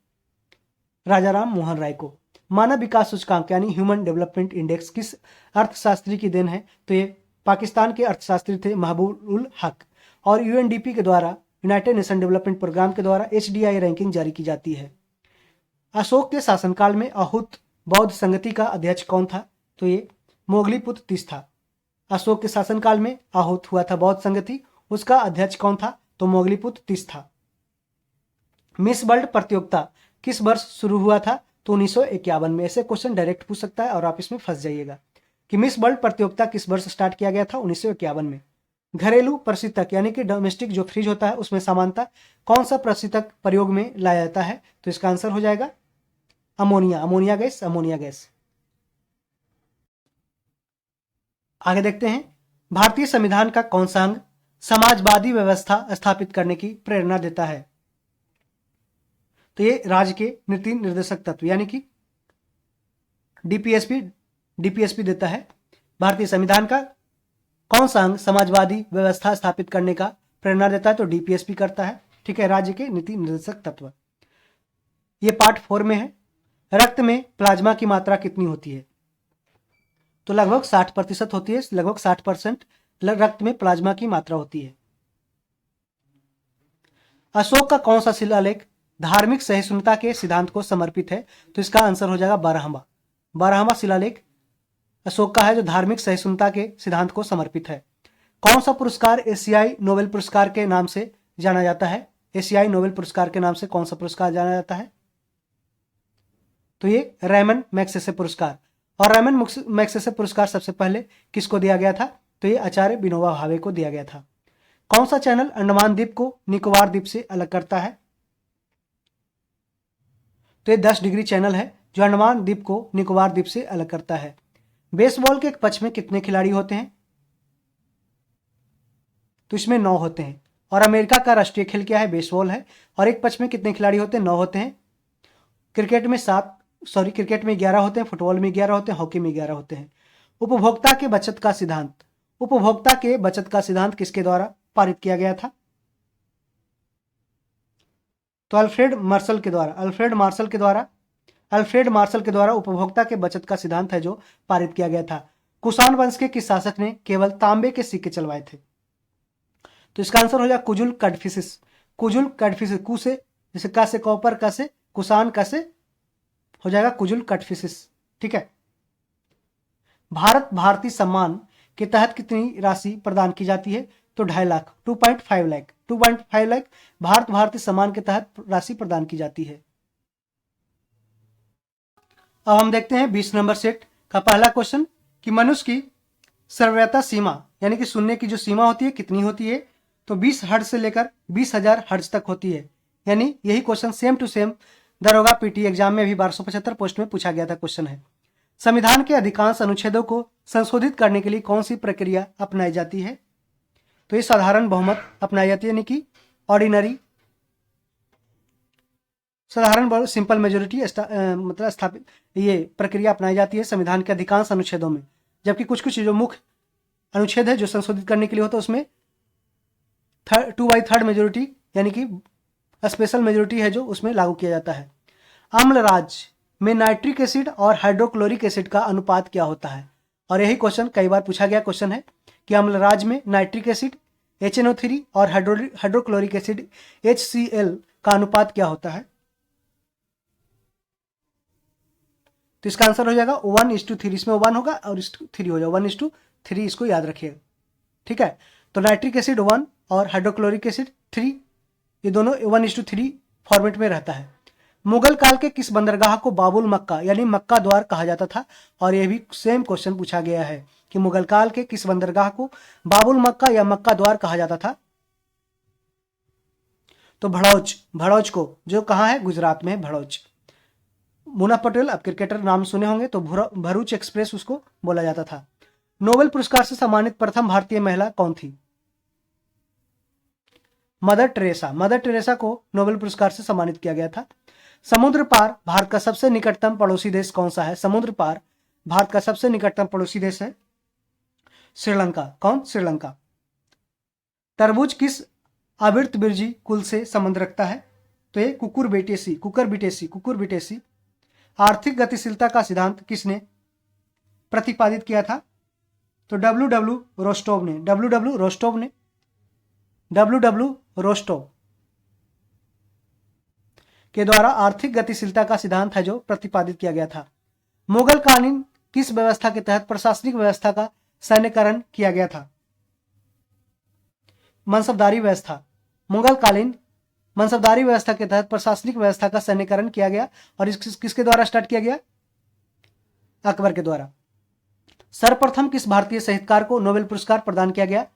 राजा राम मोहन राय को। मानव विकास सूचकांक यानी ह्यूमन डेवलपमेंट इंडेक्स किस अर्थशास्त्री की देन है? तो ये पाकिस्तान के अर्थशास्त्री थे महबूब उल हक। और यूएनडीपी के द्वारा, यूनाइटेड नेशन डेवलपमेंट प्रोग्राम के द्वारा HDI रैंकिंग जारी की जाती है। अशोक के शासनकाल में आहूत बौद्ध संगति का अध्यक्ष कौन था? तो ये मोगलीपुत्र तीस था। अशोक के शासनकाल में आहूत हुआ था बौद्ध संगति, उसका अध्यक्ष कौन था? तो मोगलीपुत्र तीस था। मिस वर्ल्ड प्रतियोगिता किस वर्ष शुरू हुआ था? तो 1951 में। ऐसे क्वेश्चन डायरेक्ट पूछ सकता है और आप इसमें फंस जाइएगा कि मिस वर्ल्ड प्रतियोगिता किस वर्ष स्टार्ट किया गया था? 1951 में। घरेलू प्रशीतक यानी कि डोमेस्टिक जो फ्रिज होता है उसमें सामान्यतः कौन सा प्रशीतक प्रयोग में लाया जाता है? तो इसका आंसर हो जाएगा अमोनिया गैस। आगे देखते हैं, भारतीय संविधान का कौन सा अंग समाजवादी व्यवस्था स्थापित करने की प्रेरणा देता है? तो ये राज्य के नीति निर्देशक तत्व यानी कि डीपीएसपी देता है। भारतीय संविधान का कौन सा अंग समाजवादी व्यवस्था स्थापित करने का प्रेरणा देता है? तो डीपीएसपी करता है। ठीक है, राज्य के नीति निर्देशक तत्व। ये पार्ट 4 में है। रक्त में प्लाज्मा की मात्रा कितनी होती है? तो लगभग 60% होती है। लगभग 60% रक्त में प्लाज्मा की मात्रा होती है। अशोक का कौन सा शिलालेख धार्मिक सहिष्णुता के सिद्धांत को समर्पित है? तो इसका आंसर हो जाएगा बारहवां शिलालेख अशोक का है, जो धार्मिक सहिष्णुता के सिद्धांत को समर्पित है। कौन सा पुरस्कार एशियाई नोबेल पुरस्कार के नाम से जाना जाता है? एशियाई नोबेल पुरस्कार के नाम से कौन सा पुरस्कार जाना जाता है? तो ये रैमन मैग्सेसे पुरस्कार। और रैमन मैग्सेसे पुरस्कार सबसे पहले किसको दिया गया था? तो ये आचार्य विनोबा भावे को दिया गया था। कौन सा चैनल अंडमान द्वीप को निकोबार द्वीप से अलग करता है? तो ये 10 डिग्री चैनल है, जो अंडमान द्वीप को निकोबार द्वीप से अलग करता है। बेसबॉल के एक पक्ष में कितने खिलाड़ी होते हैं? तो इसमें 9 होते हैं। और अमेरिका का राष्ट्रीय खेल क्या है? बेसबॉल है। और एक पक्ष में कितने खिलाड़ी होते हैं? 9 होते हैं। क्रिकेट में 11 होते हैं, फुटबॉल में 11 होते हैं, हॉकी में 11 होते हैं। उपभोक्ता के बचत का सिद्धांत किसके द्वारा पारित किया गया था? तो अल्फ्रेड मार्शल के द्वारा उपभोक्ता के बचत का सिद्धांत है जो पारित किया गया था। कुषाण वंश के किस शासक ने केवल तांबे के सिक्के चलवाए थे? तो इसका आंसर हो जाएगा कुजुल कैडफिसिस। कु से जैसे का से कॉपर, का से कुषाण, का से हो जाएगा कुजुल कैडफिसिस। ठीक है। भारतीय सम्मान के तहत कितनी राशि प्रदान की जाती है? तो 2.5 लाख, 2.5 लाख भारतीय सम्मान के तहत राशि प्रदान की जाती है। अब हम देखते हैं 20 नंबर सेट का पहला क्वेश्चन कि मनुष्य की श्रव्यता सीमा यानी कि सुनने की जो सीमा होती है कितनी होती है? तो 20 हर्ट्ज से लेकर 20,000 हर्ट्ज तक होती है। यानी यही क्वेश्चन सेम टू सेम दरोगा पीटी एग्जाम में भी 1275 पोस्ट में पूछा गया था क्वेश्चन है। संविधान के अधिकांश अनुच्छेदों को संशोधित करने के लिए कौन सी प्रक्रिया अपनाई जाती है? तो ये साधारण बहुमत अपनाई जाती है, यानी कि ऑर्डिनरी सिंपल मेजोरिटी मतलब स्थापित ये प्रक्रिया अपनाई जाती है संविधान के अधिकांश अनुच्छेदों में। जबकि कुछ कुछ जो मुख्य अनुच्छेद है जो संशोधित करने के लिए होता है उसमें 2/3 मेजोरिटी यानी कि स्पेशल मेजोरिटी है जो उसमें लागू किया जाता है। अम्लराज में नाइट्रिक एसिड और हाइड्रोक्लोरिक एसिड का अनुपात क्या होता है? और यही क्वेश्चन कई बार पूछा गया क्वेश्चन है कि अम्लराज में नाइट्रिक एसिड HNO3 और हाइड्रोक्लोरिक एसिड HCl का अनुपात क्या होता है? तो इसका आंसर हो जाएगा 1:3। इसमें 1 होगा और 3 हो जाएगा, 1:3 इसको याद रखिएगा। ठीक है, तो नाइट्रिक एसिड 1 और हाइड्रोक्लोरिक एसिड 3, ये दोनों 1:3 फॉर्मेट में रहता है। मुगल काल के किस बंदरगाह को बाबुल मक्का यानी मक्का द्वार कहा जाता था? और यह भी सेम क्वेश्चन पूछा गया है कि मुगल काल के किस बंदरगाह को बाबुल मक्का या मक्का द्वार कहा जाता था? तो भड़ौच को, जो कहाँ है? गुजरात में है भड़ौच। मुना पटेल, अब क्रिकेटर नाम सुने होंगे, तो भरूच एक्सप्रेस उसको बोला जाता था। नोबेल पुरस्कार से सम्मानित प्रथम भारतीय महिला कौन थी? मदर टेरेसा को नोबेल पुरस्कार से सम्मानित किया गया था। समुद्र पार भारत का सबसे निकटतम पड़ोसी देश कौन सा है? समुद्र पार भारत का सबसे निकटतम पड़ोसी देश है श्रीलंका। कौन? श्रीलंका। तरबूज किस आवृतबीजी कुल से संबंध रखता है? तो ये कुकुरबिटेसी। आर्थिक गतिशीलता का सिद्धांत किसने प्रतिपादित किया था? तो डब्ल्यू रोस्टोव के द्वारा आर्थिक गतिशीलता का सिद्धांत है जो प्रतिपादित किया गया था। मुगल कालीन किस व्यवस्था के तहत प्रशासनिक व्यवस्था का सैन्यकरण किया गया था? मनसबदारी व्यवस्था। मुगल कालीन मनसबदारी व्यवस्था के तहत प्रशासनिक व्यवस्था का सैन्यकरण किया गया और किसके द्वारा स्टार्ट किया गया? अकबर के द्वारा। सर्वप्रथम किस भारतीय साहित्यकार को नोबेल पुरस्कार प्रदान किया गया?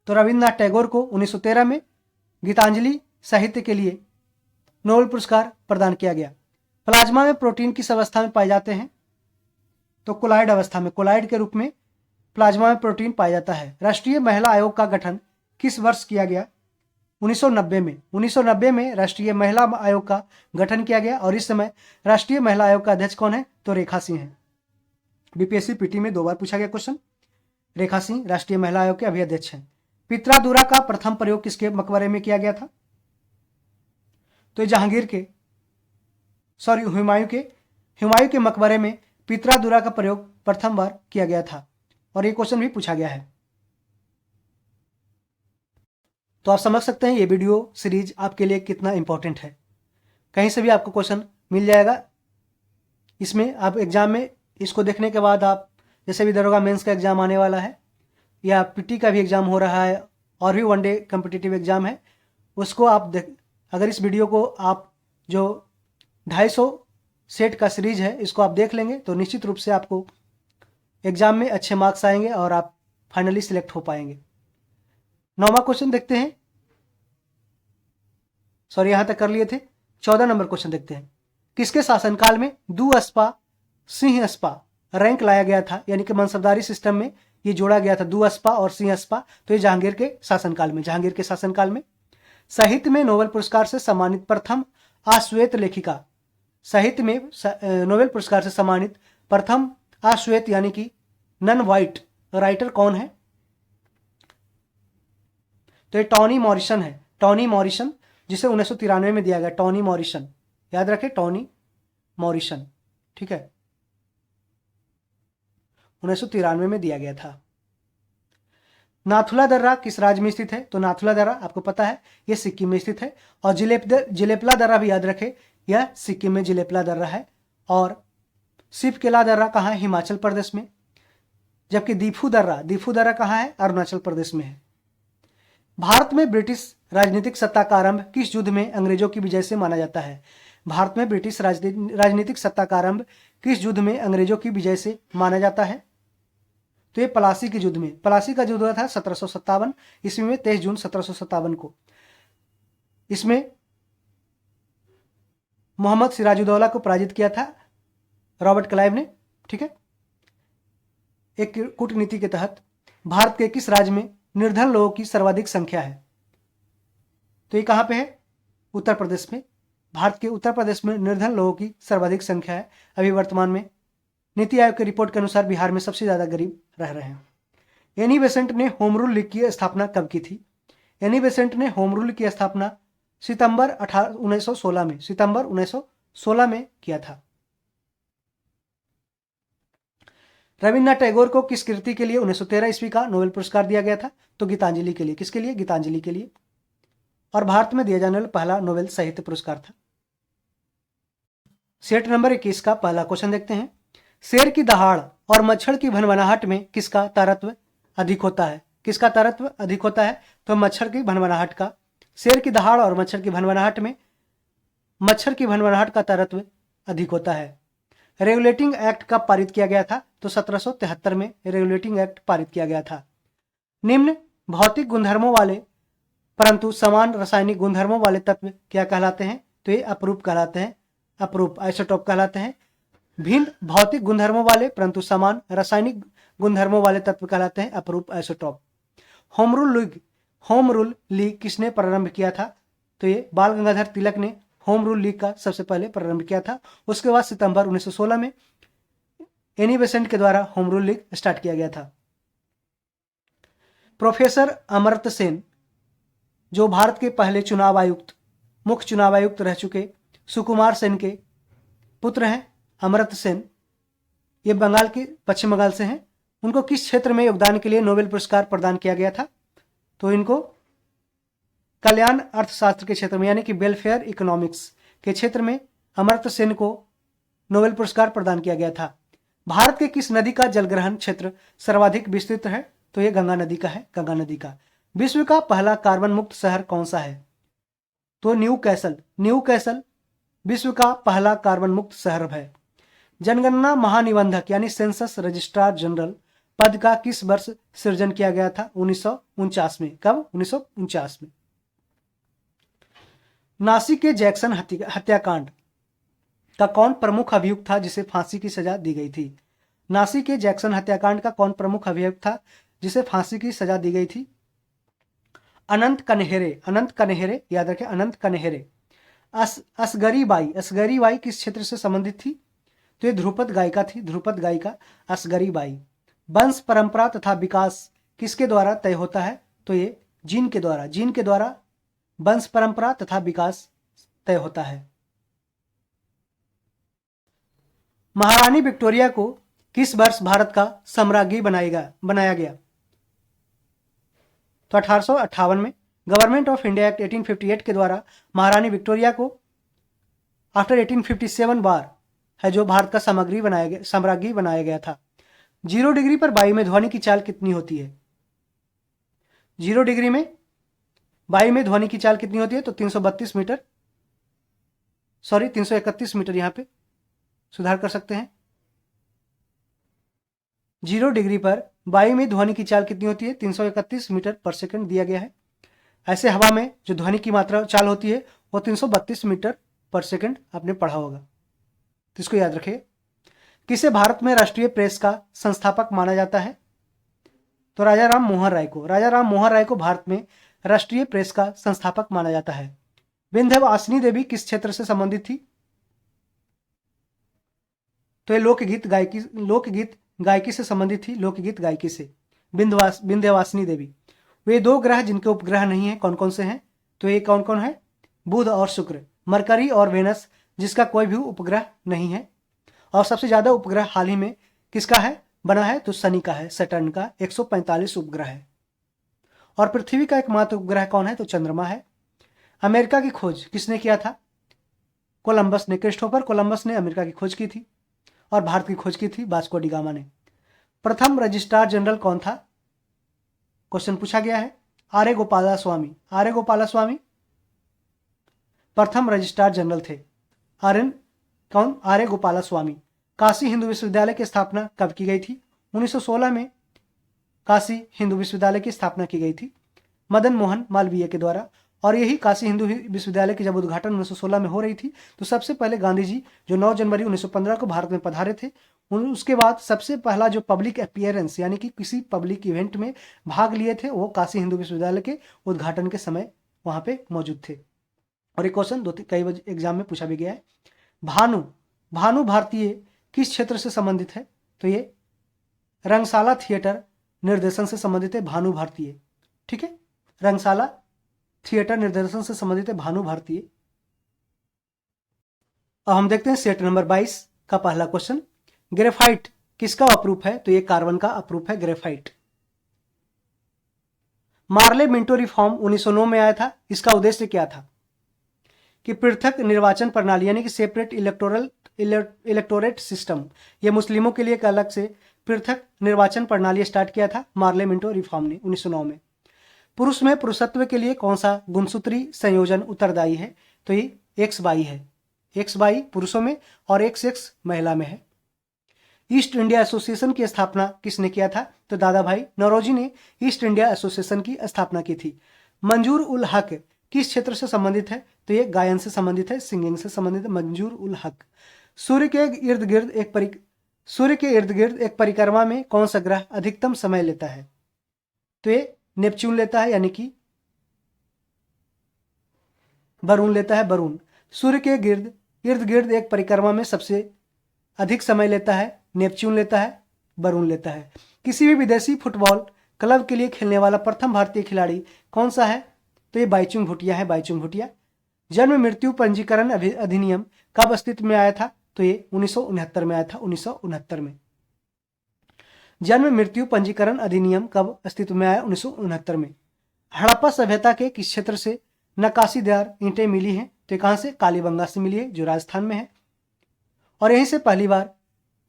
तो रविन्द्रनाथ टैगोर को 1913 में गीतांजलि साहित्य के लिए नोबेल पुरस्कार प्रदान किया गया। प्लाज्मा में प्रोटीन किस अवस्था में पाए जाते हैं? तो कोलाइड अवस्था में, कोलाइड के रूप में प्लाज्मा में प्रोटीन पाया जाता है। राष्ट्रीय महिला आयोग का गठन किस वर्ष किया गया? 1990 में राष्ट्रीय महिला आयोग का गठन किया गया और इस समय राष्ट्रीय महिला आयोग का अध्यक्ष कौन है? तो रेखा सिंह है। बीपीएससी पीटी में 2 बार पूछा गया क्वेश्चन। रेखा सिंह राष्ट्रीय महिला आयोग के अभी अध्यक्ष हैं। पित्रादुरा का प्रथम प्रयोग किसके मकबरे में किया गया था? तो हुमायूं के मकबरे में पित्रादुरा का प्रयोग प्रथम बार किया गया था और ये क्वेश्चन भी पूछा गया है। तो आप समझ सकते हैं ये वीडियो सीरीज आपके लिए कितना इंपॉर्टेंट है। कहीं से भी आपको क्वेश्चन मिल जाएगा। इसमें आप एग्जाम में इसको देखने के बाद आप जैसे भी दरोगा मेंस का एग्जाम आने वाला है या पीटी का भी एग्जाम हो रहा है और भी वनडे कॉम्पिटिटिव एग्जाम है, उसको आप अगर इस वीडियो को आप जो 250 सेट का सीरीज है इसको आप देख लेंगे तो निश्चित रूप से आपको एग्जाम में अच्छे मार्क्स आएंगे और आप फाइनली सिलेक्ट हो पाएंगे। 9वां क्वेश्चन देखते हैं। यहां तक कर लिए थे। 14 नंबर क्वेश्चन देखते हैं। किसके शासनकाल में दुअस्पा सिंहस्पा रैंक लाया गया था? यानी कि मनसबदारी सिस्टम में ये जोड़ा गया था, दुअस्पा और सिंहस्पा। तो ये जहांगीर के शासनकाल में। साहित्य में नोबेल पुरस्कार से सम्मानित प्रथम आश्वेत लेखिका, साहित्य में नोबेल पुरस्कार से सम्मानित प्रथम आश्वेत यानी कि नन वाइट राइटर कौन है? तो ये टॉनी मॉरिसन है। टॉनी मॉरिसन, जिसे 1993 में दिया गया। टॉनी मॉरिसन, याद रखें, टॉनी मॉरिसन, ठीक है, 1993 में दिया गया था। नाथुला दर्रा किस राज्य में स्थित है? तो नाथुला दर्रा आपको पता है ये सिक्किम में स्थित है। और जिलेपला दर्रा भी याद रखें, यह सिक्किम में जिलेपला दर्रा है। और सिपकेला दर्रा कहाँ है? हिमाचल प्रदेश में। जबकि दीफू दर्रा कहाँ है? अरुणाचल प्रदेश में है। भारत में ब्रिटिश राजनीतिक सत्ता का आरंभ किस युद्ध में अंग्रेजों की विजय से माना जाता है? भारत में ब्रिटिश राजनीतिक सत्ता का आरंभ किस युद्ध में अंग्रेजों की विजय से माना जाता है? तो ये प्लासी के युद्ध में। प्लासी का युद्ध हुआ था 1757 ईस्वी में, 23 जून 1757 को। इसमें मोहम्मद सिराजुद्दौला को पराजित किया था रॉबर्ट क्लाइव ने, ठीक है। एक कूटनीति के तहत भारत के किस राज्य में निर्धन लोगों की सर्वाधिक संख्या है? तो ये कहां पे है? उत्तर प्रदेश में। भारत के उत्तर प्रदेश में निर्धन लोगों की सर्वाधिक संख्या है। अभी वर्तमान में नीति आयोग की रिपोर्ट के अनुसार बिहार में सबसे ज्यादा गरीब रह रहे हैं। एनी बेसेंट ने होम रूल लीग की स्थापना कब की थी? एनी बेसेंट ने होम रूल की स्थापना सितंबर 1916 में किया था। रविन्द्रनाथ टैगोर को किस कृति के लिए 1913 ईस्वी का नोबेल पुरस्कार दिया गया था? तो गीतांजलि के लिए। किसके लिए? गीतांजलि के लिए। और भारत में दिया जाने वाला पहला नोबेल साहित्य पुरस्कार था। सेट नंबर 21 का पहला क्वेश्चन देखते हैं। शेर की दहाड़ और मच्छर की भनभनाहट में किसका तारतम्य अधिक होता है? किसका तारतम्य अधिक होता है? तो मच्छर की भनभनाहट का। शेर की दहाड़ और मच्छर की भनभनाहट में मच्छर की भनभनाहट का तारतम्य अधिक होता है। रेगुलेटिंग एक्ट कब पारित किया गया था? तो 1773 में रेगुलेटिंग एक्ट पारित किया गया था। निम्न भौतिक गुणधर्मों वाले परंतु समान रासायनिक गुणधर्मों वाले तत्व क्या कहलाते हैं? तो ये अपरूप कहलाते हैं, अपरूप आइसोटोप कहलाते हैं। भिन्न भौतिक गुणधर्मों वाले परंतु समान रासायनिक गुणधर्मों वाले तत्व कहलाते हैं अपरूप आइसोटोप। होम रूल लीग किसने प्रारंभ किया था? तो ये बाल गंगाधर तिलक ने होम रूल लीग का सबसे पहले प्रारंभ किया था। उसके बाद सितंबर 1916 में एनी बेसेंट के द्वारा होम रूल लीग स्टार्ट किया गया था। प्रोफेसर अमर्त्य सेन जो भारत के पहले मुख्य चुनाव आयुक्त रह चुके सुकुमार सेन के पुत्र हैं। अमर्त्य सेन ये बंगाल के पश्चिम बंगाल से हैं। उनको किस क्षेत्र में योगदान के लिए नोबेल पुरस्कार प्रदान किया गया था? तो इनको कल्याण अर्थशास्त्र के क्षेत्र में यानी कि वेलफेयर इकोनॉमिक्स के क्षेत्र में अमर्त्य सेन को नोबेल पुरस्कार प्रदान किया गया था। भारत के किस नदी का जलग्रहण क्षेत्र सर्वाधिक विस्तृत है? तो ये गंगा नदी का है, गंगा नदी का। विश्व का पहला कार्बन मुक्त शहर कौन सा है? तो न्यू कैसल विश्व का पहला कार्बन मुक्त शहर है। जनगणना महानिबंधक यानी सेंसस रजिस्ट्रार जनरल पद का किस वर्ष सृजन किया गया था? 1949 में। कब? 1949 में। नासिक के जैक्सन हत्याकांड का कौन प्रमुख अभियुक्त था जिसे फांसी की सजा दी गई थी? नासिक के जैक्सन हत्याकांड का कौन प्रमुख अभियुक्त था जिसे फांसी की सजा दी गई थी? अनंत कन्हेरे याद रखें, अनंत कन्हेरे। असगरी बाई किस क्षेत्र से संबंधित थी? तो ये ध्रुपद गायिका असगरी बाई। वंश परंपरा तथा विकास किसके द्वारा तय होता है? तो ये जीन के द्वारा वंश परंपरा तथा विकास तय होता है। महारानी विक्टोरिया को किस वर्ष भारत का सम्राज्ञी बनाया गया? तो 1858 में। गवर्नमेंट ऑफ इंडिया एक्ट 1858 के द्वारा महारानी विक्टोरिया को आफ्टर 1857 बार है जो भारत का सम्राज्ञी बनाया गया था। 0 डिग्री पर वायु में ध्वनि की चाल कितनी होती है? 0 डिग्री में वायु में ध्वनि की चाल कितनी होती है? तो 332 मीटर, 331 मीटर, यहां पे सुधार कर सकते हैं। 0 डिग्री पर वायु में ध्वनि की चाल कितनी होती है? 331 मीटर पर सेकंड दिया गया है। ऐसे हवा में जो ध्वनि की मात्रा चाल होती है वो 332 मीटर पर सेकंड आपने पढ़ा होगा, तो इसको याद रखिए। किसे भारत में राष्ट्रीय प्रेस का संस्थापक माना जाता है? तो राजा राम मोहन राय को भारत में राष्ट्रीय प्रेस का संस्थापक माना जाता है। विंध्यवासिनी देवी किस क्षेत्र से संबंधित थी? तो ये लोकगीत गायकी से संबंधित थी, लोकगीत गायकी से। विंध्यवासिनी देवी। वे 2 ग्रह जिनके उपग्रह नहीं है कौन कौन से हैं? तो ये कौन कौन है? बुध और शुक्र। मरकरी और वेनस जिसका कोई भी उपग्रह नहीं है। और सबसे ज्यादा उपग्रह हाल ही में किसका है बना है? तो शनि का है, सैटर्न का 145 उपग्रह है। और पृथ्वी का एकमात्र उपग्रह कौन है? तो चंद्रमा है। अमेरिका की खोज किसने किया था? कोलंबस ने, क्रिस्टोफर कोलंबस ने अमेरिका की खोज की थी। और भारत की खोज की थी वास्को डी गामा ने। प्रथम रजिस्ट्रार जनरल कौन था? क्वेश्चन पूछा गया है। आर्य गोपालास्वामी प्रथम रजिस्ट्रार जनरल थे। आर्य गोपालास्वामी। काशी हिंदू विश्वविद्यालय की स्थापना कब की गई थी? 1916 में काशी हिंदू विश्वविद्यालय की स्थापना की गई थी मदन मोहन मालवीय के द्वारा। और यही काशी हिंदू विश्वविद्यालय की जब उद्घाटन 1916 में हो रही थी तो सबसे पहले गांधी जी जो 9 जनवरी 1915 को भारत में पधारे थे, उसके बाद सबसे पहला जो पब्लिक अपीयरेंस यानी कि किसी पब्लिक इवेंट में भाग लिए थे वो काशी हिंदू विश्वविद्यालय के उद्घाटन के समय वहां पे मौजूद थे। और एक क्वेश्चन कई एग्जाम में पूछा भी गया है। भानु भारतीय किस क्षेत्र से संबंधित है? तो ये रंगशाला थिएटर निर्देशन से संबंधित है भानु भारतीय। ठीक है, रंगशाला थिएटर निर्देशन से संबंधित है भानु भारतीय। अब हम देखते हैं सेट नंबर 22 का पहला क्वेश्चन। ग्रेफाइट किसका अप्रूप है? तो ये कार्बन का अप्रूप है ग्रेफाइट। मार्ले मिंटो रिफॉर्म 1909 में आया था। इसका उद्देश्य क्या था? कि पृथक निर्वाचन प्रणाली यानी कि सेपरेट इलेक्टोरेट सिस्टम, ये मुस्लिमों के लिए एक अलग से पृथक निर्वाचन प्रणाली स्टार्ट किया था मार्ले मिंटो रिफॉर्म ने 1909 में। पुरुष में पुरुषत्व के लिए कौन सा गुणसूत्री संयोजन उत्तरदायी है? तो ये XY है। XY पुरुषों में और XX महिला में है। ईस्ट इंडिया एसोसिएशन की स्थापना किसने किया था? तो दादा भाई नौरोजी ने ईस्ट इंडिया एसोसिएशन की स्थापना की थी। मंजूर उल हक किस क्षेत्र से संबंधित है? तो ये गायन से संबंधित है, सिंगिंग से संबंधित है। मंजूर उल हक। सूर्य के इर्द गिर्द एक परिक्रमा में कौन सा ग्रह अधिकतम समय लेता है? तो ये नेपच्यून लेता है, यानी कि वरुण लेता है, वरुण। सूर्य के इर्द गिर्द एक परिक्रमा में सबसे अधिक समय लेता है, नेपच्यून लेता है, वरुण लेता है। किसी भी विदेशी फुटबॉल क्लब के लिए खेलने वाला प्रथम भारतीय खिलाड़ी कौन सा है? तो ये बाईचुंग भूटिया है, बाईचुंग भूटिया। जन्म मृत्यु पंजीकरण अधिनियम कब अस्तित्व में आया था? तो ये 1969 में आया था, 1969 में। जन्म मृत्यु पंजीकरण अधिनियम कब अस्तित्व में आया? 1969 में। हड़प्पा सभ्यता के किस क्षेत्र से नक्काशीदार ईंटें मिली हैं? तो कहां से? कालीबंगा से मिली है, जो राजस्थान में है। और यहीं से पहली बार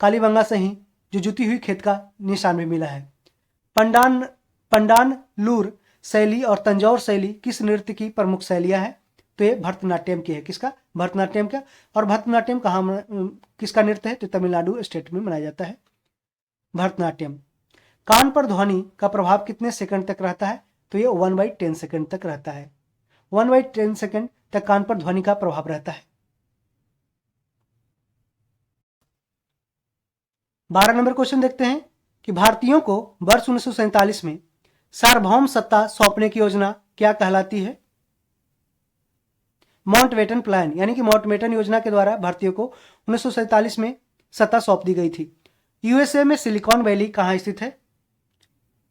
कालीबंगा से ही जो जुती हुई खेत का निशान भी मिला है। पंडान लूर शैली और तंजौर शैली किस नृत्य की प्रमुख शैलियां हैं? तो ये भरतनाट्यम की है। किसका? भरतनाट्यम का। और भरतनाट्यम किसका नृत्य है? तो तमिलनाडु स्टेट में मनाया जाता है भरतनाट्यम। कान पर ध्वनि का प्रभाव कितने सेकंड तक रहता है? तो ये 1/10 सेकंड तक रहता है। 1/10 सेकंड तक कान पर ध्वनि का प्रभाव रहता है। 12 नंबर क्वेश्चन देखते हैं कि भारतीयों को वर्ष 1947 में सार्वभौम सत्ता सौंपने की योजना क्या कहलाती है? माउंटबेटन प्लान, यानी कि माउंटबेटन योजना के द्वारा भारतीयों को 1947 में सत्ता सौंप दी गई थी। यूएसए में सिलिकॉन वैली कहाँ स्थित है?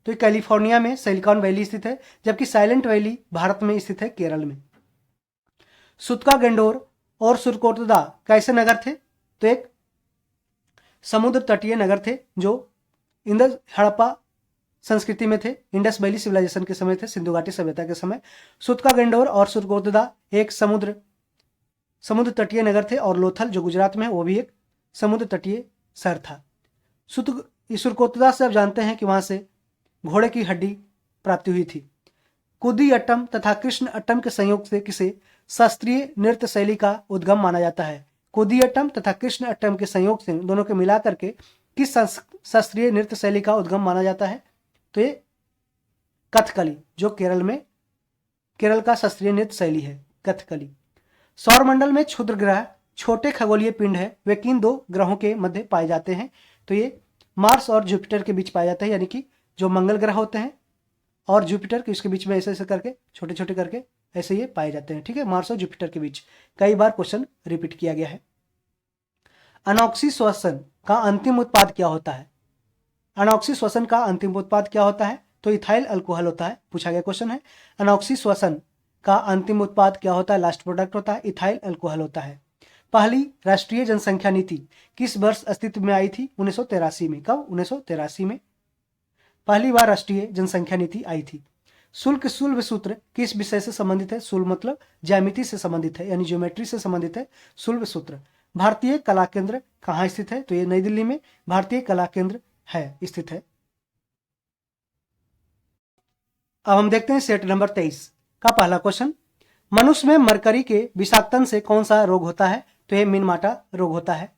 तो ये कैलिफोर्निया में सिलिकॉन वैली स्थित है, जबकि साइलेंट वैली भारत में स्थित है, केरल में। सुतका गंडोर और सुरकोटदा कैसे नगर थे? तो एक समुद्र तटीय नगर थे जो इंडस हड़प्पा संस्कृति में थे, इंडस वैली सिविलाइजेशन के समय थे, सिंधु घाटी सभ्यता के समय। सुतका गंडोर और सुरकोटदा एक समुद्र तटीय नगर थे, और लोथल जो गुजरात में है वो भी एक समुद्र तटीय शहर था। सुरकोटदा से आप जानते हैं कि वहां से घोड़े की हड्डी प्राप्ति हुई थी। कुदियट्टम तथा कृष्ण अट्टम के संयोग से किसे शास्त्रीय नृत्य शैली का उद्गम माना जाता है? कुदियट्टम तथा कृष्ण अट्टम के संयोग से दोनों के मिला करके किस शास्त्रीय नृत्य शैली का उद्गम माना जाता है? तो ये कथकली, जो केरल का शास्त्रीय नृत्य शैली है, कथकली। सौरमंडल में क्षुद्र ग्रह छोटे खगोलीय पिंड है, वे किन दो ग्रहों के मध्य पाए जाते हैं? तो ये मार्स और जुपिटर के बीच पाए जाते हैं, यानी कि जो मंगल ग्रह होते हैं और जुपिटर के इसके बीच में ऐसे ऐसे करके छोटे छोटे करके ऐसे ये पाए जाते हैं। ठीक है, मार्स और जुपिटर के बीच। कई बार क्वेश्चन रिपीट किया गया है। अनॉक्सी श्वसन का अंतिम उत्पाद क्या होता है? अनॉक्सी श्वसन का अंतिम उत्पाद क्या होता है? तो इथाइल अल्कोहल होता है। पूछा गया क्वेश्चन है, अनॉक्सी श्वसन का अंतिम उत्पाद क्या होता है? लास्ट प्रोडक्ट होता है, इथाइल अल्कोहल होता है। पहली राष्ट्रीय जनसंख्या नीति किस वर्ष अस्तित्व में आई थी? 1983 में। कब? 1983 में पहली बार राष्ट्रीय जनसंख्या नीति आई थी। शुल्क शुल्ब सूत्र किस विषय से संबंधित है? शुल्ब मतलब ज्यामिति से संबंधित है, यानी ज्योमेट्री से संबंधित है शुल्ब सूत्र। भारतीय कला केंद्र कहाँ स्थित है? तो ये नई दिल्ली में भारतीय कला केंद्र है, स्थित है। अब हम देखते हैं सेट नंबर 23 का पहला क्वेश्चन। मनुष्य में मरकरी के विषाक्तन से कौन सा रोग होता है? तो ये मिनमाटा रोग होता है।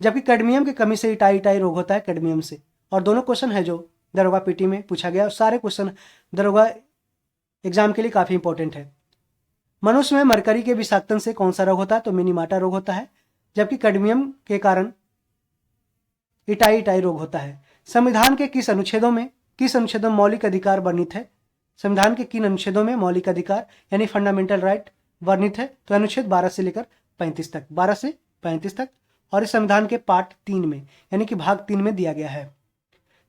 जबकि कैडमियम की कमी से इटाई रोग होता है, कैडमियम से। और दोनों क्वेश्चन है जो दरोगा पीटी में पूछा गया, और सारे क्वेश्चन दरोगा एग्जाम के लिए काफी इंपॉर्टेंट है। मनुष्य में मरकरी के विषाक्तन से कौन सा रोग होता है? तो मिनीमाटा रोग होता है। जबकि कैडमियम के कारण इटाई रोग होता है। संविधान के किस अनुच्छेदों में मौलिक अधिकार वर्णित है? संविधान के किन अनुच्छेदों में मौलिक अधिकार यानी फंडामेंटल राइट वर्णित है? तो अनुच्छेद 12 से लेकर 35 तक, 12 से 35 तक। और इस संविधान के पार्ट 3 में यानी कि भाग 3 में दिया गया है।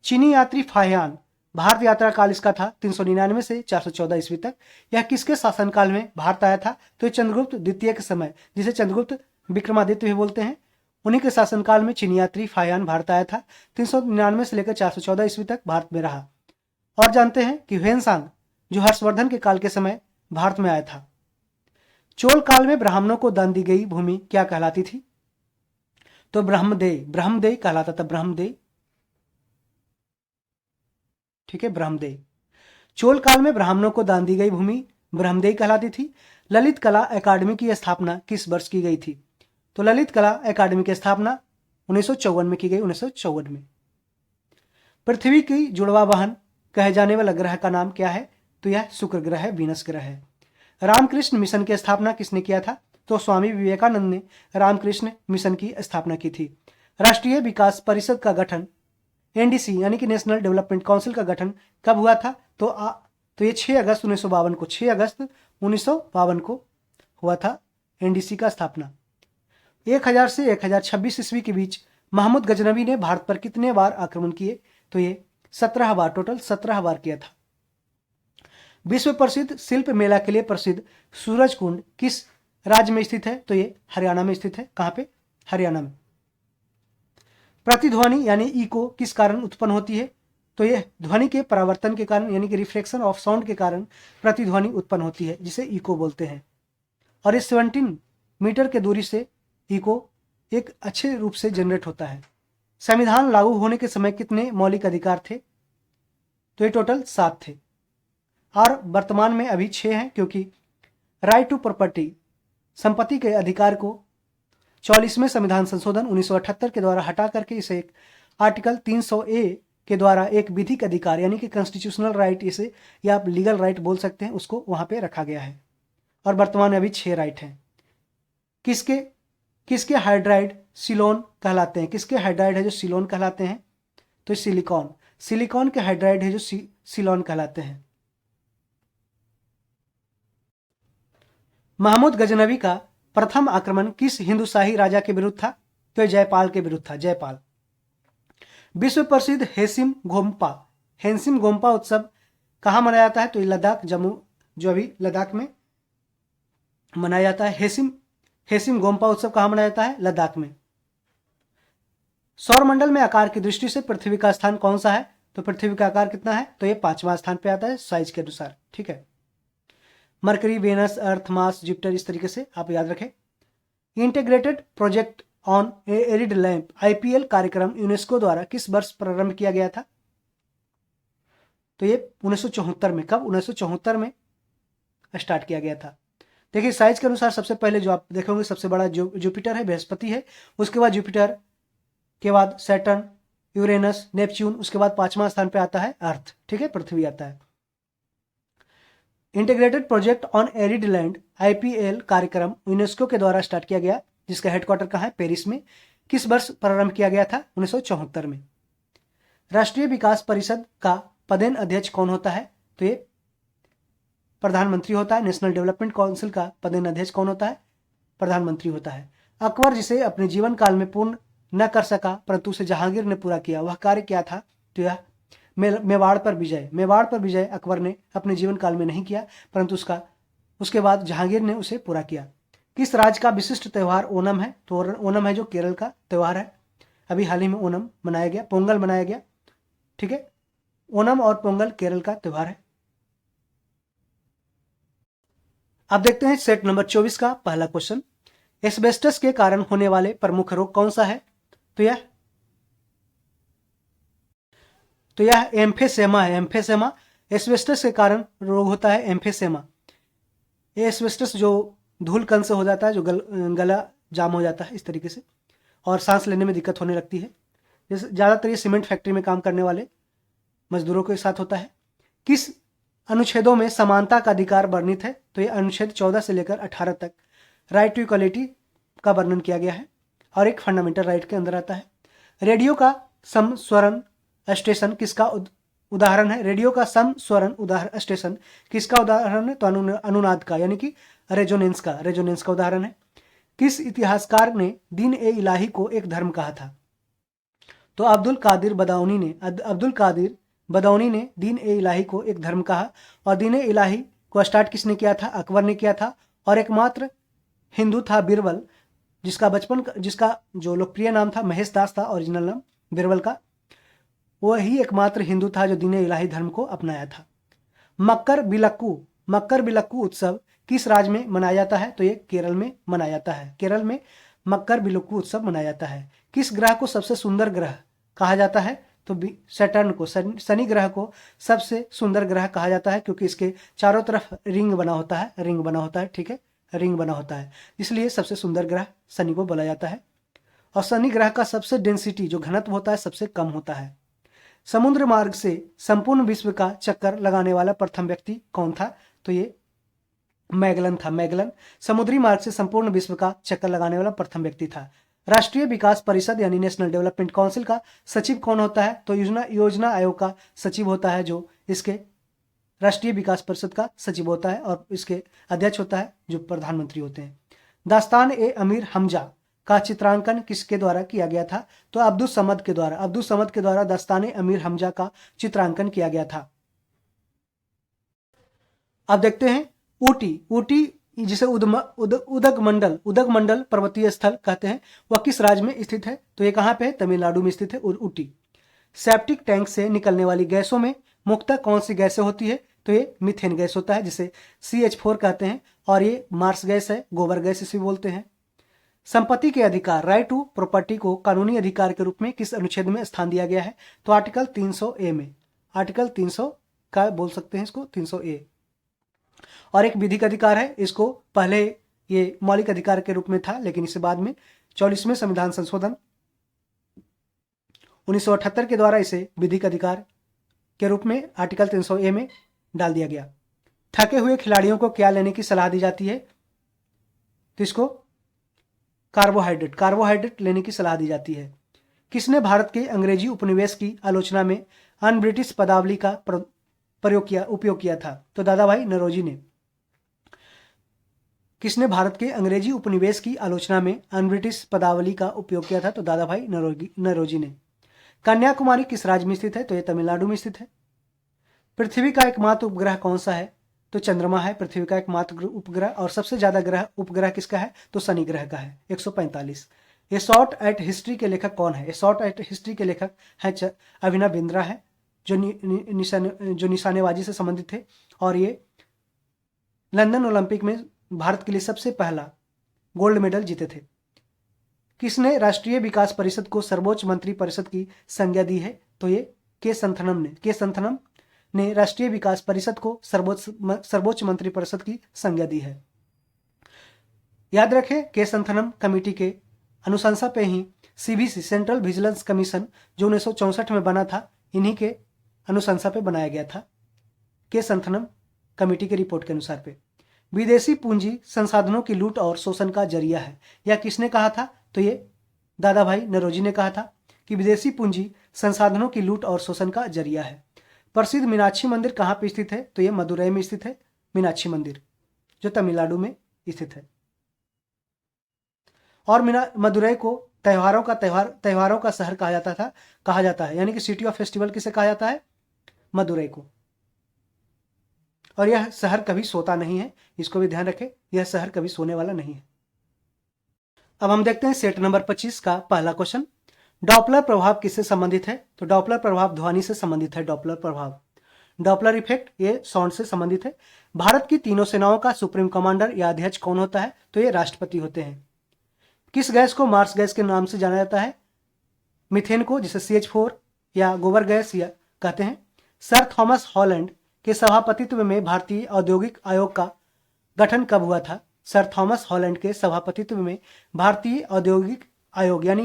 चीनी यात्री फाहियान भारत यात्रा काल इसका था 399 से 414 ईस्वी तक। यह किसके शासनकाल में भारत आया था? तो चंद्रगुप्त द्वितीय के समय, जिसे चंद्रगुप्त विक्रमादित्य भी बोलते हैं, उन्हीं के शासनकाल में चीनी यात्री फाहियान भारत आया था। 399 से लेकर 414 ईस्वी तक भारत में रहा। और जानते हैं कि ह्वेनसांग जो हर्षवर्धन के काल के समय भारत में आया था। चोल काल में ब्राह्मणों को दान दी गई भूमि क्या कहलाती थी? तो ब्रह्मदेय कहलाता था, ब्रह्मदेय। ठीक है, ब्रह्मदेय। चोल काल में ब्राह्मणों को दान दी गई भूमि ब्रह्मदेय कहलाती थी। ललित कला अकादमी की स्थापना किस वर्ष की गई थी? तो ललित कला अकादमी की स्थापना 1954 में की गई, 1954 में। पृथ्वी की जुड़वा बहन कहे जाने वाला ग्रह का नाम क्या है? तो यह शुक्र ग्रह है, वीनस ग्रह है। रामकृष्ण मिशन की स्थापना किसने किया था? तो स्वामी विवेकानंद ने रामकृष्ण मिशन की स्थापना की थी। राष्ट्रीय विकास परिषद का गठन एनडीसी यानी कि नेशनल डेवलपमेंट काउंसिल का गठन कब हुआ था? तो ये 6 अगस्त 1952 को, 6 अगस्त 1952 को हुआ था एनडीसी का स्थापना। 1000 से 1026 ईस्वी के बीच महमूद गजनवी ने भारत पर कितने बार आक्रमण किए? तो ये 17 बार, टोटल 17 बार किया था। विश्व प्रसिद्ध शिल्प मेला के लिए प्रसिद्ध सूरज कुंड किस राज्य में स्थित है? तो ये हरियाणा में स्थित है। कहाँ पे? हरियाणा में। प्रतिध्वनि यानी इको किस कारण उत्पन्न होती है? तो यह ध्वनि के परावर्तन के कारण यानी कि रिफ्लेक्शन ऑफ साउंड के कारण प्रतिध्वनि उत्पन्न होती है, जिसे इको बोलते हैं। और इस 17 मीटर के दूरी से इको एक अच्छे रूप से जनरेट होता है। संविधान लागू होने के समय कितने मौलिक अधिकार थे? तो ये टोटल 7 थे, और वर्तमान में अभी 6 हैं, क्योंकि राइट टू प्रॉपर्टी संपत्ति के अधिकार को 44वें संविधान संशोधन 1978 के द्वारा हटा करके इसे एक आर्टिकल 300A के द्वारा एक विधिक अधिकार यानी कि कॉन्स्टिट्यूशनल राइट, इसे या आप लीगल राइट बोल सकते हैं, उसको वहां पे रखा गया है। और वर्तमान में अभी 6 राइट हैं। किसके हाइड्राइड सिलोन कहलाते हैं? किसके हाइड्राइड है जो सिलोन कहलाते हैं? तो सिलिकॉन। सिलिकॉन के हाइड्राइड है जो सिलोन कहलाते हैं। महमूद गजनवी का प्रथम आक्रमण किस हिंदुशाही राजा के विरुद्ध था? तो जयपाल के विरुद्ध था, जयपाल। विश्व प्रसिद्ध हेंसिम गोम्पा उत्सव कहाँ मनाया जाता है? तो लद्दाख, जम्मू, जो अभी लद्दाख में मनाया जाता है। हेसिम गोम्पा उत्सव कहाँ मनाया जाता है? लद्दाख में। सौरमंडल में आकार की दृष्टि से पृथ्वी का स्थान कौन सा है? तो पृथ्वी का आकार कितना है? तो ये 5वां स्थान पे आता है साइज के अनुसार, ठीक है। मरकरी, वेनस, अर्थ, मार्स, जुपिटर, इस तरीके से आप याद रखें। Integrated project on arid lamp IPL कार्यक्रम यूनेस्को द्वारा किस वर्ष प्रारंभ किया गया था? तो ये 1974 में। कब? 1974 में स्टार्ट किया गया था। देखिए साइज के अनुसार सबसे पहले जो आप देखोगे सबसे बड़ा जुपिटर है, बृहस्पति है, उसके बाद जुपिटर के बाद सैटर्न, यूरेनस, नेपच्यून, उसके बाद 5वां स्थान पे आता है अर्थ, ठीक है, पृथ्वी आता है। Integrated project on arid land IPL कार्यक्रम यूनेस्को के द्वारा स्टार्ट किया गया, जिसका हेडक्वार्टर कहाँ है? पेरिस में। किस वर्ष प्रारंभ किया गया था? 1974 में। राष्ट्रीय विकास परिषद का पदेन अध्यक्ष कौन होता है? तो ये प्रधानमंत्री होता है। नेशनल डेवलपमेंट काउंसिल का पदेन अध्यक्ष कौन होता है? प्रधानमंत्री होता है। अकबर जिसे अपने जीवन काल में पूर्ण न कर सका परंतु उसे जहांगीर ने पूरा किया, वह कार्य क्या था? तो यह मेवाड़ पर विजय अकबर ने अपने जीवन काल में नहीं किया परंतु उसके बाद जहांगीर ने उसे पूरा किया। किस राज्य का विशिष्ट त्यौहार ओणम है? तो ओणम है जो केरल का त्यौहार है। अभी हाल ही में ओणम मनाया गया, पोंगल मनाया गया, ठीक है। ओणम और पोंगल केरल का त्यौहार है। अब देखते हैं सेट नंबर 24 का पहला क्वेश्चन। एस्बेस्टस के कारण होने वाले प्रमुख रोग कौन सा है? तो यह एम्फेसेमा है। एम्फेसेमा एस्बेस्टस के कारण रोग होता है, एम्फेसेमा। ये एस्बेस्टस जो धूल कण से हो जाता है, जो गला जाम हो जाता है इस तरीके से, और सांस लेने में दिक्कत होने लगती है। जैसे ज़्यादातर ये सीमेंट फैक्ट्री में काम करने वाले मजदूरों के साथ होता है। किस अनुच्छेदों में समानता का अधिकार वर्णित है? तो ये अनुच्छेद 14 से लेकर 18 तक राइट टू इक्वालिटी का वर्णन किया गया है और एक फंडामेंटल राइट के अंदर आता है। रेडियो का समस्वरण स्टेशन किसका उदाहरण है? रेडियो का समस्वरण स्टेशन किसका उदाहरण है? तो अनुनाद का, यानी कि रेजोनेंस का उदाहरण है। किस इतिहासकार ने दीन ए इलाही को एक धर्म कहा था? तो अब्दुल कादिर बदौनी ने दीन ए इलाही को एक धर्म कहा। और दीन ए इलाही को स्टार्ट किसने किया था? अकबर ने किया था। और एकमात्र हिंदू था बीरबल, जिसका जो लोकप्रिय नाम था महेश दास था, ओरिजिनल नाम बीरबल का। वही एकमात्र हिंदू था जो दीन ए इलाही धर्म को अपनाया था। मक्कर बिलक्कू उत्सव किस राज्य में मनाया जाता है? तो ये केरल में मनाया जाता है। केरल में मक्कर बिलक्कू उत्सव मनाया जाता है। किस ग्रह को सबसे सुंदर ग्रह कहा जाता है? तो सैटर्न को, शनि ग्रह को सबसे सुंदर ग्रह कहा जाता है क्योंकि इसके चारों तरफ रिंग बना होता है, ठीक है, रिंग बना होता है, इसलिए सबसे सुंदर ग्रह शनि को बोला जाता है। और शनि ग्रह का सबसे डेंसिटी, जो घनत्व होता है, सबसे कम होता है। समुद्र मार्ग से संपूर्ण विश्व का चक्कर लगाने वाला प्रथम व्यक्ति कौन था? तो ये मैगलन था। मैगलन समुद्री मार्ग से संपूर्ण विश्व का चक्कर लगाने वाला प्रथम व्यक्ति था। राष्ट्रीय विकास परिषद यानी नेशनल डेवलपमेंट काउंसिल का सचिव कौन होता है? तो योजना आयोग का सचिव होता है, जो इसके राष्ट्रीय विकास परिषद का सचिव होता है, और इसके अध्यक्ष होता है जो प्रधानमंत्री होते हैं। दास्तान ए अमीर हमजा का चित्रांकन किसके द्वारा किया गया था? तो अब्दुल समद के द्वारा दास्तान ए अमीर हमजा का चित्रांकन किया गया था। अब देखते हैं ऊटी जिसे उदगमंडल पर्वतीय स्थल कहते हैं, वह किस राज्य में स्थित है? तो ये कहाँ पे है? तमिलनाडु में स्थित है ऊटी। सेप्टिक टैंक से निकलने वाली गैसों में मुख्यतः कौन सी गैसें होती है? तो ये मीथेन गैस होता है, जिसे CH4 कहते हैं, और ये मार्स गैस है, गोबर गैस इसे बोलते हैं। संपत्ति के अधिकार, राइट टू प्रॉपर्टी को कानूनी अधिकार के रूप में किस अनुच्छेद में स्थान दिया गया है? तो आर्टिकल 300A में, आर्टिकल 300 का बोल सकते हैं इसको, 300A। और एक विधिक अधिकार है, इसको पहले ये मौलिक अधिकार के रूप में था, लेकिन इसे बाद में 44वें संविधान संशोधन 1978 के द्वारा इसे विधिक अधिकार के रूप में आर्टिकल 300A में डाल दिया गया। थके हुए खिलाड़ियों को क्या लेने की सलाह दी जाती है? तो इसको कार्बोहाइड्रेट लेने की सलाह दी जाती है। किसने भारत के अंग्रेजी उपनिवेश की आलोचना में अन ब्रिटिश पदावली का उपयोग किया था? तो दादा भाई नौरोजी ने। किसने भारत के अंग्रेजी उपनिवेश की आलोचना में अन ब्रिटिश पदावली का उपयोग किया था? तो दादा भाई नौरोजी ने। कन्याकुमारी किस राज्य में स्थित है? तो यह तमिलनाडु में स्थित है। पृथ्वी का एकमात्र उपग्रह कौन सा है? तो चंद्रमा है पृथ्वी का एकमात्र उपग्रह। और सबसे ज्यादा उपग्रह किसका है? तो शनि ग्रह का है 145। ए शॉर्ट एट हिस्ट्री के लेखक कौन है? ए शॉर्ट एट हिस्ट्री के लेखक है अभिनव बिंद्रा है, जो निशानेबाजी से संबंधित थे। और ये लंदन ओलंपिक में भारत के लिए सबसे पहला गोल्ड मेडल जीते थे। किसने राष्ट्रीय विकास परिषद को सर्वोच्च मंत्री परिषद की संज्ञा दी है? तो ये के संथनम ने राष्ट्रीय विकास परिषद को सर्वोच्च मंत्री परिषद की संज्ञा दी है। याद रखें, के संथनम कमेटी के अनुशंसा पे ही सीबीसी सेंट्रल विजिलेंस कमीशन जो 1964 में बना था, इन्हीं के अनुशंसा पे बनाया गया था, के संथनम कमेटी के रिपोर्ट के अनुसार पे। विदेशी पूंजी संसाधनों की लूट और शोषण का जरिया है, यह किसने कहा था? तो ये दादा भाई नौरोजी ने कहा था कि विदेशी पूंजी संसाधनों की लूट और शोषण का जरिया है। प्रसिद्ध मीनाक्षी मंदिर कहाँ पे स्थित है? तो ये मदुरई में स्थित है मीनाक्षी मंदिर, जो तमिलनाडु में स्थित है। और मदुरई को त्योहारों का शहर कहा जाता है, यानी कि सिटी ऑफ फेस्टिवल किसे कहा जाता है? मदुरई को। और यह शहर कभी सोता नहीं है, इसको भी ध्यान रखें, यह शहर कभी सोने वाला नहीं है। अब हम देखते हैं सेट नंबर 25 का पहला क्वेश्चन। डॉपलर प्रभाव किससे संबंधित है? तो डॉपलर प्रभाव ध्वनि से संबंधित है। डॉपलर प्रभाव, डॉपलर इफेक्ट, ये साउंड से संबंधित है। भारत की तीनों सेनाओं का सुप्रीम कमांडर या अध्यक्ष कौन होता है? तो ये राष्ट्रपति होते हैं। किस गैस को मार्स गैस के नाम से जाना जाता है? मीथेन को, जिसे CH4 या गोबर गैस या कहते हैं। सर थॉमस हॉलैंड के सभापतित्व में भारतीय औद्योगिक आयोग का गठन कब हुआ था? सर थॉमस हॉलैंड के सभापतित्व में भारतीय औद्योगिक आयोग यानी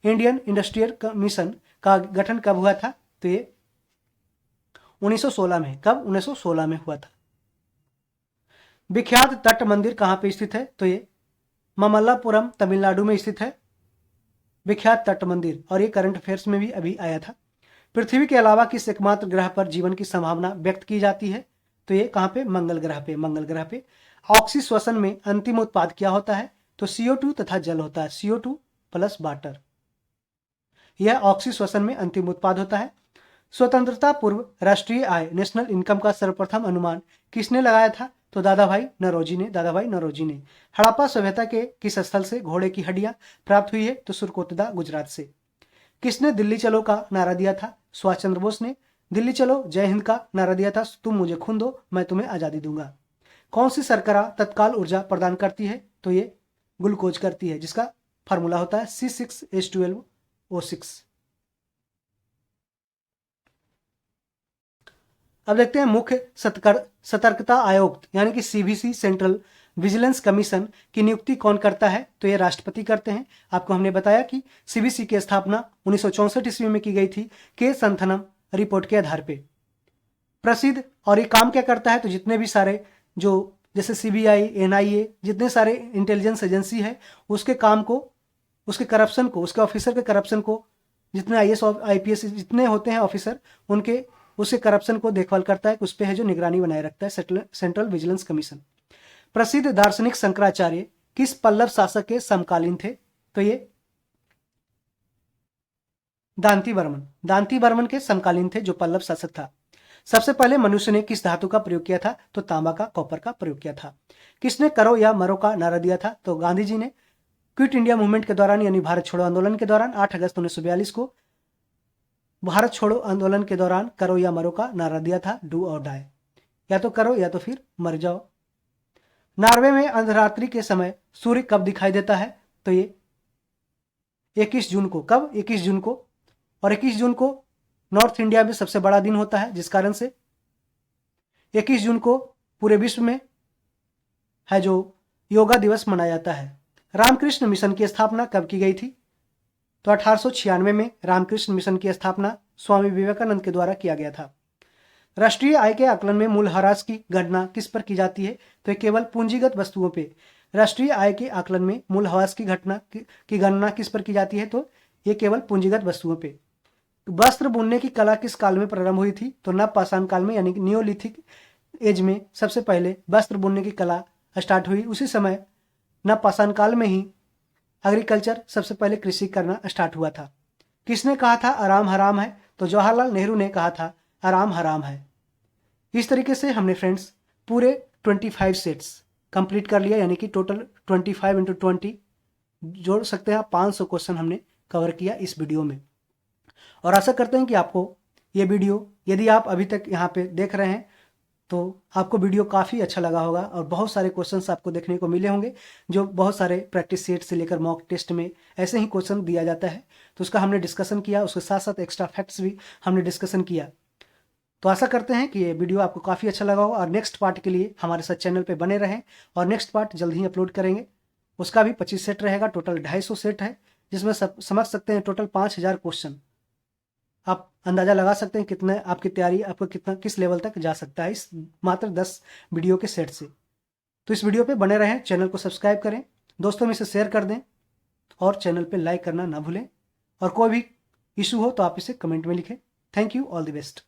इंडियन इंडस्ट्रियल कमीशन का गठन कब हुआ था? तो ये 1916 में। कब? 1916 में हुआ था। विख्यात तट मंदिर कहाँ पे स्थित है? तो ये ममल्लापुरम तमिलनाडु में स्थित है विख्यात तट मंदिर, और ये करंट अफेयर्स में भी अभी आया था। पृथ्वी के अलावा किस एकमात्र ग्रह पर जीवन की संभावना व्यक्त की जाती है? तो ये कहाँ पे? मंगल ग्रह पे। मंगल ग्रह पे। ऑक्सी श्वसन में अंतिम उत्पाद क्या होता है? तो CO2 तथा जल होता है, CO2 प्लस वाटर। यह ऑक्सी श्वसन में अंतिम उत्पाद होता है। स्वतंत्रता पूर्व राष्ट्रीय आय नेशनल इनकम का सर्वप्रथम अनुमान किसने लगाया था? तो दादा भाई नौरोजी ने। हड़प्पा सभ्यता के किस स्थल से घोड़े की हड्डियां प्राप्त हुई है? तो सुरकोटदा, गुजरात से। किसने दिल्ली चलो का नारा दिया था? सुभाष चंद्र बोस ने। दिल्ली चलो जय हिंद का नारा दिया था, तुम मुझे खून दो मैं तुम्हें आजादी दूंगा। कौन सी शर्करा तत्काल ऊर्जा प्रदान करती है? तो ये ग्लूकोज करती है, जिसका फार्मूला होता है C6H12O6। अब देखते हैं मुख्य सतर्कता आयोग यानी कि CVC सेंट्रल विजिलेंस कमीशन की नियुक्ति कौन करता है? तो ये राष्ट्रपति करते हैं। आपको हमने बताया कि CVC की स्थापना 1964 ईस्वी में की गई थी के संथनम रिपोर्ट के आधार पे। प्रसिद्ध, और ये काम क्या करता है? तो जितने भी सारे जो जैसे CBI, NIA, जितने सारे इंटेलिजेंस एजेंसी है, उसके काम को, उसके करप्शन को, उसके ऑफिसर के करप्शन को, जितने IAS IPS जितने होते हैं ऑफिसर, उनके उसके करप्शन को देखभाल करता है, उस पर है जो निगरानी बनाए रखता है सेंट्रल विजिलेंस कमीशन। प्रसिद्ध दार्शनिक शंकराचार्य किस पल्लव शासक के समकालीन थे? तो ये दांती वर्मन के समकालीन थे, जो पल्लव शासक था। सबसे पहले मनुष्य ने किस धातु का प्रयोग किया था? तो तांबा का, कॉपर का प्रयोग किया था। किसने करो या मरो का नारा दिया था? तो गांधी जी ने। क्विट इंडिया मूवमेंट के दौरान यानी भारत छोड़ो आंदोलन के दौरान 8 अगस्त 1942 को भारत छोड़ो आंदोलन के दौरान करो या मरो का नारा दिया था, डू और डाई, या तो करो या तो फिर मर जाओ। नॉर्वे में अर्धरात्रि के समय सूर्य कब दिखाई देता है? तो ये 21 जून को। कब? 21 जून को। और 21 जून को नॉर्थ इंडिया में सबसे बड़ा दिन होता है, जिस कारण से 21 जून को पूरे विश्व में है जो योगा दिवस मनाया जाता है। रामकृष्ण मिशन की स्थापना कब की गई थी? तो 1896 में रामकृष्ण मिशन की स्थापना स्वामी विवेकानंद के द्वारा किया गया था। राष्ट्रीय आय के आकलन में मूल्यह्रास की गणना किस पर की जाती है? तो केवल पूंजीगत वस्तुओं पे। राष्ट्रीय आय के आकलन में मूल्यह्रास की गणना किस पर की जाती है? तो ये केवल पूंजीगत वस्तुओं पे। वस्त्र बुनने की कला किस काल में प्रारंभ हुई थी? तो नवपाषाण काल में, यानी कि नियोलिथिक एज में सबसे पहले वस्त्र बुनने की कला स्टार्ट हुई। उसी समय नवपाषाण काल में ही एग्रीकल्चर, सबसे पहले कृषि करना स्टार्ट हुआ था। किसने कहा था आराम हराम है? तो जवाहरलाल नेहरू ने कहा था आराम हराम है। इस तरीके से हमने फ्रेंड्स पूरे 25 सेट्स कंप्लीट कर लिया, यानी कि टोटल 25 इंटू 20 जोड़ सकते हैं आप, 500 क्वेश्चन हमने कवर किया इस वीडियो में। और आशा करते हैं कि आपको ये वीडियो, यदि आप अभी तक यहाँ पे देख रहे हैं तो आपको वीडियो काफ़ी अच्छा लगा होगा और बहुत सारे क्वेश्चंस आपको देखने को मिले होंगे, जो बहुत सारे प्रैक्टिस सेट से लेकर मॉक टेस्ट में ऐसे ही क्वेश्चन दिया जाता है। तो उसका हमने डिस्कशन किया, उसके साथ साथ एक्स्ट्रा फैक्ट्स भी हमने डिस्कशन किया। तो आशा करते हैं कि ये वीडियो आपको काफ़ी अच्छा लगा होगा और नेक्स्ट पार्ट के लिए हमारे साथ चैनल पर बने रहें। और नेक्स्ट पार्ट जल्द ही अपलोड करेंगे, उसका भी 25 सेट रहेगा, टोटल 250 सेट है, जिसमें समझ सकते हैं टोटल 5000 क्वेश्चन। आप अंदाज़ा लगा सकते हैं कितने आपकी तैयारी, आपको कितना किस लेवल तक जा सकता है इस मात्र 10 वीडियो के सेट से। तो इस वीडियो पे बने रहें, चैनल को सब्सक्राइब करें, दोस्तों में इसे शेयर कर दें और चैनल पे लाइक करना ना भूलें। और कोई भी इशू हो तो आप इसे कमेंट में लिखें। Thank you, all the best.